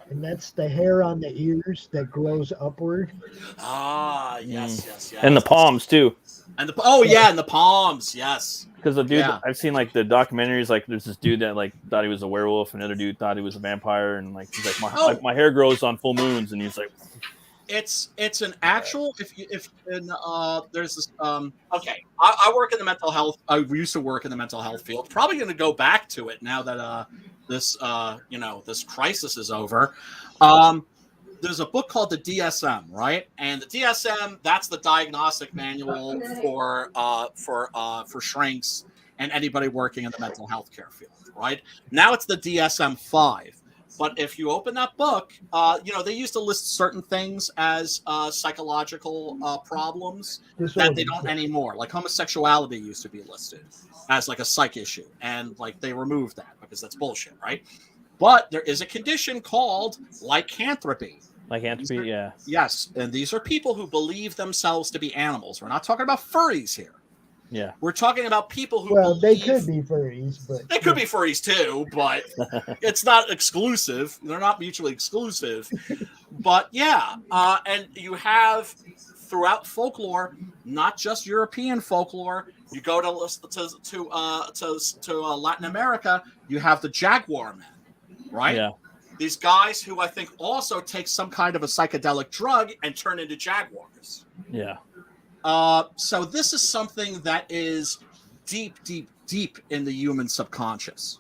And that's the hair on the ears that grows upward. Ah, yes. And the palms too. And and the palms, yes. Because the dude, I've seen like the documentaries. Like, there's this dude that like thought he was a werewolf, another dude thought he was a vampire, and like he's like, my hair grows on full moons, and he's like, it's an actual. There's this. Okay, I work in the mental health. I used to work in the mental health field. Probably going to go back to it now that this this crisis is over. There's a book called the DSM, right? And the DSM, that's the diagnostic manual for shrinks and anybody working in the mental health care field, right? Now it's the DSM-5. But if you open that book, they used to list certain things as psychological problems that they don't anymore. Like homosexuality used to be listed as like a psych issue, and like they removed that because that's bullshit, right? But there is a condition called lycanthropy. Lycanthropy, yeah. Yes, and these are people who believe themselves to be animals. We're not talking about furries here. Yeah. We're talking about people who they could be furries, but they could be furries too, but it's not exclusive. They're not mutually exclusive. But yeah, and you have throughout folklore, not just European folklore. You go to Latin America, you have the jaguar men, right? Yeah. These guys who I think also take some kind of a psychedelic drug and turn into jaguars. Yeah. So this is something that is deep in the human subconscious.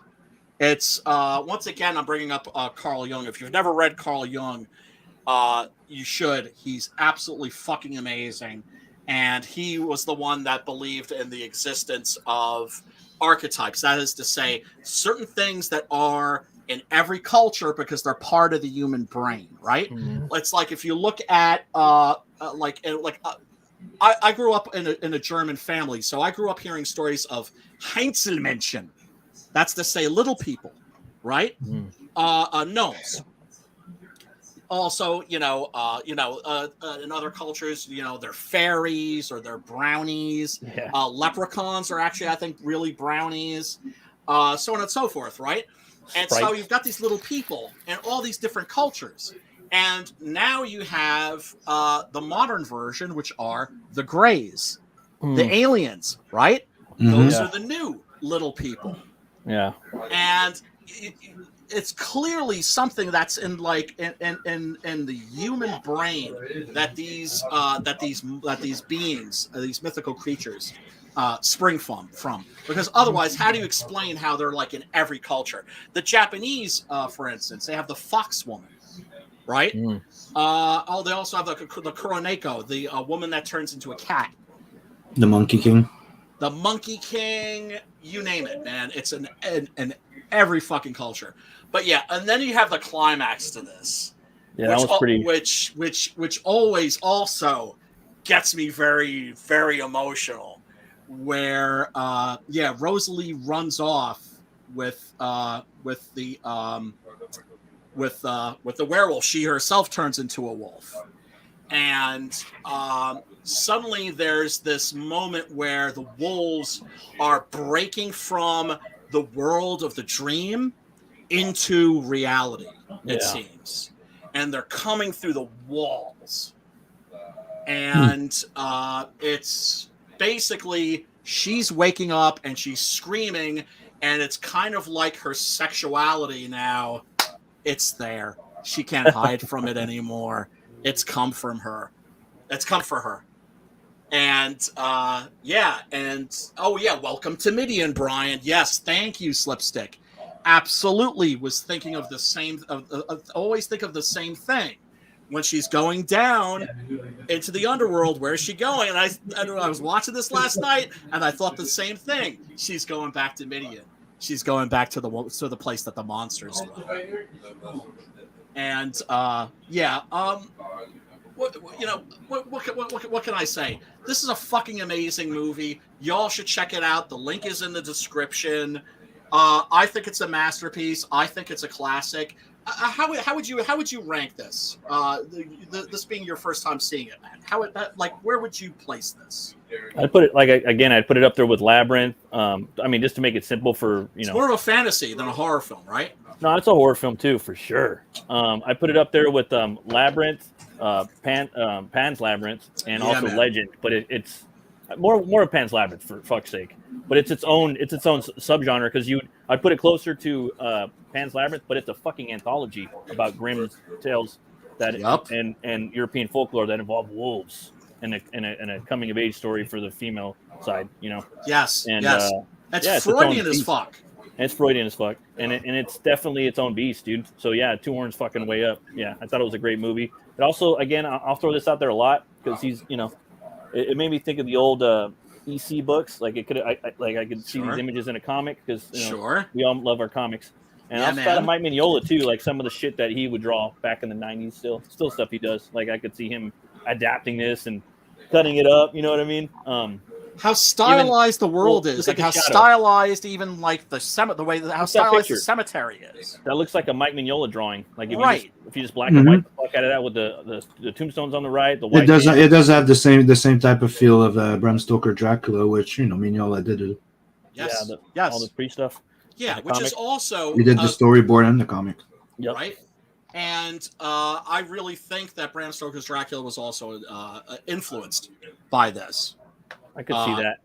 It's once again, I'm bringing up Carl Jung. If you've never read Carl Jung, you should. He's absolutely fucking amazing. And he was the one that believed in the existence of archetypes. That is to say, certain things that are in every culture because they're part of the human brain, right? Mm-hmm. It's like if you look at I grew up in a German family, so I grew up hearing stories of Einzelmenschen. That's to say little people, right? Mm. Gnomes. also, in other cultures, they're fairies or they're brownies. Yeah. Leprechauns are actually, I think, really brownies. So on and so forth, right? And so Sprites. you've got these little people and all these different cultures. And now you have the modern version, which are the Greys, the aliens, right? Those Yeah. are the new little people. Yeah. And it's clearly something that's in the human brain that these beings, these mythical creatures, spring from. Because otherwise, how do you explain how they're like in every culture? The Japanese, for instance, they have the fox woman, right? Mm. They also have the Kuroneko, the woman that turns into a cat. The Monkey King. The Monkey King, you name it, man. It's in every fucking culture. But yeah, and then you have the climax to this. Yeah, that was pretty. Which always also gets me very, very emotional. Where Rosalie runs off with the werewolf. She herself turns into a wolf. And suddenly there's this moment where the wolves are breaking from the world of the dream into reality, it seems. And they're coming through the walls. And it's basically she's waking up and she's screaming, and it's kind of like her sexuality now. It's there. She can't hide from it anymore. It's come from her. It's come for her. And welcome to Midian, Brian. Yes, thank you, Slipstick. Absolutely was thinking of the same, always think of the same thing. When she's going down into the underworld, where is she going? And I was watching this last night, and I thought the same thing. She's going back to Midian. She's going back to the place that the monsters dwell. And what can I say? This is a fucking amazing movie. Y'all should check it out. The link is in the description. I think it's a masterpiece. I think it's a classic. How would you rank this? This being your first time seeing it, man. Where would you place this? I'd put it I'd put it up there with Labyrinth. Just to make it simple for It's more of a fantasy than a horror film, right? No, it's a horror film too, for sure. I put it up there with Labyrinth, Pan's Labyrinth, and also man. Legend. But it's more of Pan's Labyrinth, for fuck's sake. But it's its own subgenre, because I'd put it closer to Pan's Labyrinth, but it's a fucking anthology about grim tales and European folklore that involve wolves and a coming of age story for the female side. Yes. And yes. That's Freudian as fuck. It's Freudian as fuck, and it's definitely its own beast, dude. So yeah, Two Horns fucking way up. Yeah, I thought it was a great movie. But also, again, I'll throw this out there a lot because he's, it made me think of the old EC books. Like I could see these images in a comic because we all love our comics. And I thought of Mike Mignola too, like some of the shit that he would draw back in the '90s. Still stuff he does. Like I could see him adapting this and cutting it up. You know what I mean? How stylized the world is, like how stylized even like how stylized the cemetery is. That looks like a Mike Mignola drawing. Like if you just black and white the fuck out of that with the tombstones on the right, the white. It does have the same type of feel of Bram Stoker Dracula, which Mignola did it. Yes. All the pre stuff. Yeah, which is also he did the storyboard and the comic. Yep. Right. And I really think that Bram Stoker's Dracula was also influenced by this. I could see that.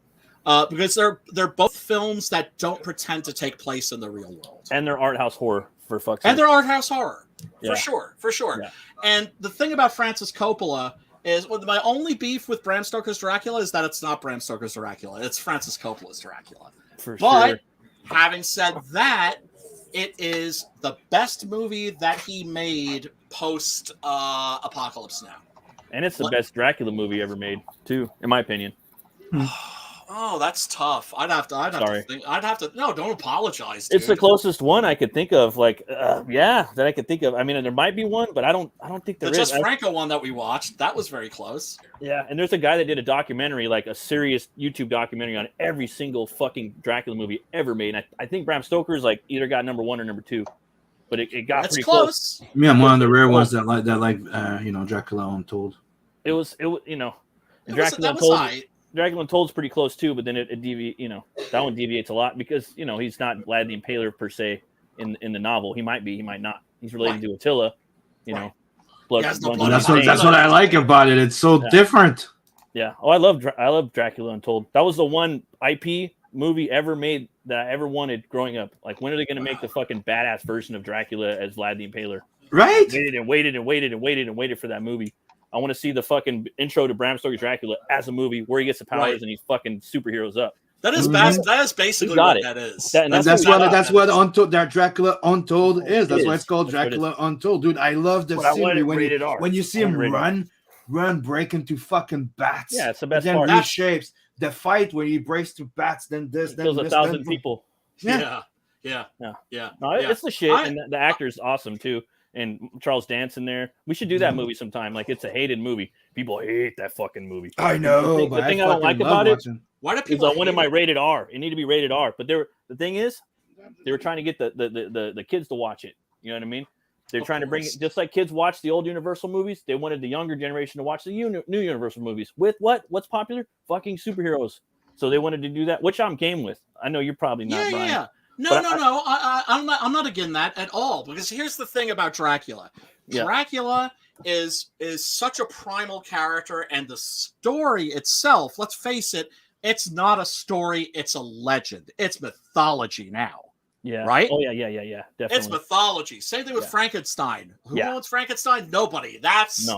Because they're both films that don't pretend to take place in the real world. And they're art house horror, for fuck's sake. And they're art house horror. Yeah. For sure. Yeah. And the thing about Francis Coppola is, my only beef with Bram Stoker's Dracula is that it's not Bram Stoker's Dracula. It's Francis Coppola's Dracula. But having said that, it is the best movie that he made post Apocalypse Now. And it's the best Dracula movie ever made, too, in my opinion. Oh, that's tough. I'd have to. No, don't apologize. Dude. It's the closest one I could think of. That I could think of. I mean, there might be one, but I don't think there is. The Just Franco one that we watched, that was very close. Yeah, and there's a guy that did a documentary, like a serious YouTube documentary on every single fucking Dracula movie ever made. And I think Bram Stoker's either got number 1 or number 2. but it got That's pretty close. Me, I'm one of the rare ones that like Dracula Untold. It was you know, That was high. Dracula Untold's pretty close too, but then it deviates. You know, that one deviates a lot because you know he's not Vlad the Impaler per se in the novel. He might be, he might not. He's related to Attila. You know, blood. That's what I like about it. It's so different. Yeah. Oh, I love Dracula Untold. That was the one IP movie ever made that I ever wanted growing up. Like, when are they going to make the fucking badass version of Dracula as Vlad the Impaler? Right? I waited for that movie. I want to see the fucking intro to Bram Stoker's Dracula as a movie where he gets the powers and he fucking superheroes up. That is that is basically what that is. That's what Untold, that Dracula Untold is. That's why it's called Dracula Untold, dude. I love the scenery when you see him run, break into fucking bats. Yeah, it's the best then part. Reshapes the fight where he breaks through bats. Then this, then kills 1,000 people. Yeah. No, it's the shit, and the actor's awesome too. And Charles Dance in there. We should do that movie sometime. Like, it's a hated movie. People hate that fucking movie. I know. The thing I don't like about it, why do people? I wanted my rated R. It needed to be rated R. But the thing is, they were trying to get the kids to watch it. You know what I mean? They're trying to bring it, just like kids watch the old Universal movies. They wanted the younger generation to watch the new Universal movies. With what? What's popular? Fucking superheroes. So they wanted to do that, which I'm game with. I know you're probably not. Brian. Yeah. No. I'm not against that at all. Because here's the thing about Dracula. Yeah. Dracula is such a primal character, and the story itself, let's face it, it's not a story, it's a legend. It's mythology now. Yeah. Right? Oh, yeah. Definitely. It's mythology. Same thing with Frankenstein. Who owns Frankenstein? Nobody. That's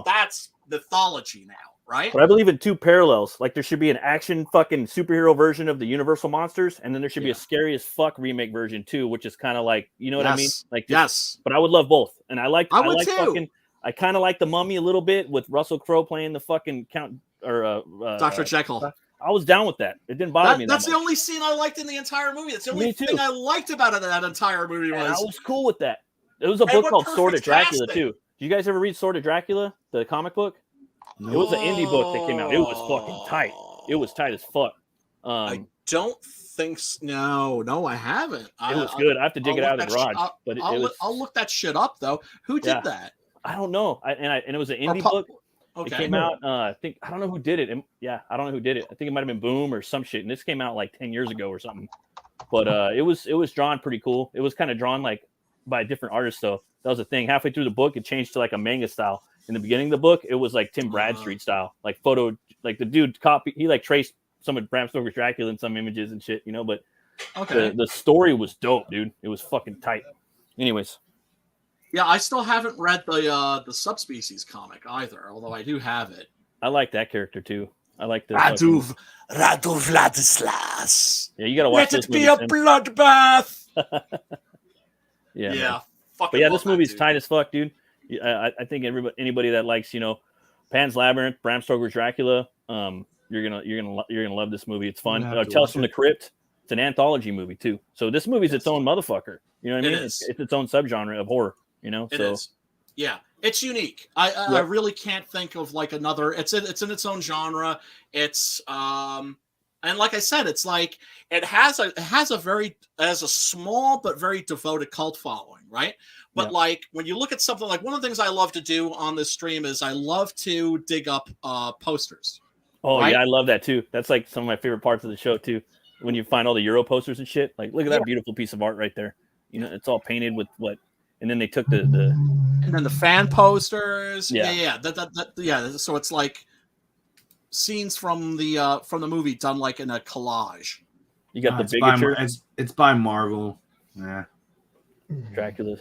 mythology now, right? But I believe in two parallels. Like, there should be an action fucking superhero version of the Universal monsters, and then there should be a scary as fuck remake version too, which is kind of like, you know what I mean? Like, But I would love both, and I kind of like the Mummy a little bit with Russell Crowe playing the fucking Count or Dr. Jekyll. I was down with that. It didn't bother me. That's the only scene I liked in the entire movie. That's the only thing I liked about that entire movie. I was cool with that. There was a book called Sword of Dracula too. Did you guys ever read Sword of Dracula, the comic book? No. It was an indie book that came out. It was fucking tight. It was tight as fuck. I don't think so. No, I haven't. It was good. I have to dig it out of the garage. I'll look that shit up though. Who did that? I don't know. And it was an indie book. Okay. It came out. I don't know who did it. I don't know who did it. I think it might have been Boom or some shit. And this came out like 10 years ago or something. But it was drawn pretty cool. It was kind of drawn like by a different artist though. That was the thing. Halfway through the book, it changed to like a manga style. In the beginning of the book, it was like Tim Bradstreet style, like like the dude he like traced some of Bram Stoker's Dracula in some images and shit, you know. But the story was dope, dude. It was fucking tight. Anyways. Yeah, I still haven't read the Subspecies comic either, although I do have it. I like that character too. I like the Radu Vladislas. Yeah, you gotta watch. Let it be a bloodbath. Yeah. But yeah, this movie's tight as fuck, dude. I think anybody that likes, you know, Pan's Labyrinth, Bram Stoker's Dracula, you're gonna love this movie. It's fun. Tales from the Crypt. It's an anthology movie too. So this movie's its own motherfucker. You know what I mean? It's its own subgenre of horror. You know, it is. Yeah, it's unique. I really can't think of like another. It's in its own genre. It's and like I said, it's like it has a small but very devoted cult following, right? But like when you look at something like, one of the things I love to do on this stream is I love to dig up posters. Oh right? Yeah, I love that too. That's like some of my favorite parts of the show too. When you find all the Euro posters and shit, like look at that beautiful piece of art right there. You know, it's all painted with what. And then they took the and then the fan posters. Yeah. So it's like scenes from the movie done like in a collage. You got the bigature. It's by Marvel. Yeah. Dracula.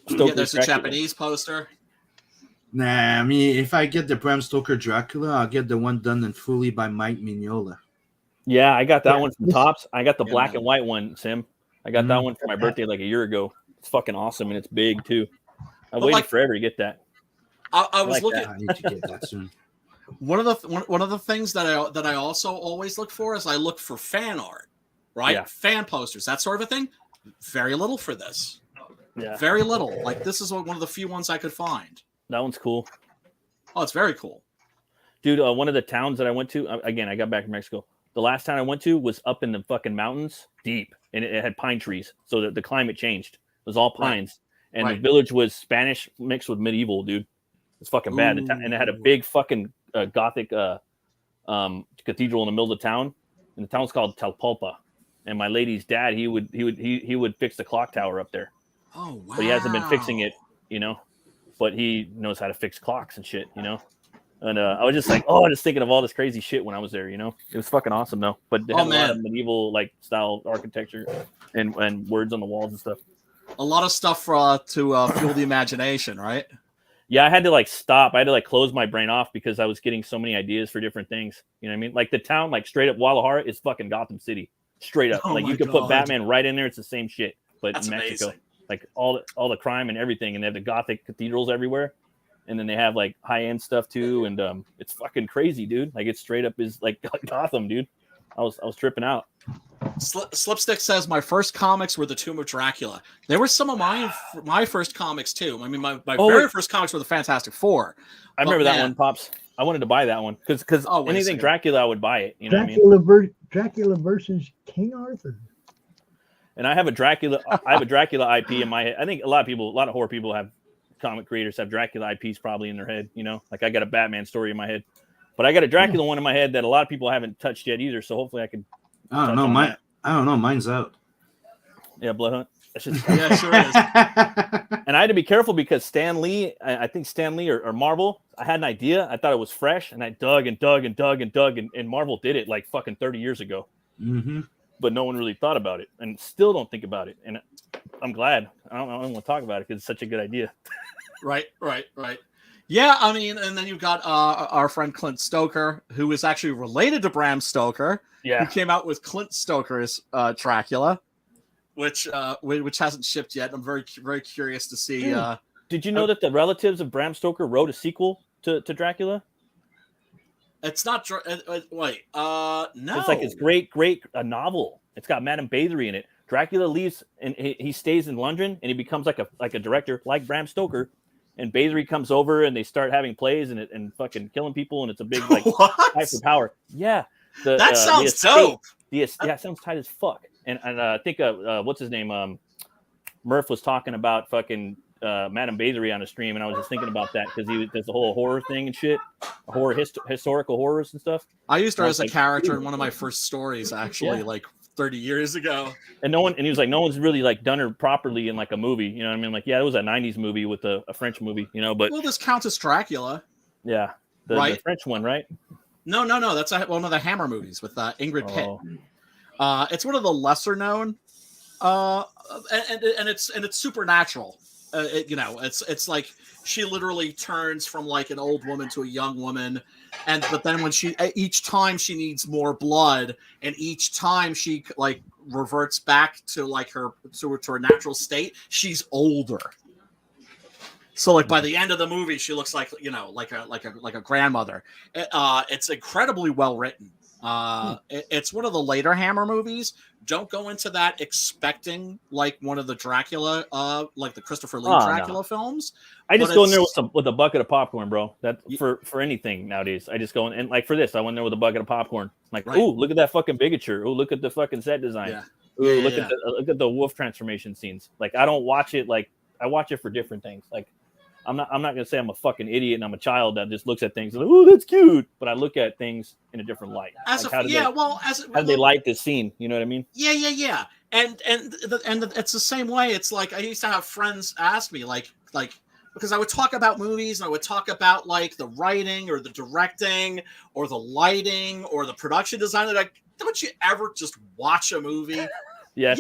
There's a Japanese poster. Nah, I mean, if I get the Bram Stoker Dracula, I'll get the one done in fully by Mike Mignola. Yeah, I got that one from Topps. I got the black and white one, Sim. I got that one for my birthday like a year ago. It's fucking awesome, and it's big too. I waited forever to get that. I was looking. I need to get that soon. One of the things that I also always look for is I look for fan art, right? Yeah. Fan posters, that sort of a thing. Very little for this. Yeah. Very little. Like this is one of the few ones I could find. That one's cool. Oh, it's very cool. Dude, one of the towns that I went to, again, I got back from Mexico. The last town I went to was up in the fucking mountains, deep. and it had pine trees, so that the climate changed. It was all pines, and the Right. village was Spanish mixed with medieval, dude. It's fucking bad. And it had a Ooh. big fucking Gothic cathedral in the middle of the town, and the town's called Talpulpa. And my lady's dad, he would fix the clock tower up there, Oh wow! but he hasn't been fixing it, you know. But he knows how to fix clocks and shit, you know. And I was just like, just thinking of all this crazy shit when I was there, you know. It was fucking awesome, though. But they had a lot of medieval like style architecture and words on the walls and stuff. A lot of stuff to fuel the imagination, right? Yeah, I had to like stop. I had to like close my brain off because I was getting so many ideas for different things. You know what I mean? Like the town, like straight up Guadalajara is fucking Gotham City. Straight up. Oh Like my you could God. put Batman right in there. It's the same shit, but That's in Mexico. amazing. Like all the crime and everything. And they have the Gothic cathedrals everywhere. And then they have like high end stuff too. And it's fucking crazy, dude. Like it straight up is like Gotham, dude. I was tripping out. Slipstick says my first comics were The Tomb of Dracula. They were some of my first comics too. I mean, my very first comics were the Fantastic Four. I remember that one, Pops. I wanted to buy that one because anything Dracula, I would buy it. You know what I mean? Dracula versus King Arthur. And I have a Dracula IP in my head. I think a lot of horror people have, comic creators have Dracula IPs probably in their head. You know, like I got a Batman story in my head, but I got a Dracula one in my head that a lot of people haven't touched yet either. So hopefully I can. I don't know. Mine's out. Yeah, Blood Hunt. Yeah, it sure is. And I had to be careful because Stan Lee, I think Stan Lee or Marvel, I had an idea. I thought it was fresh, and I dug, and Marvel did it like fucking 30 years ago. Mm-hmm. But no one really thought about it, and still don't think about it. And I'm glad. I don't want to talk about it because it's such a good idea. Right. Yeah, I mean, and then you've got our friend Clint Stoker, who is actually related to Bram Stoker. Yeah, who came out with Clint Stoker's Dracula, which hasn't shipped yet. I'm very, very curious to see. Did you know that the relatives of Bram Stoker wrote a sequel to Dracula? It's not. Wait, no. It's like his great novel. It's got Madame Bathory in it. Dracula leaves and he stays in London and he becomes like a director like Bram Stoker. And Bathory comes over and they start having plays and fucking killing people and it's a big like fight for power. Yeah, that sounds dope. Yeah, it sounds tight as fuck. And I think what's his name? Murph was talking about fucking Madame Bathory on a stream, and I was just thinking about that because he does the whole horror thing and shit, historical horrors and stuff. I used her as a character in one of my first stories, actually, like 30 years ago. And he was like, no one's really like done her properly in like a movie. You know what I mean? Like, yeah, it was a 90s movie with a French movie, you know, but. Well, this counts as Dracula. Yeah. The French one, right? No. That's one of the Hammer movies with Ingrid Pitt. It's one of the lesser known, and it's supernatural. It's like she literally turns from like an old woman to a young woman, but then when each time she needs more blood, and each time she like reverts back to like her natural state, she's older. So like by the end of the movie, she looks like like a grandmother. It's incredibly well written. It's one of the later Hammer movies. Don't go into that expecting like one of the Dracula, like the Christopher Lee Dracula films. I just go in there with a bucket of popcorn, bro. That for anything nowadays. I just go in and like for this, I went in there with a bucket of popcorn. Like, ooh, look at that fucking bigature. Ooh, look at the fucking set design. Yeah. Ooh, look at the wolf transformation scenes. Like, I don't watch it like I watch it for different things. Like, I'm not gonna say I'm a fucking idiot and I'm a child that just looks at things and like, oh, that's cute. But I look at things in a different light. How do they light this scene? You know what I mean? Yeah. And it's the same way. It's like I used to have friends ask me like because I would talk about movies and I would talk about like the writing or the directing or the lighting or the production design. They're like, don't you ever just watch a movie? Yeah.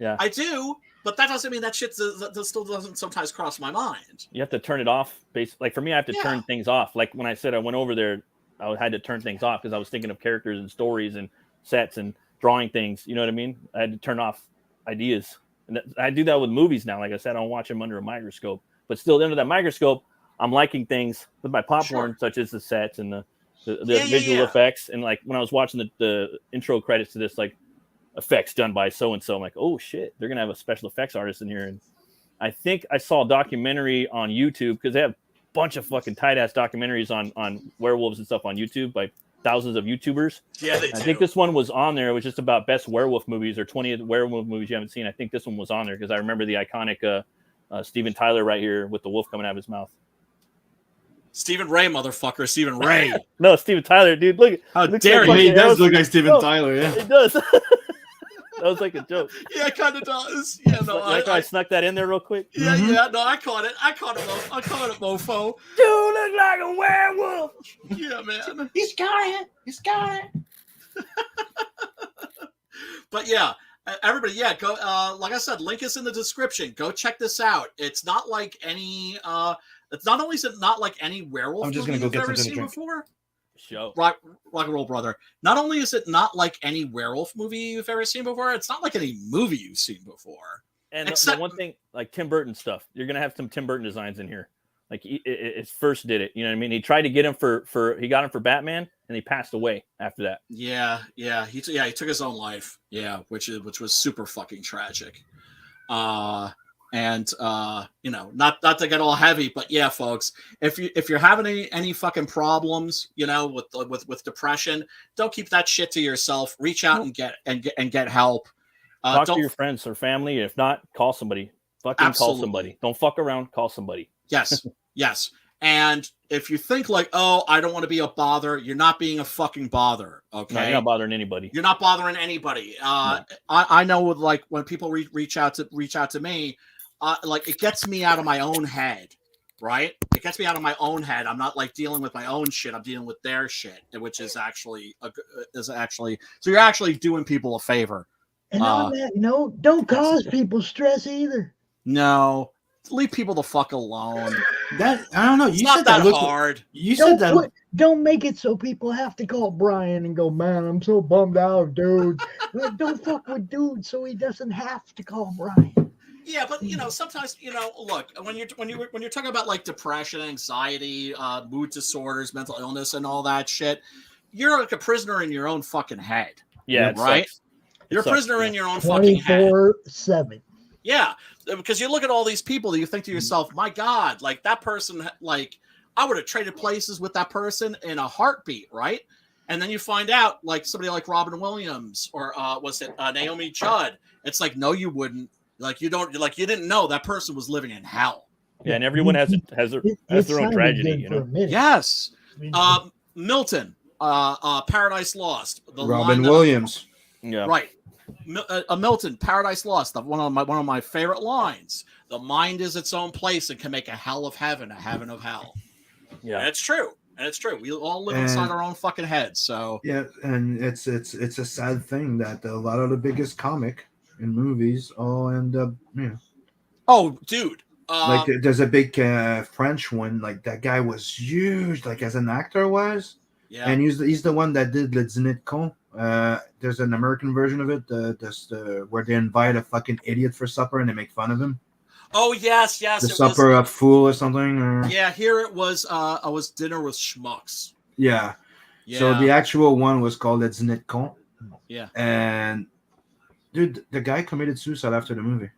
I do. But that doesn't mean that shit that still doesn't sometimes cross my mind. You have to turn it off. Like for me, I have to turn things off. Like when I said I went over there, I had to turn things off because I was thinking of characters and stories and sets and drawing things. You know what I mean? I had to turn off ideas. And I do that with movies now. Like I said, I don't watch them under a microscope. But still, under that microscope, I'm liking things with my popcorn, such as the sets and the visual effects. And like when I was watching the intro credits to this, like, effects done by so-and-so. I'm like, oh shit, they're gonna have a special effects artist in here. And I think I saw a documentary on YouTube because they have a bunch of fucking tight ass documentaries on werewolves and stuff on YouTube by thousands of YouTubers. Yeah, they do. I think this one was on there. It was just about best werewolf movies or 20 werewolf movies you haven't seen. I think this one was on there because I remember the iconic Steven Tyler right here with the wolf coming out of his mouth. Stephen Ray, motherfucker. Stephen Ray. No, Steven Tyler, dude. Look. How looks dare like you. He does Aerosmith. look like Steven No, Tyler, yeah. It does. That was like a joke. Yeah, it kind of does. Yeah, no, I snuck that in there real quick. yeah, yeah, no, I caught it. I caught it, mofo. You look like a werewolf. Yeah, man. He's got it. He's got it. But yeah, everybody, yeah, go. Like I said, link is in the description. Go check this out. It's not like any. It's not only is it not like any werewolf I'm just movie gonna go you've get ever something to seen drink. before. Show. Rock and roll, brother. Not only is it not like any werewolf movie you've ever seen before, it's not like any movie you've seen before. And Except- the one thing, like Tim Burton stuff, you're gonna have some Tim Burton designs in here. Like it first did it, you know what I mean? He tried to get him he got him for Batman, and he passed away after that. Yeah, he took his own life. Yeah, which was super fucking tragic. And you know, not to get all heavy, but yeah, folks, if you're having any fucking problems, you know, with depression, don't keep that shit to yourself. Reach out and get help. Talk to your friends or family. If not, call somebody. Fucking call somebody. Don't fuck around. Call somebody. Yes, yes. And if you think like, oh, I don't want to be a bother, you're not being a fucking bother. Okay, No, you're not bothering anybody. You're not bothering anybody. I know with like when people reach out to me, like it gets me out of my own head, right? It gets me out of my own head. I'm not like dealing with my own shit. I'm dealing with their shit, which is actually so you're actually doing people a favor. And on that note, don't cause people stress either. No, leave people the fuck alone. That I don't know. It's You not said that looked- hard. You said that. Don't make it so people have to call Brian and go, man, I'm so bummed out, dude. Like, don't fuck with dude so he doesn't have to call Brian. Yeah, but you know, sometimes look when you're talking about like depression, anxiety, mood disorders, mental illness, and all that shit, you're like a prisoner in your own fucking head. Yeah, it right. sucks. You're a sucks, prisoner yeah. in your own fucking head. 24/7. Yeah, because you look at all these people that you think to yourself, my God, like that person, like I would have traded places with that person in a heartbeat, right? And then you find out, like somebody like Robin Williams or was it Naomi Judd? It's like, no, you wouldn't. Like you don't, like you didn't know that person was living in hell. Yeah, and everyone has their own tragedy, you know. Yes, Milton, Paradise Lost, Robin Williams. Yeah, right. Milton, Paradise Lost. One of my favorite lines. The mind is its own place and can make a hell of heaven, a heaven of hell. Yeah, and it's true. And it's true. We all live inside our own fucking heads. So yeah, and it's a sad thing that a lot of the biggest comic in movies all end up, you know. Oh, dude. Like there's a big French one. Like that guy was huge. Like as an actor was. Yeah. And he's the one that did Le Dîner de Con. There's an American version of it, where they invite a fucking idiot for supper and they make fun of him. Oh yes. The supper of fool or something. Or... Yeah, here it was. I was dinner with schmucks. Yeah. So the actual one was called Le Dîner de Con. Yeah. And dude, the guy committed suicide after the movie.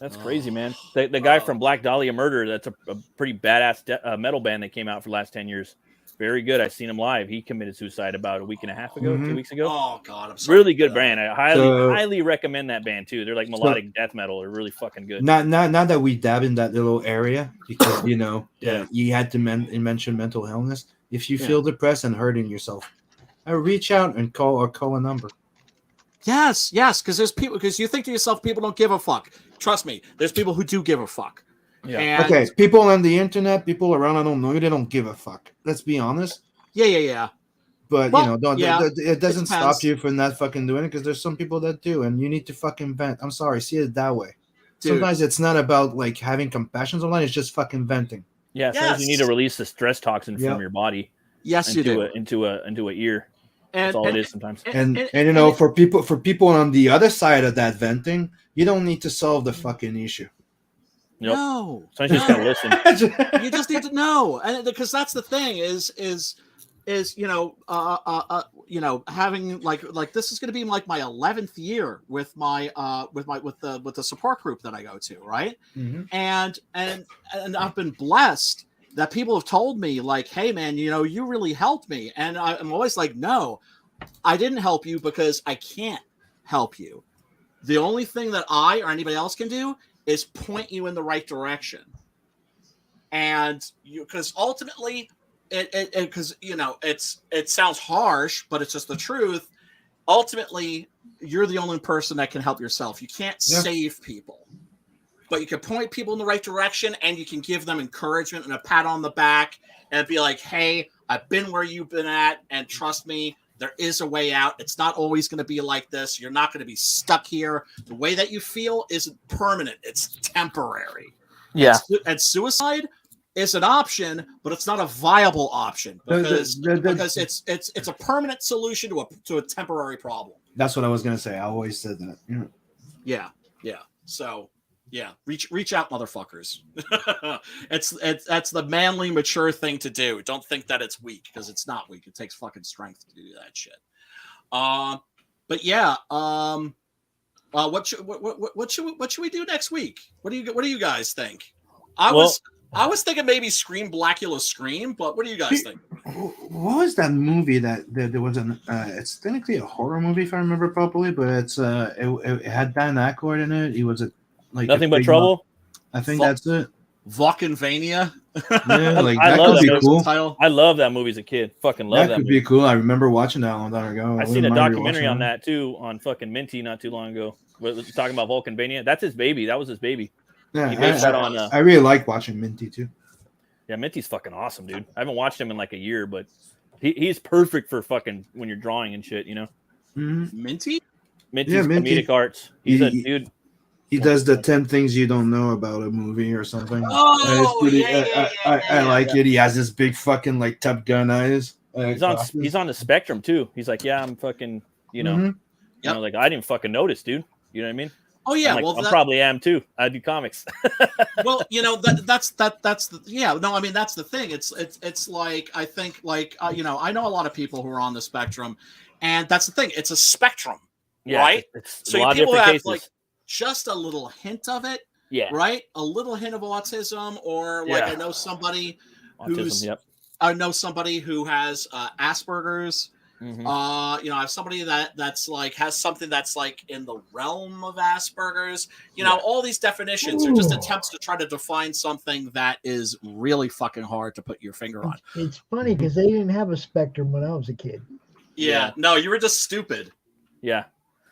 that's crazy, man. The guy from Black Dahlia Murder, that's a pretty badass metal band that came out for the last 10 years. Very good. I've seen him live. He committed suicide about a week and a half ago, 2 weeks ago. Oh God, I'm sorry. Really good band. I highly recommend that band too. They're like melodic death metal. They're really fucking good. Not that we dab in that little area because you know you had to mention mental illness. If you feel depressed and hurting yourself, reach out and call a number. Yes, because there's people. Because you think to yourself, people don't give a fuck. Trust me, there's people who do give a fuck. Yeah. And, Okay, people on the internet, people around I don't know, they don't give a fuck. Let's be honest. Yeah. But Well, you know, it doesn't It stop depends. you from not fucking doing it because there's some people that do, and you need to fucking vent. I'm sorry, see it that way. Dude. Sometimes it's not about like having compassion online; it's just fucking venting. Yeah, sometimes you need to release the stress toxin Yep. from your body. Yes, you do. Into a ear. And, That's all it is sometimes. And you know, for people on the other side of that venting, you don't need to solve the fucking issue. Nope. No, Sometimes you just gotta listen. you just need to know, and because that's the thing is having like this is going to be like my 11th year with the support group that I go to, right? Mhm. And I've been blessed that people have told me, like, hey man, you really helped me. And I'm always like, no, I didn't help you because I can't help you. The only thing that I or anybody else can do is point you in the right direction. And because ultimately it sounds harsh, but it's just the truth. Ultimately, you're the only person that can help yourself. You can't save people, but you can point people in the right direction, and you can give them encouragement and a pat on the back and be like, hey, I've been where you've been at, and trust me, there is a way out. It's not always going to be like this. You're not going to be stuck here. The way that you feel isn't permanent. It's temporary. Yeah. And suicide is an option, but it's not a viable option because it's a permanent solution to a temporary problem. That's what I was gonna say. I always said that. Yeah. So reach out, motherfuckers. That's the manly, mature thing to do. Don't think that it's weak, because it's not weak. It takes fucking strength to do that shit. But yeah. What should we do next week? What do you guys think? I was thinking maybe Scream Blackula Scream, but what do you guys think? What was that movie that there was it's technically a horror movie if I remember properly, but it had Dan Aykroyd in it. He was Nothing But Trouble. I think that's it. Vulcanvania. Yeah, like I that love could that be cool. Title. I love that movie as a kid. Fucking love That could movie. be cool. I remember watching that a long time ago. I seen a documentary on that too on fucking Minty not too long ago. We're talking about Vulcanvania. That's his baby. That was his baby. Yeah, He based that on. I really like watching Minty too. Yeah, Minty's fucking awesome, dude. I haven't watched him in like a year, but he's perfect for fucking when you're drawing and shit, you know. Mm-hmm. Minty? Minty's Minty. comedic arts. He's a dude. He does the 10 things you don't know about a movie or something. Oh, I like it. He has this big fucking like Top Gun eyes. He's on the spectrum too. He's like, yeah, I'm fucking, you know, Mhm. you know, like I didn't fucking notice, dude. You know what I mean? Oh yeah, I'm like, I probably am too. I do comics. Well, you know, that's the no, I mean that's the thing. It's like I think like you know, I know a lot of people who are on the spectrum, and that's the thing. It's a spectrum, right? It's a lot of people different have cases. like just a little hint of it, Yeah. right? A little hint of autism, or like I know somebody who's I know somebody who has Asperger's. Mm-hmm. You know, I have somebody that's like has something that's like in the realm of Asperger's. You know, all these definitions are just attempts to try to define something that is really fucking hard to put your finger on. It's funny because they didn't have a spectrum when I was a kid. Yeah. No, you were just stupid. Yeah.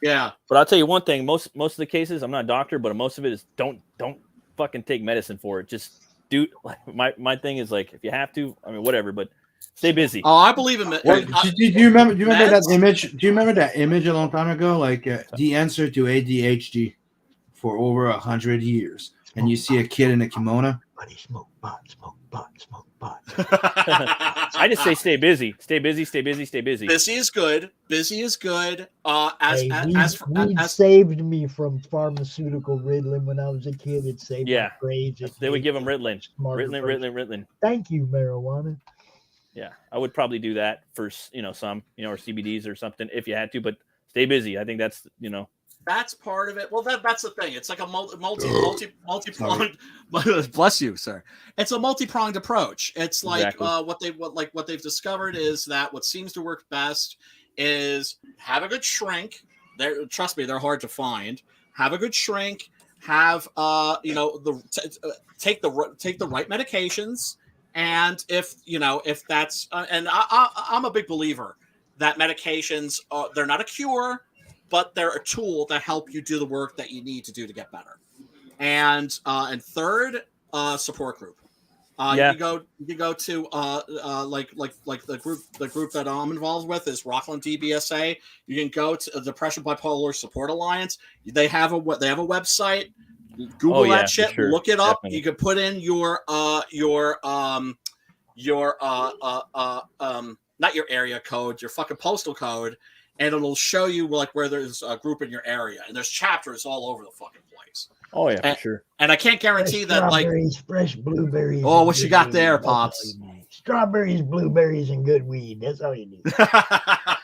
Yeah. But I'll tell you one thing, most of the cases, I'm not a doctor, but most of it is don't fucking take medicine for it. Just do like my thing is like if you have to, I mean whatever, but stay busy. Oh, I believe in it. Do you remember that image? Do you remember that image a long time ago? Like the answer to ADHD for over 100 years, and you see a kid in a kimono. Buddy, smoke pot, smoke pot, smoke pot. I just say stay busy. Stay busy, stay busy, stay busy. Busy is good. Busy is good. Weed saved me from pharmaceutical Ritalin when I was a kid. It saved my grades. They would give them Ritalin. Ritalin. Thank you, marijuana. Yeah, I would probably do that for, you know, some, you know, or CBDs or something if you had to, but stay busy. I think that's, you know. That's part of it. Well, that's the thing. It's like a multi-pronged. Bless you, sir. It's a multi-pronged approach. It's like what they've discovered is that what seems to work best is have a good shrink. Trust me, they're hard to find. Have a good shrink. Have you know take the right medications. And if that's and I'm a big believer that medications they're not a cure, but they're a tool to help you do the work that you need to do to get better. And third, support group. You can go to like the group that I'm involved with is Rockland DBSA. You can go to Depression Bipolar Support Alliance. They have a website. Google that shit. Sure. Look it up. Definitely. You can put in your not your area code, your fucking postal code, and it'll show you like where there's a group in your area, and there's chapters all over the fucking place. Oh yeah, for sure. And I can't guarantee that like fresh blueberries. Oh, what you got there, Pops? Strawberries, blueberries, and good weed. That's all you need.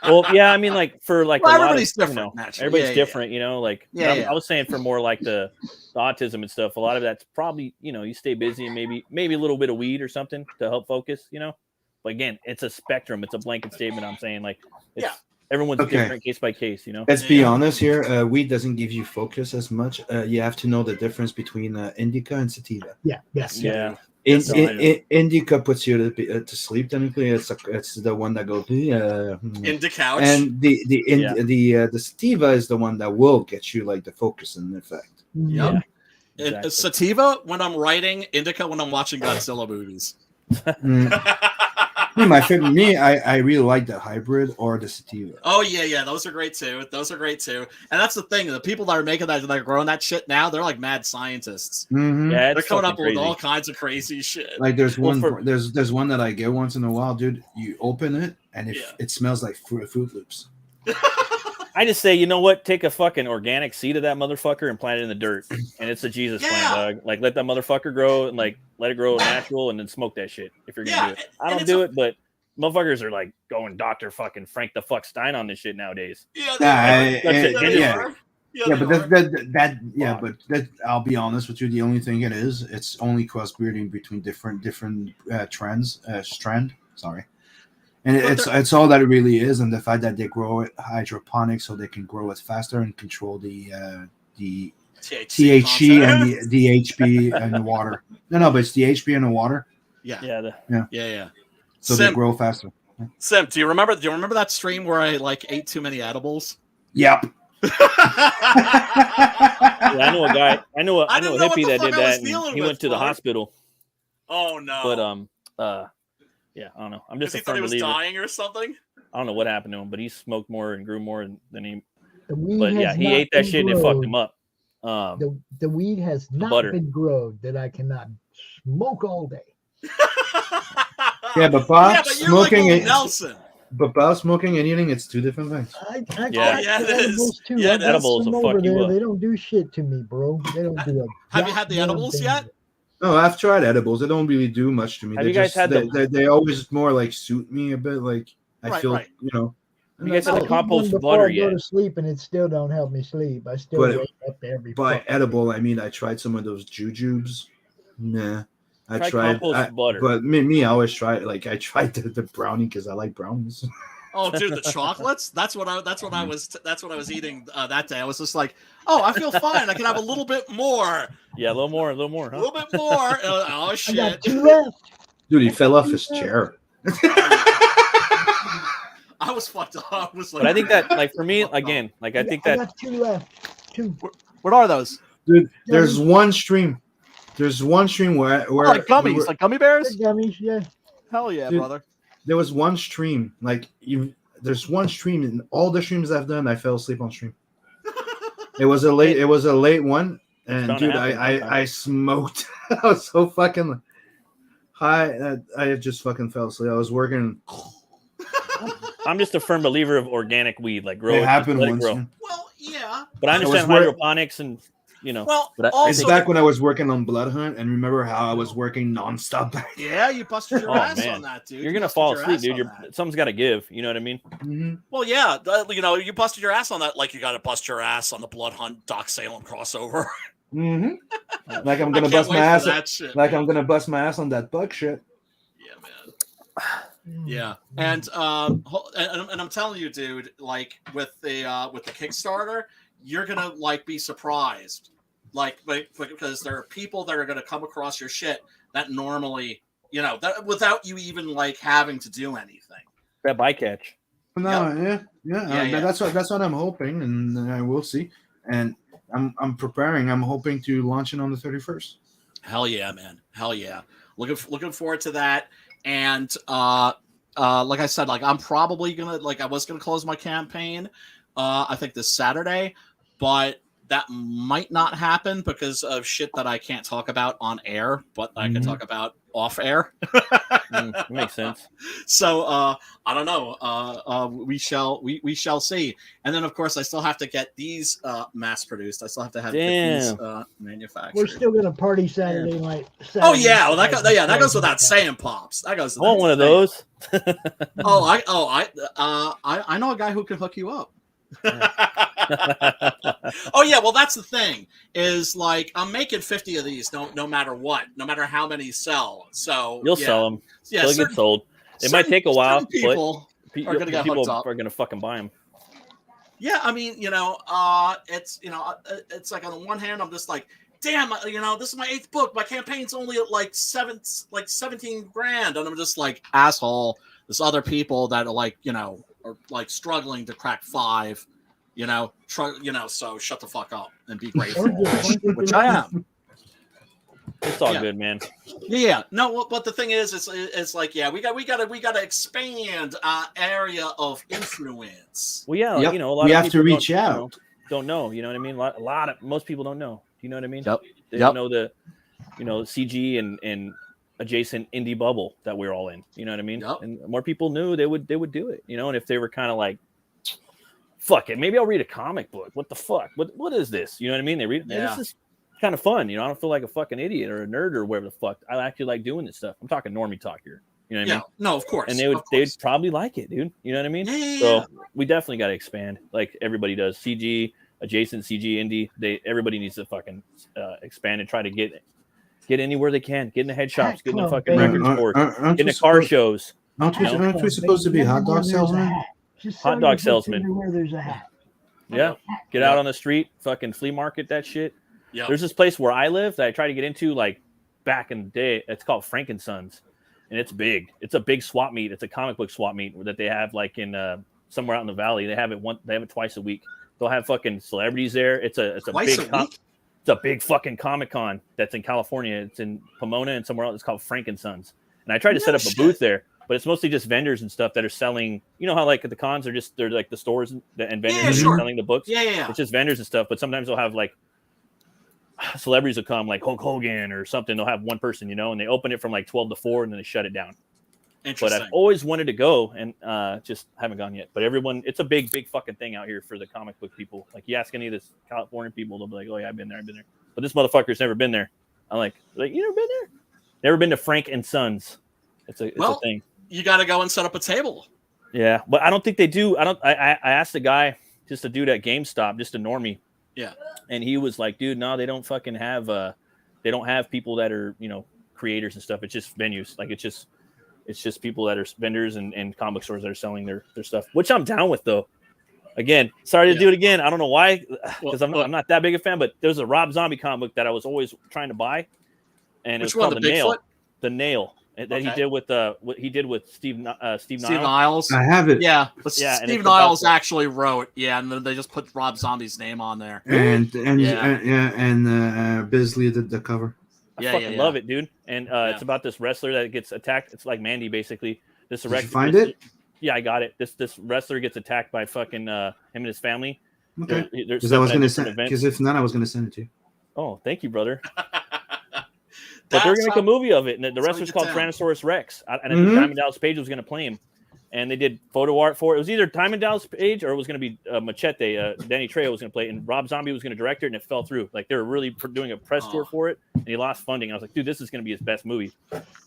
Well, yeah, I mean, like for like Well, a lot of, everybody's different, you know, naturally. everybody's Yeah, different, you know. Like, Yeah, but yeah. I was saying for more like the autism and stuff. A lot of that's probably, you know, you stay busy and maybe a little bit of weed or something to help focus, you know. But again, it's a spectrum. It's a blanket statement. I'm saying like it's Yeah. everyone's Okay. different case by case, you know. Let's be Yeah. honest here. Weed doesn't give you focus as much. You have to know the difference between indica and sativa. Yeah, yes. Yeah. Indica puts you to sleep. Technically, it's the one that goes In the couch. and the sativa is the one that will get you like the focus and effect. Yep. Yeah. And Exactly. sativa when I'm writing, indica when I'm watching Godzilla movies. My favorite, I really like the hybrid or the sativa. Oh yeah, those are great too. And that's the thing. The people that are making that are growing that shit now, they're like mad scientists. Mm-hmm. Yeah, They're it's coming up crazy. with all kinds of crazy shit. Like there's Well, one there's one that I get once in a while, dude. You open it and Yeah. it smells like Fruit Loops. I just say, you know what? Take a fucking organic seed of that motherfucker and plant it in the dirt, and it's a Jesus plant, dog. Like let that motherfucker grow and like let it grow natural, and then smoke that shit if you're gonna do it. I don't do it, but motherfuckers are like going Dr. fucking Frank the fuck Stein on this shit nowadays. Yeah, but I'll be honest with you. The only thing it's only crossbreeding between different strand. Sorry, and it's all that it really is, and the fact that they grow it hydroponic so they can grow it faster and control the THC and the DHB and the water. No, but it's DHB and the water. Yeah. So Sim, they grow faster. Sim, do you remember that stream where I like ate too many edibles? Yep. Yeah, I know a guy. I know a hippie that did that. And he went to the hospital. Oh no! But yeah, I don't know. I'm just he a thought firm he was believer. dying or something. I don't know what happened to him, but he smoked more and grew more than he. The weed But yeah, has he not ate that been shit and it fucked him growed. up. The weed has not butter. been grown that I cannot smoke all day. Yeah, but Bob, but you're smoking like it. Nelson. But Bob, smoking and eating, it's two different things. I Yeah. Yeah, it edibles is. too. Yeah, I got edibles some will over fuck you there. up. They don't do shit to me, bro. They don't do a Have you had the goddamn edibles thing. yet? No, I've tried edibles. They don't really do much to me. Have They you guys had they always more like suit me a bit. Like I feel, Right. you know. You guys had I the eat one compost before butter I go yet? to sleep, and it still don't help me sleep. I still But- wake up every. By fucking edible, I mean I tried some of those jujubes. Nah, I Try tried. compost butter. But me, I always try. Like I tried the brownie because I like brownies. Oh, dude, the chocolates. That's what I was eating that day. I was just like, oh, I feel fine. I can have a little bit more. Yeah, a little more, A huh? little bit more. Oh I shit. got 2 left. Dude, he fell off his chair. I was fucked up. I was like, But I think that, like for me, again, like I think I that got 2 left. 2. what are those? Dude, there's one stream. There's one stream where Like gummies, like gummy bears. Gummies, yeah. Hell yeah, Dude. brother. there was one stream. There's one stream in all the streams I've done. I fell asleep on stream. It was a late one, and dude, I smoked. I was so fucking high. I just fucking fell asleep. I was working. I'm just a firm believer of organic weed, like grow It it, happened let it once. grow. Yeah. Well, yeah. But I understand hydroponics and Well, but It's also, back when I was working on Blood Hunt, and remember how I was working nonstop. yeah, you busted your Oh, ass man. on that, dude. you're You gonna busted fall your asleep, ass dude. on that. Something's got to give. You know what I mean? Mm-hmm. Well, yeah, you busted your ass on that. Like you got to bust your ass on the Blood Hunt Doc Salem crossover. Mm-hmm. Like I'm I gonna can't bust wait my for ass. that shit. Like I'm gonna bust my ass on that bug shit. Yeah, man. Yeah, and I'm telling you, dude, like with the Kickstarter, you're gonna like be surprised, like because there are people that are gonna come across your shit that normally, that without you even like having to do anything. That bycatch. No, Yeah. That's what I'm hoping, and I will see. And I'm preparing. I'm hoping to launch it on the 31st. Hell yeah, man. Hell yeah. Looking forward to that. And like I said, like I'm probably gonna I was gonna close my campaign I think this Saturday, but that might not happen because of shit that I can't talk about on air, but I can talk about off air. Makes sense. So I don't know. We shall see. And then of course I still have to get these mass produced. I still have to get these manufactured. We're still gonna party Saturday night. Oh yeah, well that goes without saying, pops. That goes. I want one of those. I know a guy who can hook you up. Oh yeah, well that's the thing is like I'm making 50 of these no matter what, no matter how many sell. So you'll sell them. Yeah, they'll get sold. It might take a while, people but are going to get hooked up. Are going to fucking buy them. Yeah, I mean, it's like on the one hand, I'm just like, damn, this is my 8th book. My campaign's only at like 17 grand, and I'm just like, asshole. There's other people that are like, are like struggling to crack 5. So shut the fuck up and be grateful, which I am. It's all good, man. Yeah, no, but the thing is, it's like, yeah, we got to expand our area of influence. Well, yeah, Yep. a lot We of have to people reach out. Don't know, you know what I mean? Most people don't know. You know what I mean? Yep. They don't know the, CG and adjacent indie bubble that we're all in. You know what I mean? Yep. And more people knew they would do it. And if they were kind of like, fuck it, maybe I'll read a comic book. What the fuck? What is this? You know what I mean? They read it. Yeah. This is kind of fun. I don't feel like a fucking idiot or a nerd or whatever the fuck. I actually like doing this stuff. I'm talking normie talk here. You know what I mean? No, of course. And they'd probably like it, dude. You know what I mean? Yeah. So we definitely got to expand, like everybody does. CG, adjacent CG, indie. Everybody needs to fucking expand and try to get anywhere they can. Get in the head shops, get in the fucking record stores, get in the car shows. Aren't we supposed to be hot dog salesmen? Hot dog salesman. Everywhere there's a hat. Yeah. Get out on the street, fucking flea market that shit. Yeah. There's this place where I live that I try to get into like back in the day. It's called Frankensons. And it's big. It's a big swap meet. It's a comic book swap meet that they have like in somewhere out in the valley. They have it twice a week. They'll have fucking celebrities there. It's a big fucking Comic Con that's in California. It's in Pomona and somewhere else. It's called Frankensons. And I tried to set up a booth there, but it's mostly just vendors and stuff that are selling. You know how like at the cons they're like the stores and vendors that are selling the books. Yeah. It's just vendors and stuff. But sometimes they'll have like celebrities will come like Hulk Hogan or something. They'll have one person, and they open it from like 12 to 4 and then they shut it down. But I've always wanted to go and just haven't gone yet. But it's a big fucking thing out here for the comic book people. Like you ask any of the California people, they'll be like, oh yeah, I've been there. But this motherfucker's never been there. I'm like, you never been there? Never been to Frank and Sons. It's a thing. You got to go and set up a table. Yeah, but I don't think they do. I asked the guy, just a dude at GameStop, just a normie. Yeah. And he was like, dude, no, they don't fucking have they don't have people that are, creators and stuff. It's just venues. Like it's just people that are vendors and comic stores that are selling their stuff, which I'm down with though. Again, sorry to do it again. I don't know why, because I'm not that big a fan, but there's a Rob Zombie comic book that I was always trying to buy. And it was called The Nail. That he did with what he did with Steve Niles. I have it. Yeah, but Steve Niles actually wrote. Yeah, and then they just put Rob Zombie's name on there. And Bisley did the cover. I fucking love it, dude. And it's about this wrestler that gets attacked. It's like Mandy, basically. Did you find it? Yeah, I got it. This wrestler gets attacked by fucking him and his family. Okay. Because I was going to send. Because if not, I was going to send it to you. Oh, thank you, brother. But they're going to make a movie of it, and the wrestler's called Tyrannosaurus Rex. And I think Diamond Dallas Page was going to play him. And they did photo art for it. It was either Diamond Dallas Page or it was going to be Machete. Danny Trejo was going to play it, and Rob Zombie was going to direct it, and it fell through. Like, they were really doing a press tour for it, and he lost funding. I was like, dude, this is going to be his best movie.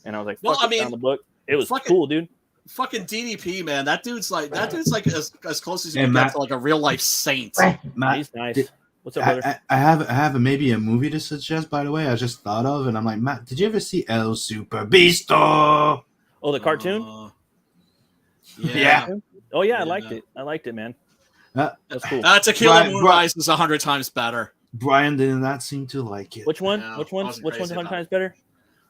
And I was like, down the book. It was cool, dude. Fucking DDP, man. That dude's like as close as you can get to like a real life saint. Matt, he's nice. What's up, brother? I have maybe a movie to suggest, by the way. I just thought of, and I'm like, Matt, did you ever see El Super Beasto? Oh, the cartoon? Yeah. Oh, yeah, I liked it, man. That's cool. Tequila Moonrise is 100 times better. Brian did not seem to like it. Which one? Which one's 100 times better?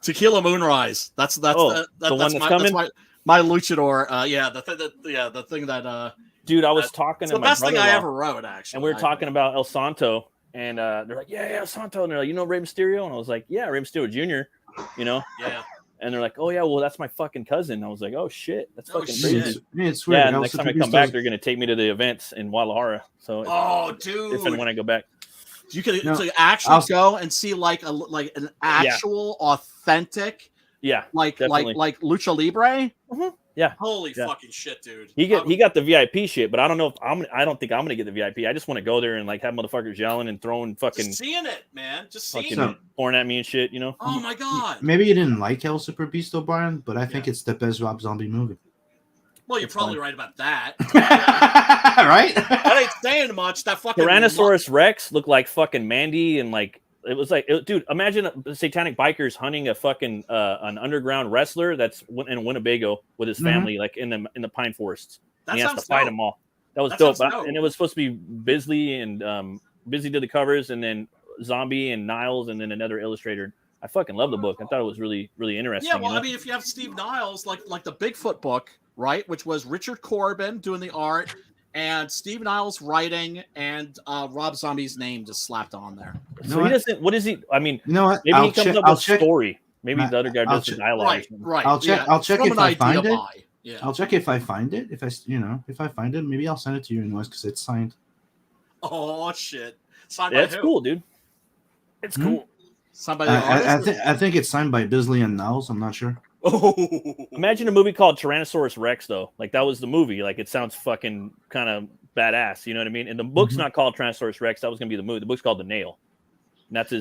Tequila Moonrise. That's the one that's coming. That's my luchador. The thing that. Dude, I was talking to my brother. It's the best thing I ever wrote, actually. And we were talking about El Santo, and they're like, yeah, El Santo. And they're like, you know Rey Mysterio? And I was like, yeah, Rey Mysterio Jr., Yeah. And they're like, oh, yeah, well, that's my fucking cousin. I was like, oh, shit. That's fucking crazy. It's weird. Yeah, and next time I come back, they're going to take me to the events in Guadalajara. So, dude. If and when I go back. You can actually go and see like an actual authentic Yeah, like definitely. like Lucha Libre. Yeah. Holy Yeah. fucking shit, dude. He got the VIP shit, but I don't know if I don't think I'm gonna get the VIP. I just want to go there and like have motherfuckers yelling and throwing fucking Just seeing it, man. Just seeing fucking it. pouring at me and shit, you know? Oh my god. Maybe you didn't like El Super Beasto, Brian, but I think Yeah. it's the best Rob Zombie movie. Well, you're It's probably fine. right about that. Right? That ain't saying much. That fucking Tyrannosaurus Rex looked like fucking Mandy, and like it was like, dude, imagine satanic bikers hunting a fucking an underground wrestler that's in Winnebago with his family, like in the pine forests. That And he has to sounds fight dope. them all. That was That dope. sounds dope. And it was supposed to be Bisley and Busy did the covers, and then Zombie and Niles, and then another illustrator. I fucking love the book. I thought it was really, really interesting. Yeah, well, you know? I mean, if you have Steve Niles, like the Bigfoot book, right, which was Richard Corbin doing the art, and Steve Niles writing, and Rob Zombie's name just slapped on there. You So know he what? doesn't. What is he? I mean, You know what? maybe he comes up I'll with check. story. Maybe Matt, the other guy I'll does the check- dialogue. or Right, something. right. I'll check. Yeah. I'll check From if an I idea find it. by. Yeah. I'll check if I find it. If I find it, maybe I'll send it to you anyways because it's signed. Oh shit! Signed Yeah, by it's who? cool, dude. It's Hmm? cool. Signed by the artist. I think it's signed by Bisley and Niles. I'm not sure. Oh, Imagine a movie called Tyrannosaurus Rex, though. Like that was the movie. Like it sounds fucking kind of badass. You know what I mean? And the book's not called Tyrannosaurus Rex. That was gonna be the movie. The book's called The Nail. And that's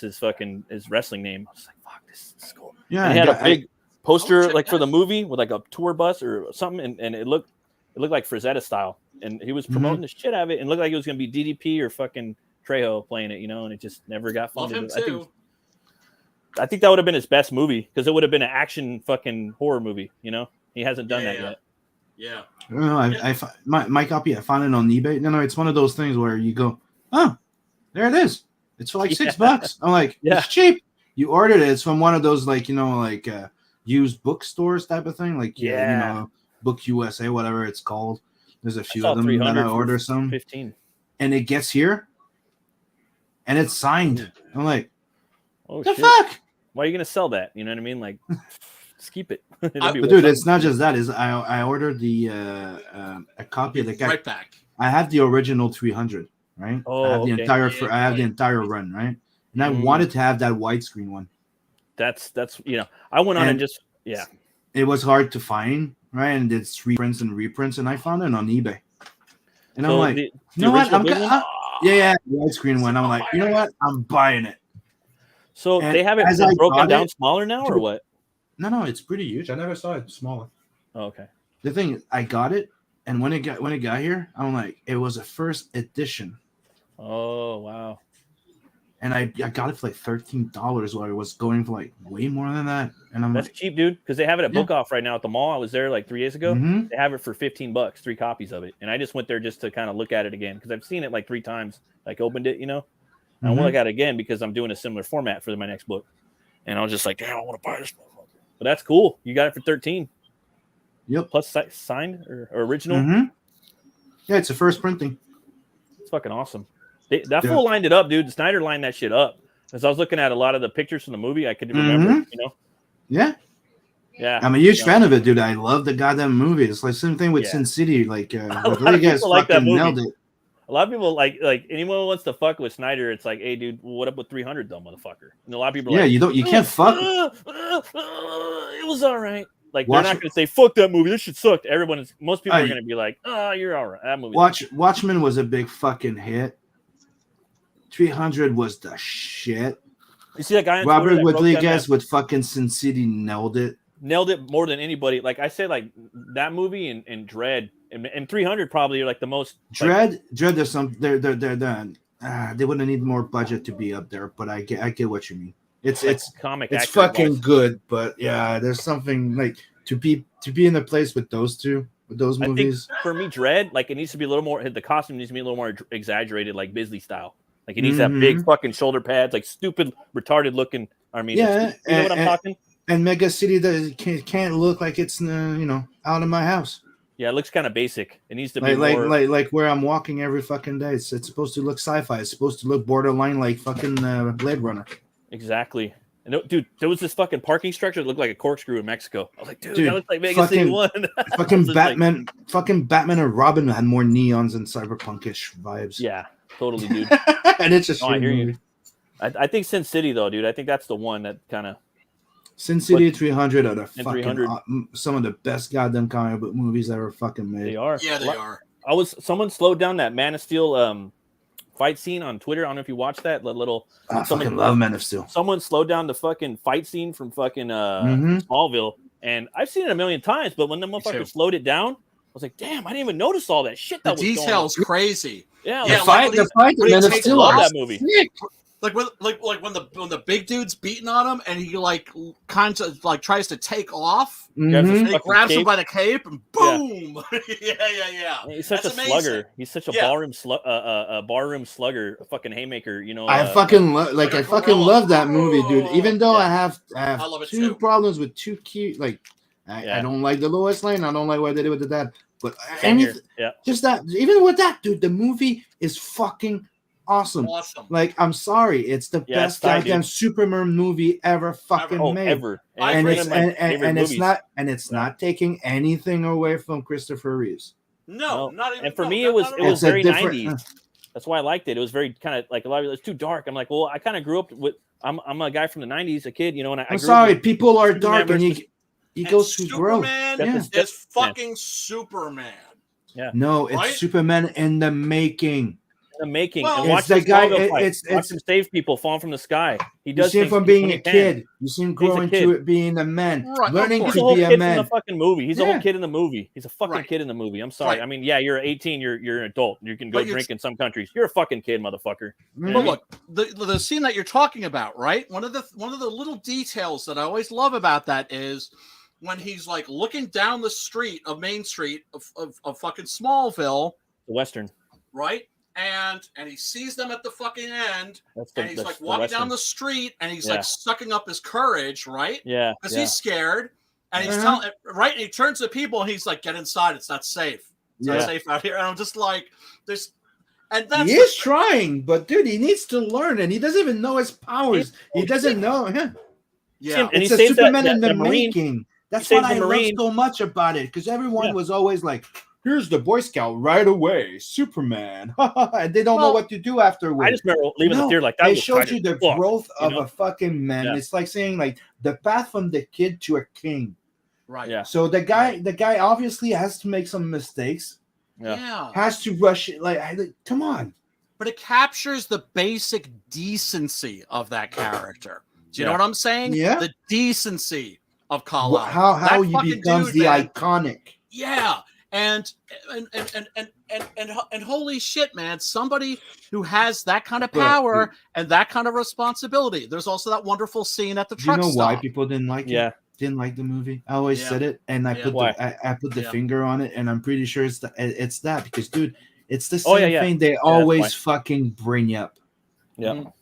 his fucking his wrestling name. I was like, fuck, this is cool. Yeah, And he had a big poster check like for that. the movie with like a tour bus or something, and it looked like Frazetta style. And he was promoting the shit out of it, and looked like it was gonna be DDP or fucking Trejo playing it, you know, and it just never got love funded. him too. I think that would have been his best movie because it would have been an action fucking horror movie. You know, he hasn't done that yet. Yeah. No, my copy. I found it on eBay. No, it's one of those things where you go, oh, there it is. It's for like $6. I'm like, Yeah. it's cheap. You ordered it. It's from one of those like used bookstores type of thing, like Book USA, whatever it's called. There's a few saw of them that 300 I for order some, 15. and it gets here, and it's signed. I'm like, Oh the shit! fuck? Why are you gonna sell that? You know what I mean? Like, just keep it. It'll be But worth dude, something. it's not just that. Is I ordered the a copy of the guy. Right back. I have the original 300, right? Oh, I have the okay. entire Yeah, I have the right. entire run, right? And I Mm. wanted to have that widescreen one. That's I went on and And- just It was hard to find, right? And it's reprints, and I found it on eBay. And I'm So like, the you know what? original big one? Yeah, the widescreen one. I'm like, you know what? I'm buying it. So And they have it as I broken got down it- smaller now, or what? No, it's pretty huge. I never saw it smaller. Oh, okay. The thing is, I got it, and when it got here, I'm like, it was a first edition. Oh wow. And I got it for like $13 while it was going for like way more than that. And I'm That's like, cheap, dude. Because they have it at Yeah. Book Off right now at the mall. I was there like 3 days ago. mhm. They have it for $15, 3 copies of it, and I just went there just to kind of look at it again because I've seen it like 3 times. Like opened it, you know. And I want to look at it again because I'm doing a similar format for my next book, and I was just like, damn, I want to buy this motherfucker. But that's cool. You got it for 13 Yep. plus signed or original. Mhm. Yeah, it's a first printing. It's fucking awesome. That Yeah. fool lined it up, dude. Snyder lined that shit up. As I was looking at a lot of the pictures from the movie, I could remember, Mhm. you know. Yeah. Yeah, I'm a huge Yeah. fan of it, dude. I love the goddamn movie. It's like same thing with Yeah. Sin City. Like, lot of Rodriguez people like that fucking movie. nailed it. A lot of people like anyone who wants to fuck with Snyder. It's like, hey, dude, what up with 300 though, motherfucker? And a lot of people are Yeah, like, you can't fuck. It was all right. Like Watch- they're not gonna say fuck that movie. This shit sucked. Most people Hey. are gonna be like, oh, you're all right. That movie. Watchmen was a big fucking hit. 300 was the shit. You see that guy on Twitter Robert that broke down Rodriguez that- with fucking Sin City nailed it. nailed it more than anybody. Like I said, like that movie and Dread and 300 probably are like the most like, Dread. There's some. They're done. They wouldn't need more budget to be up there, but I get what you mean. It's comic. it's accurate fucking wise. good, but yeah, there's something like to be in a place with those I think movies. for me, Dread, like it needs to be a little more. The costume needs to be a little more exagerated, like Bisley style. Like it needs to have big fucking shoulder pads, like stupid, retarded looking. I mean, Yeah, you know what I'm talking? And Mega City that can't look like it's out of my house. Yeah, it looks kind of basic. It needs to be Like more. like where I'm walking every fucking day. It's supposed to look sci-fi. It's supposed to look borderline like fucking Blade Runner. Exactly. And dude, there was this fucking parking structure that looked like a corkscrew in Mexico. I was like, dude Dude, that looks like Vegas City fucking- 1. Fucking It's like- Batman and Robin had more neons and cyberpunkish vibes. Yeah, totally, dude. And it's a No, I shit hear you. movie. I think Sin City though, dude. I think that's the one that kind of. Sin City 300 are the And fucking 300. some of the best goddamn comic book movies ever fucking made. They are. Yeah, they are. Someone slowed down that Man of Steel fight scene on Twitter. I don't know if you watched that little. I fucking love Man of Steel. Someone slowed down the fucking fight scene from fucking Mhm. Smallville, and I've seen it a million times. But when the motherfucker slowed it down, I was like, damn, I didn't even notice all that shit. The That was going on. detail's crazy. Yeah, Yeah, The like fight when in Man of takes Steel I love off, that movie. sick. like when the big dude's beating on him and he like kind of like tries to take off. Grabs his Mhm. And he fucking grabs him cape. by the cape and boom! Yeah. He's such That's a amazing. slugger. He's such a Yeah. barroom slugger, a fucking haymaker. You know, I fucking love, like a I fucking gorilla. love that movie, dude. Even though I have I love it two too. problems with two key, like I don't like the Lois Lane. I don't like what they did with the dad. But Same here. anything, Yeah. just that, even with that, dude, the movie is fucking awesome. Awesome. Like, I'm sorry, it's the Yeah, best it's tight, goddamn dude. Superman movie ever fucking Oh, made. ever. I And agree. it's one of my favorite and it's movies. not Yeah. not taking anything away from Christopher Reeves. No, No. not even. And for no, me, not- it was not at it all. was It's a very different- 90s. That's why I liked it. It was very kind of like a lot of it's too dark. I'm like, well, I kind of grew up with. I'm a guy from the 90s, a kid, you know, and I I'm grew sorry, up with people are Superman dark, and versus- he And goes through growth. Superman That's Yeah. is fucking Superman. No, it's Right? Superman in the making. the making Well, and It's watch the the guy- Smallville fight. it's- Watch him save people falling from the sky. He You does see him things from when being he a can. kid. You see him He's a growing kid. to it being a man, Right, of learning course. He's a to whole be kid a from the man. fucking movie. He's a Yeah. whole kid in the movie. He's a fucking Right. kid in the movie. I'm sorry. Right. I mean, yeah, you're 18. You're an adult. You can go But you're- drink in some countries. You're a fucking kid, motherfucker. Mhm. But look, the scene that you're talking about, right? One of the little details that I always love about that is when he's like looking down the street of Main Street of fucking Smallville, The Western. right? And he sees them at the fucking end, That's the. and he's that's like the walking Western. down the street, and he's Yeah. like sucking up his courage, right? Yeah. Because Yeah. he's scared, and he's Uh-huh. telling right, and he turns to the people, and he's like, "Get inside, it's not safe. It's not Yeah. safe out here." And I'm just like, "There's," and that's He is trying, but dude, he needs to learn, and he doesn't even know his powers. He doesn't know. Yeah. yeah. And It's he a saves Superman that in the Marine. making. That's He what saves I the love Marine. so much about it, because everyone Yeah. was always like, "Here's the Boy Scout right away, Superman," and they don't know Well, what to do afterwards. I just remember leaving the theater like that. They was showed tight you as the fuck, growth you of know? a fucking man. Yeah. It's like saying like the path from the kid to a king. right. Yeah. So the guy obviously has to make some mistakes, Yeah. Yeah. has to rush it. Like, come on. But it captures the basic decency of that character. Do you know Yeah. what I'm saying? Yeah. The decency of Kal-El. How That he fucking becomes dude, the man. iconic. Yeah. And holy shit, man! Somebody who has that kind of But, power dude, and that kind of responsibility. There's also that wonderful scene at the Do you truck know stop. why people didn't like it? Yeah. Didn't like the movie. I always Yeah. said it, and I Yeah. put Why? I put the Yeah. finger on it, and I'm pretty sure it's that because, dude, it's the Oh, same yeah. thing they that's always fucking bring up. Yeah. Mhm.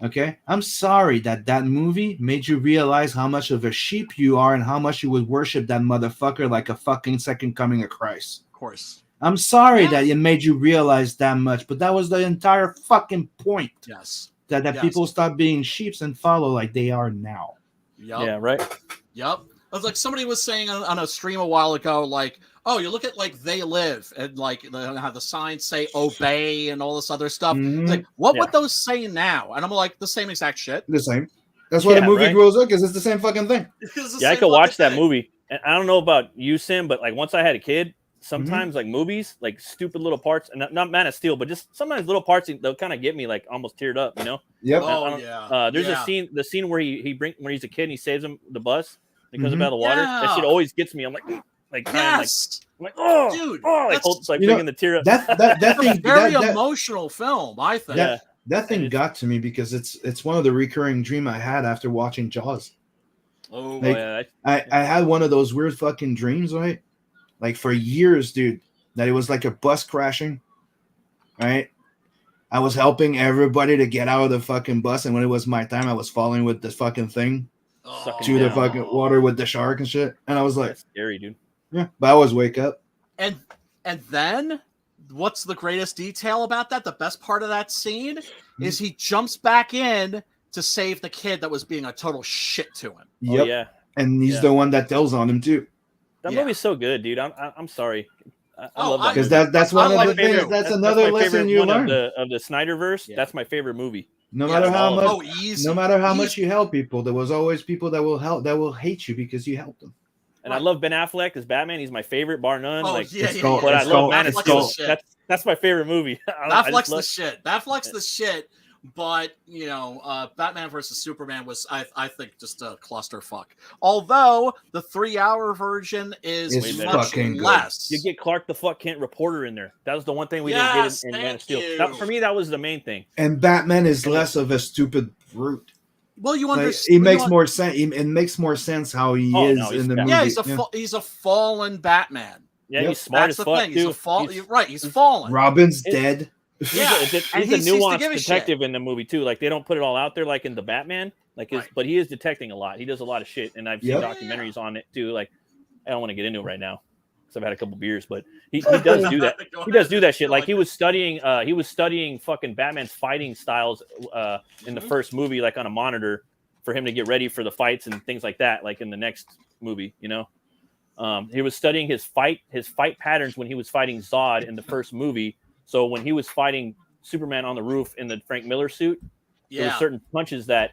Okay, I'm sorry that movie made you realize how much of a sheep you are and how much you would worship that motherfucker like a fucking second coming of Christ. Of course. I'm sorry Yes. that it made you realize that much, but that was the entire fucking point. Yes. That Yes. people stop being sheeps and follow like they are now. Yep. Yeah. Right. Yep. It was like somebody was saying on a stream a while ago, like, oh, you look at like They Live and like how the signs say obey and all this other stuff. Mhm. It's like, what Yeah. would those say now? And I'm like, the same exact shit. The same. That's why Yeah, the movie right? grows up because it's the same fucking thing. It's the Yeah, I same could watch fucking that thing. movie. And I don't know about you, Sim, but like once I had a kid, sometimes like movies, like stupid little parts, and not Man of Steel, but just sometimes little parts they'll kind of get me like almost teared up, you know. Yep. Oh I don't- yeah. There's Yeah. the scene where when he's a kid and he saves him the bus. He comes Mhm. up out of the water. That shit Yeah. always gets me. I'm like, Yes, I'm like, oh, dude. oh, like, That's hold, like You know, bringing the tear up. That a thing very that, emotional film, I think. Yeah. that thing it's- got to me because it's one of the recurring dream I had after watching Jaws. Oh, Like, yeah, I had one of those weird fucking dreams, right? Like for years, dude, that it was like a bus crashing, right? I was helping everybody to get out of the fucking bus, and when it was my time, I was falling with this fucking thing Sucking to the down. fucking water with the shark and shit. And I was like, that's scary, dude. yeah, but I always wake up. And then what's the greatest detail about that? The best part of that scene is he jumps back in to save the kid that was being a total shit to him. Oh Yep. yeah, And he's Yeah. the one that tells on him too. that Yeah. movie's so good, dude. I'm sorry. I Oh, love that Because movie. that's I one of like the it things. too. That's my another favorite lesson you one learn. of the Snyderverse. Yeah. That's my favorite movie. No Yeah, matter how all of much, easy. no matter how Easy. much you help people, there was always people that will hate you because you helped them. And I love Ben Affleck as Batman. He's my favorite, bar none. Oh, like, yeah, it's yeah, called- but yeah. I love Man of Affleck's Steel. the shit. That's my favorite movie. Affleck's the shit. Affleck's the shit. But Batman versus Superman was, I think, just a clusterfuck. Although the 3-hour version is It's much fucking good. less. You get Clark the Kent Reporter in there. That was the one thing we Yes, didn't get in Man of thank Steel. you. For me, that was the main thing. And Batman is less of a stupid brute. Well, you Like, understand. it makes more sense. It makes more sense how he Oh, is no, he's in the bad. movie. Yeah, he's a fallen Batman. Yeah, Yep. he's smart That's as the fuck, thing. too. He's fallen. Robin's It- dead. Yeah, He's and a he seems to nuanced give a detective in the movie too. Like they don't put it all out there like in the Batman. Right. But he is detecting a lot. He does a lot of shit, and I've seen Yep. documentaries on it too. Like I don't want to get into it right now because I've had a couple beers, but he does do that. He does do that shit. Like he was studying fucking Batman's fighting styles in the first movie, like on a monitor for him to get ready for the fights and things like that. Like in the next movie, he was studying his fight patterns when he was fighting Zod in the first movie. So when he was fighting Superman on the roof in the Frank Miller suit, there were certain punches that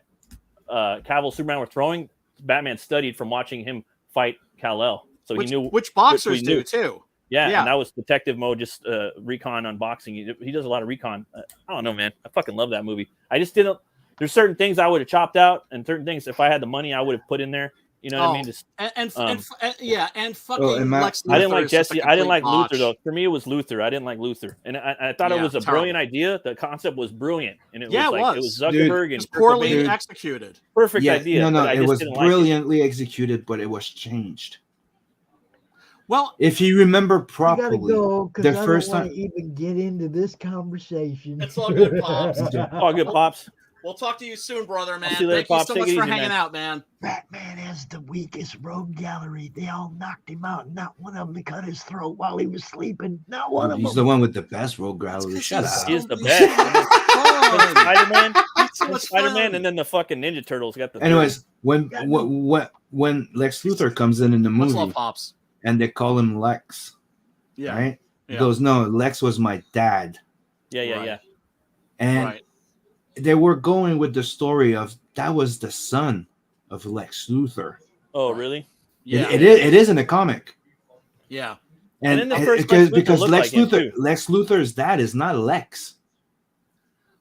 Cavill Superman were throwing. Batman studied from watching him fight Kal-El, so he knew which boxers he knew. do too. Yeah, Yeah. and that was detective mode, just recon unboxing. He does a lot of recon. I don't know, man. I fucking love that movie. I just didn't. There's certain things I would have chopped out, and certain things if I had the money, I would have put in there. You know what I mean? Just, and fucking and Matt- Lex Luthor. I didn't like is just Jesse. a I didn't like complete Luthor botch. though. For me, it was Luthor. I didn't like Luthor, and I thought it was a brilliant idea. The concept was brilliant, and it was Zuckerberg It's and poorly Dude. executed. perfect Yeah, idea. no, but I it just was didn't like it. brilliantly executed, but it was changed. Well, If you remember I gotta properly, go because the I first don't want time- to even get into this conversation. it's all good, Pops. Oh, good pops. We'll talk to you soon, brother, man. see you later, Thank you Pops. so Take much it for easy, hanging man. out, man. Batman has the weakest rogue gallery. They all knocked him out. Not one of them cut his throat while he was sleeping. Not one of he's them. the one with the best rogue gallery. Shut up. He is the best. Spider-Man, So much Spider-Man, fun. and then the fucking Ninja Turtles got the. Anyways, when Lex Luthor comes in the Much movie love, Pops. and they call him Lex, Yeah. right? He Yeah. goes, "No, Lex was my dad," yeah. Right. and Right. they were going with the story of that was the son of Lex Luthor. Oh, really? Yeah. It is in the comic. Yeah. And in the first because Lex Luthor looked Lex like him, Luthor, too. Lex Luthor's dad is not Lex.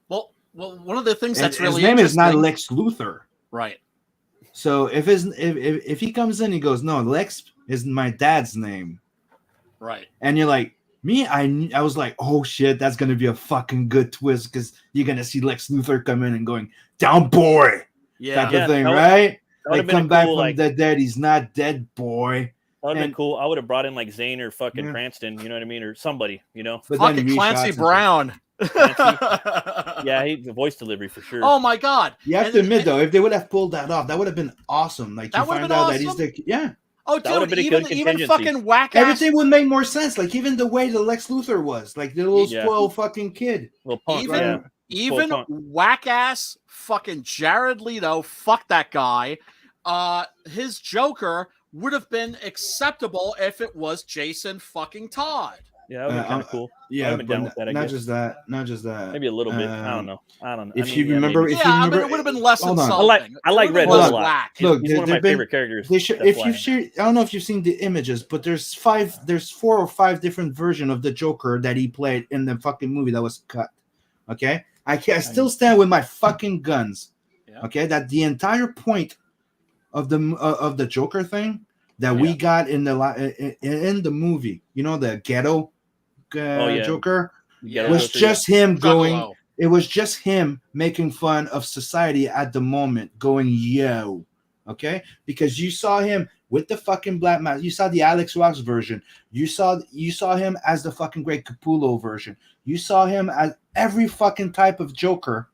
Well, one of the things And that's really his name is not interesting- Lex Luthor. Right. So if he comes in, he goes, "No, Lex is my dad's name," Right. and you're like, me, I was like, "Oh shit, that's gonna be a fucking good twist because you're gonna see Lex Luthor come in and going down, boy." Yeah. Type Yeah, of thing, that would- right? That would Like have been come back cool. from Like the dead. He's not dead, boy. that would have been and- cool. I would have brought in like Zane or fucking Yeah. Cranston. You know what I mean, or somebody. You know. But Fucking he Clancy reshots and Brown. Yeah, the voice delivery for sure. Oh my God. You have And- to admit, and- though, if they would have pulled that off, that would have been awesome. Like That you would've find been out that he's awesome. the Oh, That would've dude, been a good even contingency. fucking whack ass. everything would make more sense. Like even the way the Lex Luthor was, like the little Yeah. spoiled fucking kid. Little punk, even yeah. even Full punk. whack ass fucking Jared Leto, fuck that guy. His Joker would have been acceptable if it was Jason fucking Todd. Yeah, that would be kind of cool. Yeah, I've been down with that, I not guess. just that, not just that. Maybe a little bit. I don't know. I don't know. If I mean, you yeah, remember, maybe. if Yeah, you I remember, mean, it would have been less hold on. insulting. I like It Red would've been Bull. less whack. Look, He's one of my favorite characters. They should, That's if why. you share, I don't know if you've seen the images, but there's 4 or 5 different versions of the Joker that he played in the fucking movie that was cut. Okay, I still stand with my fucking guns. Yeah. Okay, that the entire point of the Joker thing that we got in the movie, you know, the ghetto Joker, Yeah. was just him going. Juggalo. It was just him making fun of society at the moment, going, yo, okay? Because you saw him with the fucking black mask. You saw the Alex Ross version. You saw him as the fucking Great Capullo version. You saw him as every fucking type of Joker.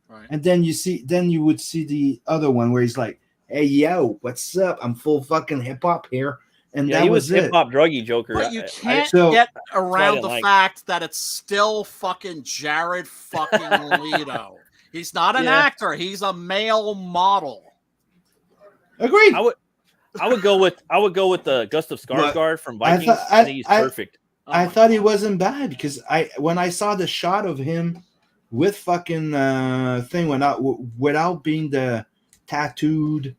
Right. And then you would see the other one where he's like, hey, yo, what's up? I'm full fucking hip hop here. And Yeah, that he was it. hip hop druggy Joker. But you I- can't So- get around didn't the like- fact that it's still fucking Jared fucking Leto. He's not an Yeah. actor. He's a male model. Agreed. I would go with the Gustav Skarsgård from I Vikings. thought- I think he's I- perfect. Oh I my thought he God. wasn't bad because when I saw the shot of him with fucking thing without being the tattooed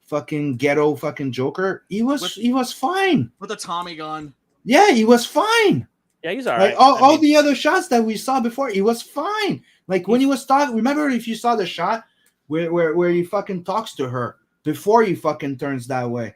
fucking ghetto fucking Joker, he was fine. With a Tommy gun. Yeah, he was fine. Yeah, he's all Like right. all the other shots that we saw before, he was fine. Like when he was talking, remember if you saw the shot where he fucking talks to her before he fucking turns that way.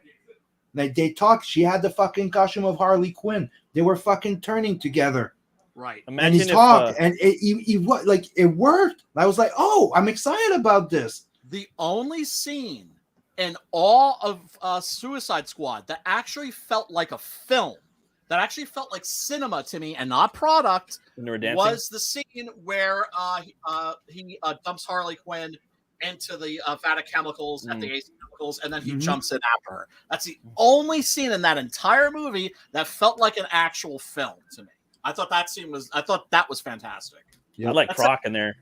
Like they talked, she had the fucking costume of Harley Quinn. They were fucking turning together. Right. And he talked, and it worked. I was like, oh, I'm excited about this. The only scene in all of Suicide Squad that actually felt like a film, that actually felt like cinema to me and not product, was the scene where he dumps Harley Quinn into the vat of chemicals at the Ace Chemicals, and then he jumps in after her. That's the only scene in that entire movie that felt like an actual film to me. I thought that was fantastic. Yep. I like Croc in there.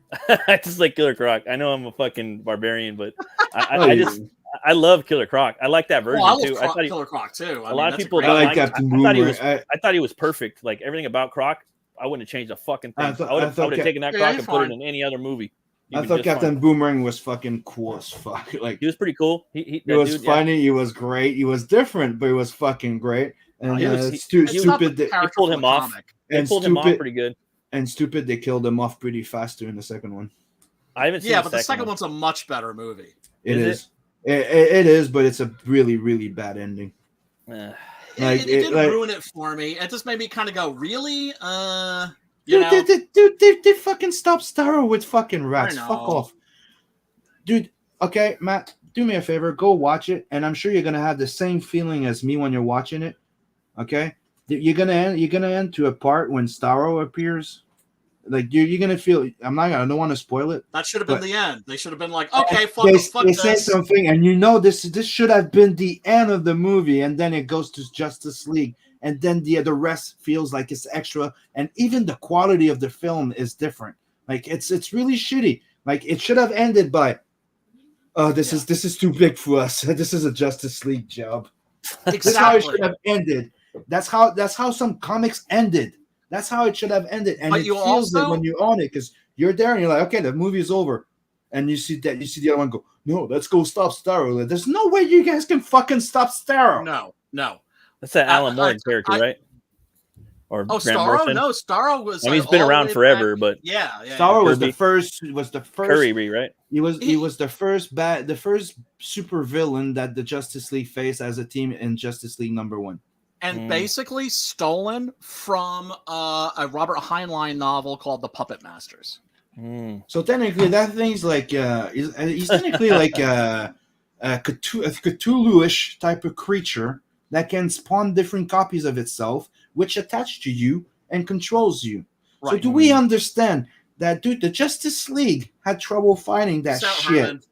I just like Killer Croc. I know I'm a fucking barbarian, but I love Killer Croc. I like that version too. I thought Killer Croc too. A lot of people don't like Captain Boomerang. I thought he was perfect. Like everything about Croc, I wouldn't have changed a fucking thing. I would have taken that Croc and put it in any other movie. I thought Captain Boomerang was fucking cool as fuck. Like he was pretty cool. He was funny. Yeah. He was great. He was different, but he was fucking great. And stupid. They pulled him off. They pulled him off pretty good. And stupid, they killed him off pretty fast during the second one. I haven't seen. Yeah, but the second one's a much better movie. It is. It is, but it's a really, really bad ending. It didn't ruin it for me. It just made me kind of go, really? They fucking stopped Starro with fucking rats. Fuck off. Dude, okay, Matt, do me a favor. Go watch it, and I'm sure you're going to have the same feeling as me when you're watching it. Okay? You're gonna end to a part when Starro appears. Like you're gonna feel. I don't want to spoil it. That should have been the end. They should have been like, okay, fuck they say something, and this should have been the end of the movie, and then it goes to Justice League, and then the rest feels like it's extra, and even the quality of the film is different. Like it's really shitty. Like it should have ended by, this is too big for us. This is a Justice League job. Exactly. That's how it should have ended. That's how some comics ended. That's how it should have ended. And it feels like when you're on it, because you're there and you're like, okay, the movie is over. And you see the other one go, no, let's go stop Starro. There's no way you guys can fucking stop Starro. No. That's that Alan Moore character, right? Or Starro? Morrison? No, Starro was. I mean, he's been around forever, but Starro was the first. Kirby, right? He was the first super villain that the Justice League faced as a team in Justice League #1. And basically stolen from a Robert Heinlein novel called The Puppet Masters. So technically, that thing's like he's technically like a Cthulhu-ish type of creature that can spawn different copies of itself, which attach to you and controls you. Right. So do we understand that, dude? The Justice League had trouble fighting that shit.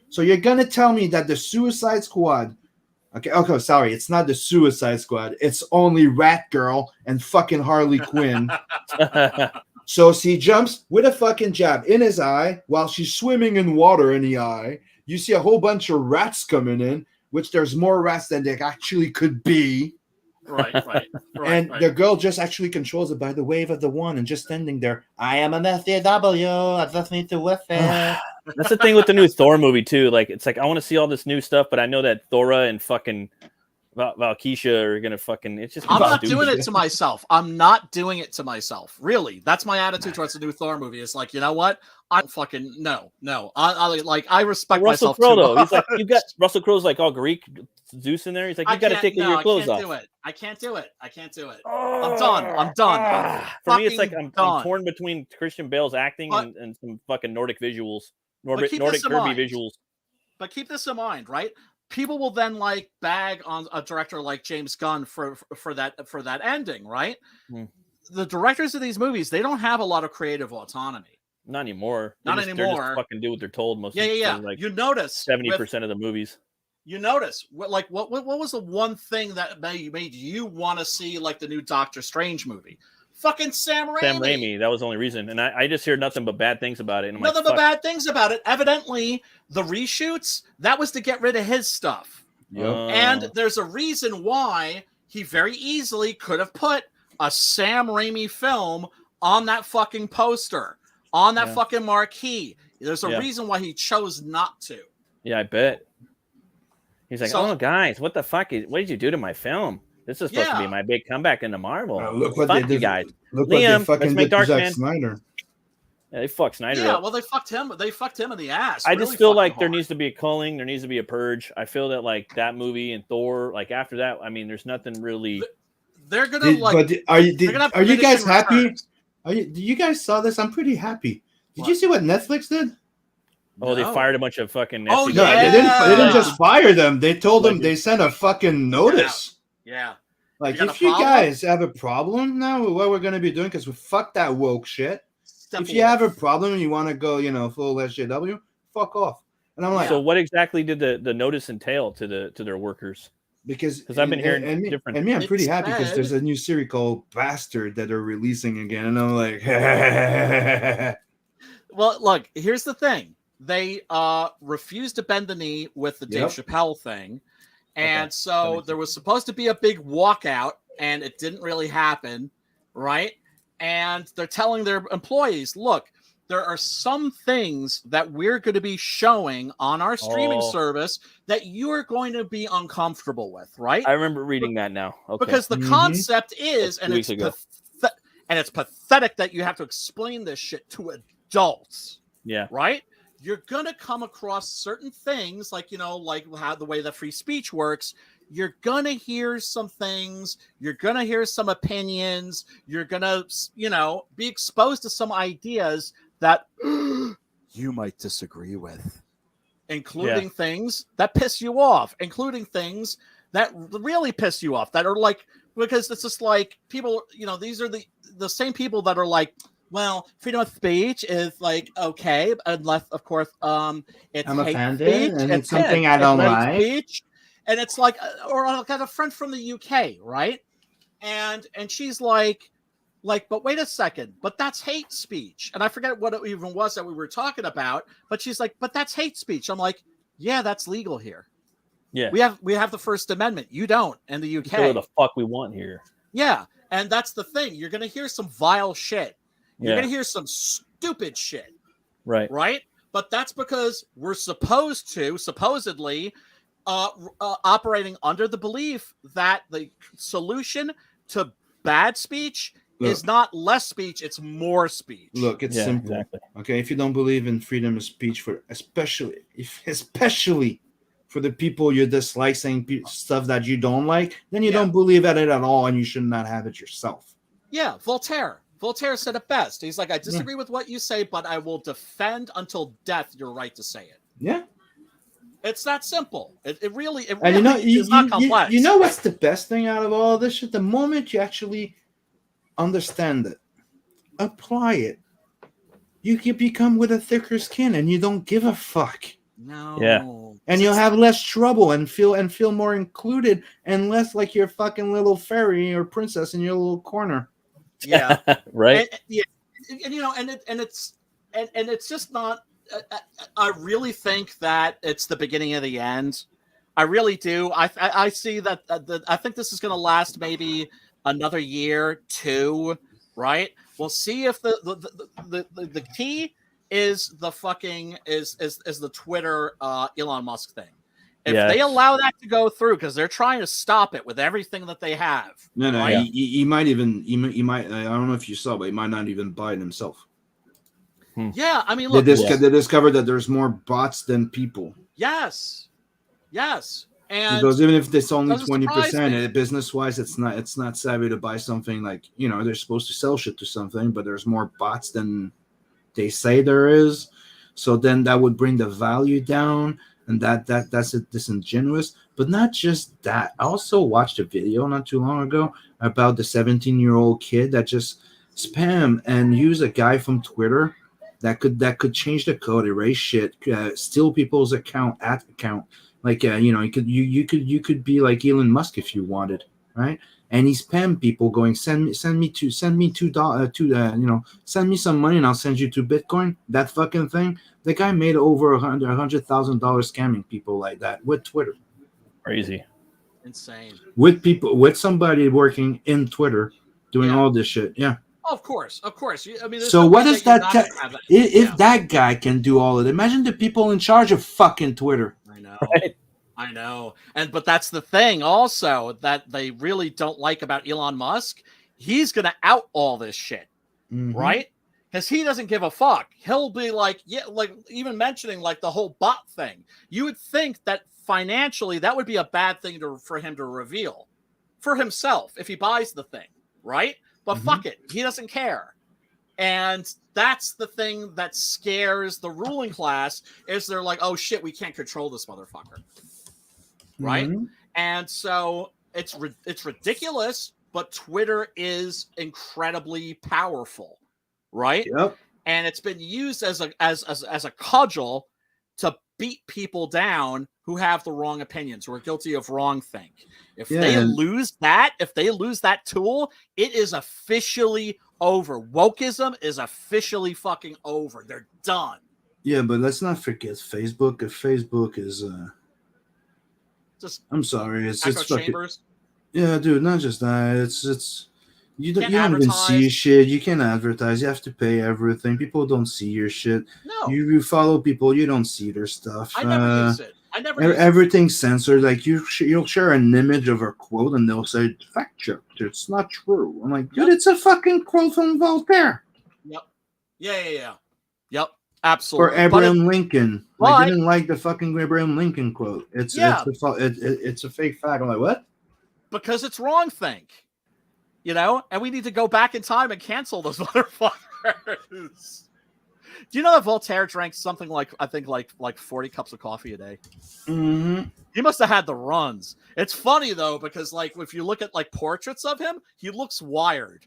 So you're gonna tell me that the Suicide Squad? Okay, sorry, it's not the Suicide Squad. It's only Rat Girl and fucking Harley Quinn. So she jumps with a fucking jab in his eye while she's swimming in water in the eye. You see a whole bunch of rats coming in, which there's more rats than there actually could be. Right. And the girl just actually controls it by the wave of the wand and just standing there. I am a SJW. I just need to whip it. That's the thing with the new Thor movie too. Like it's like I want to see all this new stuff, but I know that Thora and fucking Valkeisha are gonna fucking. It's just. I'm not doing it to myself. I'm not doing it to myself. Really, that's my attitude towards the new Thor movie. It's like, you know what? I'm fucking no. I respect myself. Russell Crowe though, he's like, you got Russell Crowe's like all Greek Zeus in there. He's like, you got to take your clothes off. I can't do it. I'm done. For me, it's like I'm torn between Christian Bale's acting and some fucking Nordic visuals. Nordic Kirby visuals. But keep this in mind, right? People will then like bag on a director like James Gunn for that ending, right? The directors of these movies, they don't have a lot of creative autonomy. Not anymore. They're just fucking do what they're told most. Yeah. Like you notice 70% of the movies. You notice what was the one thing that made you want to see like the new Doctor Strange movie? Fucking Sam Raimi. That was the only reason. And I just hear nothing but bad things about it. And nothing but bad things about it. Evidently, the reshoots, that was to get rid of his stuff. Yep. And there's a reason why he very easily could have put a Sam Raimi film on that fucking poster. on that Yeah. fucking marquee. There's a Yeah. reason why he chose not to. Yeah, I bet. He's like, So- oh, guys, what the fuck? What did you do to my film? This is supposed to be Yeah. my big comeback into Marvel. Look what Fuck they you did. guys. Look what Liam, they fucking let's make did to Zack Darkman. Snyder. Yeah, they fucked Snyder Yeah, up. well, they fucked him. They fucked him in the ass. I really just feel fucking like there hard. needs to be a culling. There needs to be a purge. I feel that like that movie and Thor, like after that, I mean, there's nothing really. They're gonna Are you they're gonna have are you guys diminishing happy? returns. Do you guys saw this? I'm pretty happy. Did What? you see what Netflix did? Oh, they No. fired a bunch of fucking. Oh, nasty No, guys. they didn't Yeah. just fire them. They told them Like- they sent a fucking notice. Yeah. Like, You got if a you problem? guys have a problem now with what we're gonna be doing, because we fuck that woke shit. Step If you have a off. problem and you want to go, full SJW, fuck off. And I'm like, So what exactly did the notice entail to their workers? because 'Cause I've been hearing and me, different- And me, I'm It pretty happy because said- there's a new series called Bastard that they're releasing again, and I'm like, Well, look, here's the thing. They refused to bend the knee with the Dave Yep. Chappelle thing. And Okay, that so makes there was supposed to be a big walkout, and it didn't really happen, right? And they're telling their employees, look, there are some things that we're going to be showing on our streaming Oh. service that you're going to be uncomfortable with, right? I remember reading that now. Okay. Because the Mhm. concept is, That's 2 and weeks it's ago. and it's pathetic that you have to explain this shit to adults, yeah. right? You're gonna come across certain things, like like how the way that free speech works. You're gonna hear some things. You're gonna hear some opinions. You're gonna, be exposed to some ideas that you might disagree with, including things that piss you off, including things that really piss you off, that are like, because it's just like people, these are the same people that are like, well, freedom of speech is like okay, unless of course it's I'm hate offended speech, and it's something I it's don't hate like. speech. And it's like, or I got a friend from the UK, right? And she's like, but wait a second, but that's hate speech. And I forget what it even was that we were talking about, but she's like, but that's hate speech. I'm like, yeah, that's legal here. Yeah. We have the First Amendment. You don't in the We UK. say what the fuck we want here. Yeah, and that's the thing. You're gonna hear some vile shit. You're Yeah. gonna hear some stupid shit, Right. right? But that's because we're supposedly operating under the belief that the solution to bad speech is not less speech; it's more speech. Look, it's Yeah. simple. Exactly. Okay, if you don't believe in freedom of speech, especially for the people you dislike saying stuff that you don't like, then you Yeah. don't believe in it at all, and you should not have it yourself. Yeah, Voltaire. Voltaire said it best. He's like, I disagree with what you say, but I will defend until death your right to say it. Yeah. It's that simple. It really And is not complex. you know what's the best thing out of all this shit? The moment you actually understand it, apply it, you can become with a thicker skin, and you don't give a fuck. No. Yeah. And you'll have less trouble and feel more included and less like your fucking little fairy or princess in your little corner. Yeah. Right. And, yeah. And it's just not. I really think that it's the beginning of the end. I really do. I see that. I think this is going to last maybe another year, 2. Right. We'll see if the key is the fucking is the Twitter Elon Musk thing. If Yeah. they allow that to go through, because they're trying to stop it with everything that they have. No, Yeah. he might even he might. I don't know if you saw, but he might not even buy it himself. Yeah, I mean, look. They discovered that there's more bots than people. Yes. And Because even if it's only doesn't surprise 20%, me. business wise, it's not savvy to buy something like they're supposed to sell shit to something, but there's more bots than they say there is. So then that would bring the value down, and that's disingenuous. But not just that. I also watched a video not too long ago about the 17-year-old kid that just spam and use a guy from Twitter that could change the code, erase shit, steal people's account. Like you could be like Elon Musk if you wanted, right? And he spam people going, send me send me some money and I'll send you 2 Bitcoin. That fucking thing. The guy made over $100,000 scamming people like that with Twitter, Crazy. insane. with somebody working in Twitter doing Yeah. all this shit. Yeah, Of course. I mean, there's So no what way is you're that? not gonna have that. If Yeah. that guy can do all of it, imagine the people in charge of fucking Twitter. I know. Right. I know. But that's the thing also that they really don't like about Elon Musk. He's going to out all this shit, Mhm. right? Because he doesn't give a fuck. He'll be like, yeah, like even mentioning like the whole bot thing. You would think that financially that would be a bad thing for him to reveal for himself if he buys the thing, right? But fuck it. He doesn't care. And that's the thing that scares the ruling class is they're like, oh shit, we can't control this motherfucker. Right? Mhm. And so it's ridiculous, but Twitter is incredibly powerful, right? Yep. And it's been used as a cudgel to beat people down who have the wrong opinions, who are guilty of wrong thing. If they lose that tool, it is officially over. Wokeism is officially fucking over. They're done. Yeah, but let's not forget Facebook. If Facebook is Just I'm sorry, it's echo fucking chambers. yeah, dude. Not just that. It's you don't Can't even advertise. see shit. You can't advertise. You have to pay everything. People don't see your shit. No, You follow people. You don't see their stuff. I never use it. I never use it. Everything's censored. Like you'll share an image of a quote and they'll say fact checked. It's not true. I'm like, dude, it's a fucking quote from Voltaire. Yep. Yeah. Yep. Absolutely. Or Abraham Lincoln. But- I didn't like the fucking Abraham Lincoln quote. It's a fake fact. I'm like, what? Because it's wrong think. You know? And we need to go back in time and cancel those motherfuckers. Do you know that Voltaire drank something like I think like 40 cups of coffee a day? Mm-hmm. He must have had the runs. It's funny though, because like if you look at like portraits of him, he looks wired.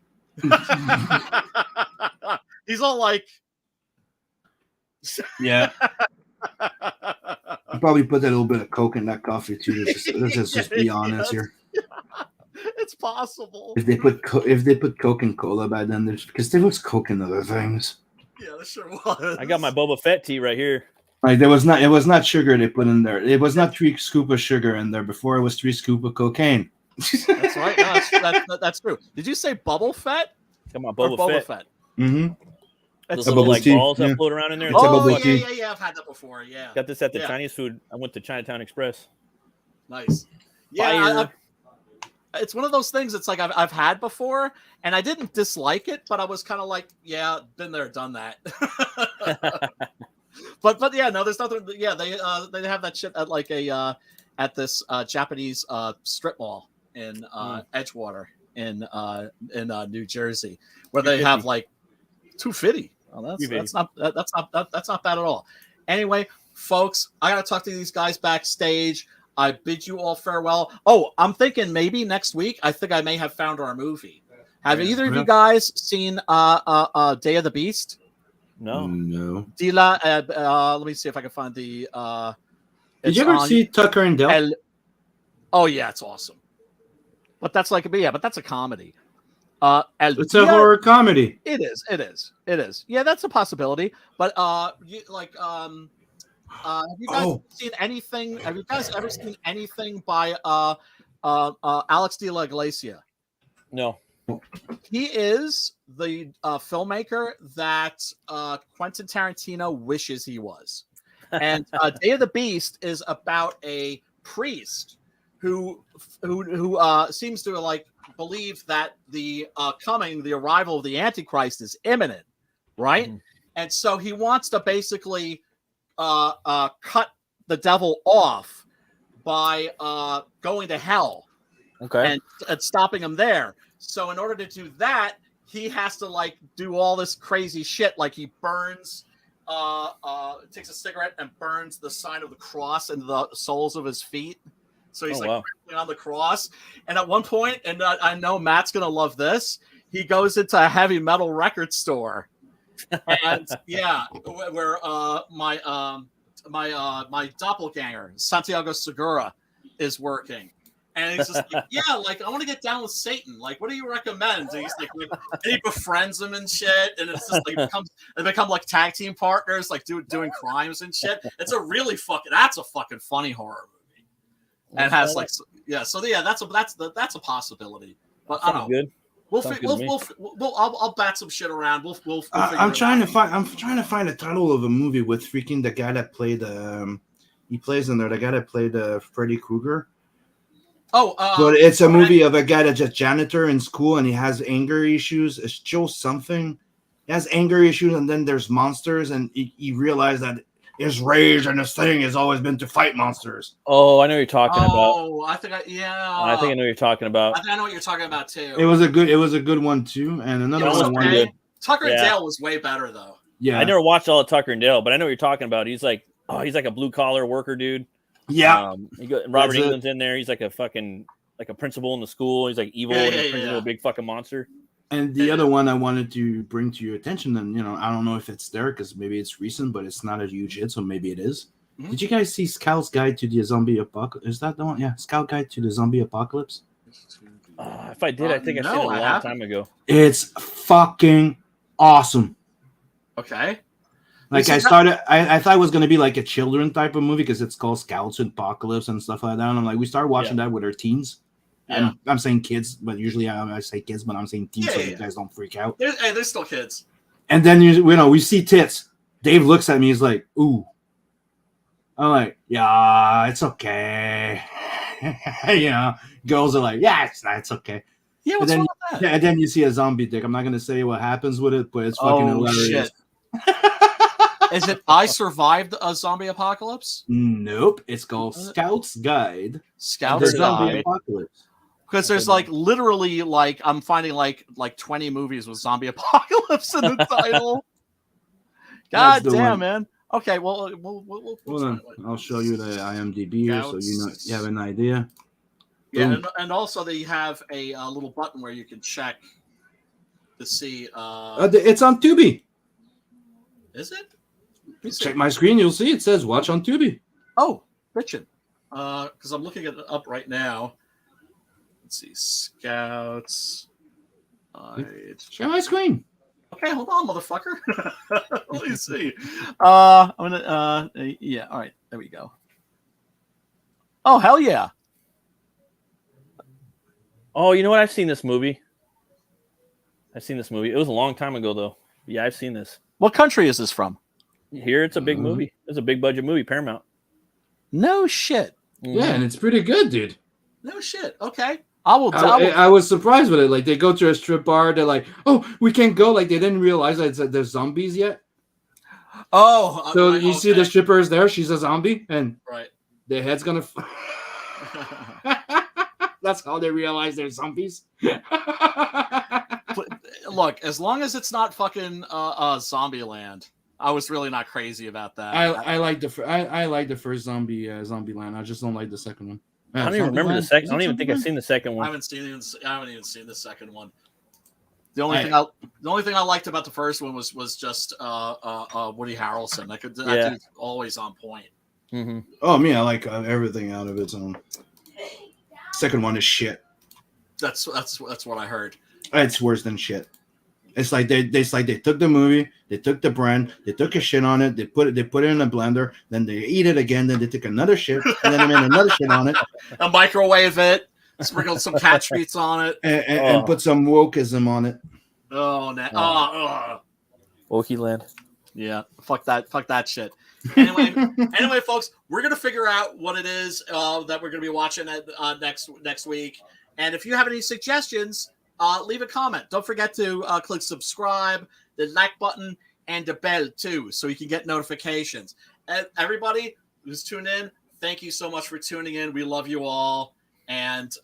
He's all like Yeah. You probably put that little bit of Coke in that coffee too. Let's just be honest here. It's possible. If they put Coke and Cola back then, because there was Coke and other things. Yeah, there sure was. I got my Boba Fett tea right here. Like it was not sugar they put in there. It was not 3 scoop of sugar in there. Before it was 3 scoop of cocaine. That's right. No, that's true. Did you say bubble fett? Got my Or Boba Fett. Mm-hmm. It's Those little bubble like tea, balls yeah. that float around in there. It's a bubble yeah, tea. yeah. I've had that before. Yeah. Got this at the Yeah. Chinese food. I went to Chinatown Express. Nice. Yeah, it's one of those things. It's like I've had before, and I didn't dislike it, but I was kind of like, yeah, been there, done that. but yeah, no, there's nothing. Yeah, they have that shit at like at this Japanese strip mall in Edgewater in New Jersey, where they have like 250. Oh, that's not bad at all. Anyway, folks, I gotta talk to these guys backstage. I bid you all farewell. Oh, I'm thinking maybe next week. I think I may have found our movie. Have either of you guys seen Day of the Beast? No. Let me see if I can find the. Did you ever see Tucker and Dale? Oh yeah, it's awesome. But that's like, but that's a comedy. It's a horror comedy. It is. Yeah, that's a possibility. But have you guys seen anything? Have you guys ever seen anything by Alex de la Iglesia? No. He is the filmmaker that Quentin Tarantino wishes he was. And Day of the Beast is about a priest who seems to like believe that the arrival of the Antichrist is imminent, right? Mm-hmm. And so he wants to basically cut the devil off by going to hell, okay, and stopping him there. So in order to do that, he has to like do all this crazy shit, like he burns, takes a cigarette and burns the sign of the cross into the soles of his feet. So he's on the cross. And at one point, and I know Matt's gonna love this, he goes into a heavy metal record store, and yeah, where my doppelganger Santiago Segura is working. And he's just like, yeah, like I want to get down with Satan. Like, what do you recommend? And he's like, and he befriends him and shit. And it's just like they become like tag team partners, like doing crimes and shit. It's a really that's a fucking funny horror movie. And has like, yeah, so yeah, that's a possibility. But I don't know. Good. Sounds good to me. I'll bat some shit around. We'll figure I'm it trying out. to find a title of a movie with freaking the guy that played he plays in there, the guy that played Freddy Krueger. Oh, But it's a movie of a guy that's a janitor in school and he has anger issues. It's Joe something. He has anger issues, and then there's monsters, and he realized that his rage and his thing has always been to fight monsters. Oh, I know what you're talking about. Oh, I think I I think I know what you're talking about. I think I know what you're talking about too. It was a good one too, and another It was one. okay. good. Tucker and Yeah. Dale was way better though. Yeah, I never watched all of Tucker and Dale, but I know what you're talking about. He's like a blue collar worker dude. yeah. Robert That's it. Englund's in there. He's like a fucking principal in the school. He's like evil and he turns into a big fucking monster. And the other one I wanted to bring to your attention, and I don't know if it's there because maybe it's recent, but it's not a huge hit, so maybe it is. Mhm. Did you guys see Scout's Guide to the Zombie Apocalypse? Is that the one? Yeah, Scout Guide to the Zombie Apocalypse. If I did, I think I seen it a long time ago. It's fucking awesome. Okay. Like I thought it was gonna be like a children type of movie because it's called Scouts Apocalypse and stuff like that. And I'm like, we started watching that with our teens. Yeah. I'm saying kids, but usually I say kids, but I'm saying teens, so you guys don't freak out. They're still kids. And then we see tits. Dave looks at me. He's like, "Ooh." I'm like, "Yeah, it's okay." Girls are like, "Yeah, it's okay." Yeah, what's then, wrong with that? Yeah, and then you see a zombie dick. I'm not gonna say what happens with it, but it's fucking hilarious. Shit. Is it I Survived a Zombie Apocalypse? Nope, it's called Scout's Guide. Scout's to the Zombie Guide. Apocalypse. Because there's like literally like I'm finding like 20 movies with zombie apocalypse in the title. God That's the damn, one. man. Okay, well, we'll Hold on, I'll show you the IMDb here, so you have an idea. Yeah, and also they have a little button where you can check to see. It's on Tubi. Is it? Let me see. Check my screen, you'll see it says watch on Tubi. Oh, bitchin'. Because I'm looking it up right now. Let's see, Scouts. Share my screen. Okay, hold on, motherfucker. Let me see. I'm gonna. Yeah. All right. There we go. Oh hell yeah! Oh, you know what? I've seen this movie. It was a long time ago, though. Yeah, I've seen this. What country is this from? Here, it's a big movie. It's a big budget movie, Paramount. No shit. Yeah, and it's pretty good, dude. No shit. Okay. I will. I was surprised with it. Like they go to a strip bar, they're like, "Oh, we can't go." Like they didn't realize that there's zombies yet. Oh, So you see the strippers there. She's a zombie, and right. their head's gonna. That's how they realize they're zombies. Look, as long as it's not fucking Zombieland, I was really not crazy about that. I like the first Zombieland. I just don't like the second one. I don't even remember the second. I don't even think I've seen the second I one. haven't even seen the second one. The only thing I liked about the first one was just Woody Harrelson. That dude's always on point. Mm-hmm. Oh, me, I like everything out of its own. Second one is shit. That's what I heard. It's worse than shit. It's like they took the movie, they took the brand, they took a shit on it, they put it in a blender, then they eat it again, then they took another shit, and then they made another shit on it, A microwave it, sprinkled some cat treats on it, and put some wokeism on it. Wokey Land. Yeah, fuck that shit. Anyway, folks, we're gonna figure out what it is that we're gonna be watching next week, and if you have any suggestions, leave a comment. Don't forget to click subscribe, the like button, and the bell too, so you can get notifications. Everybody who's tuned in, thank you so much for tuning in. We love you all, and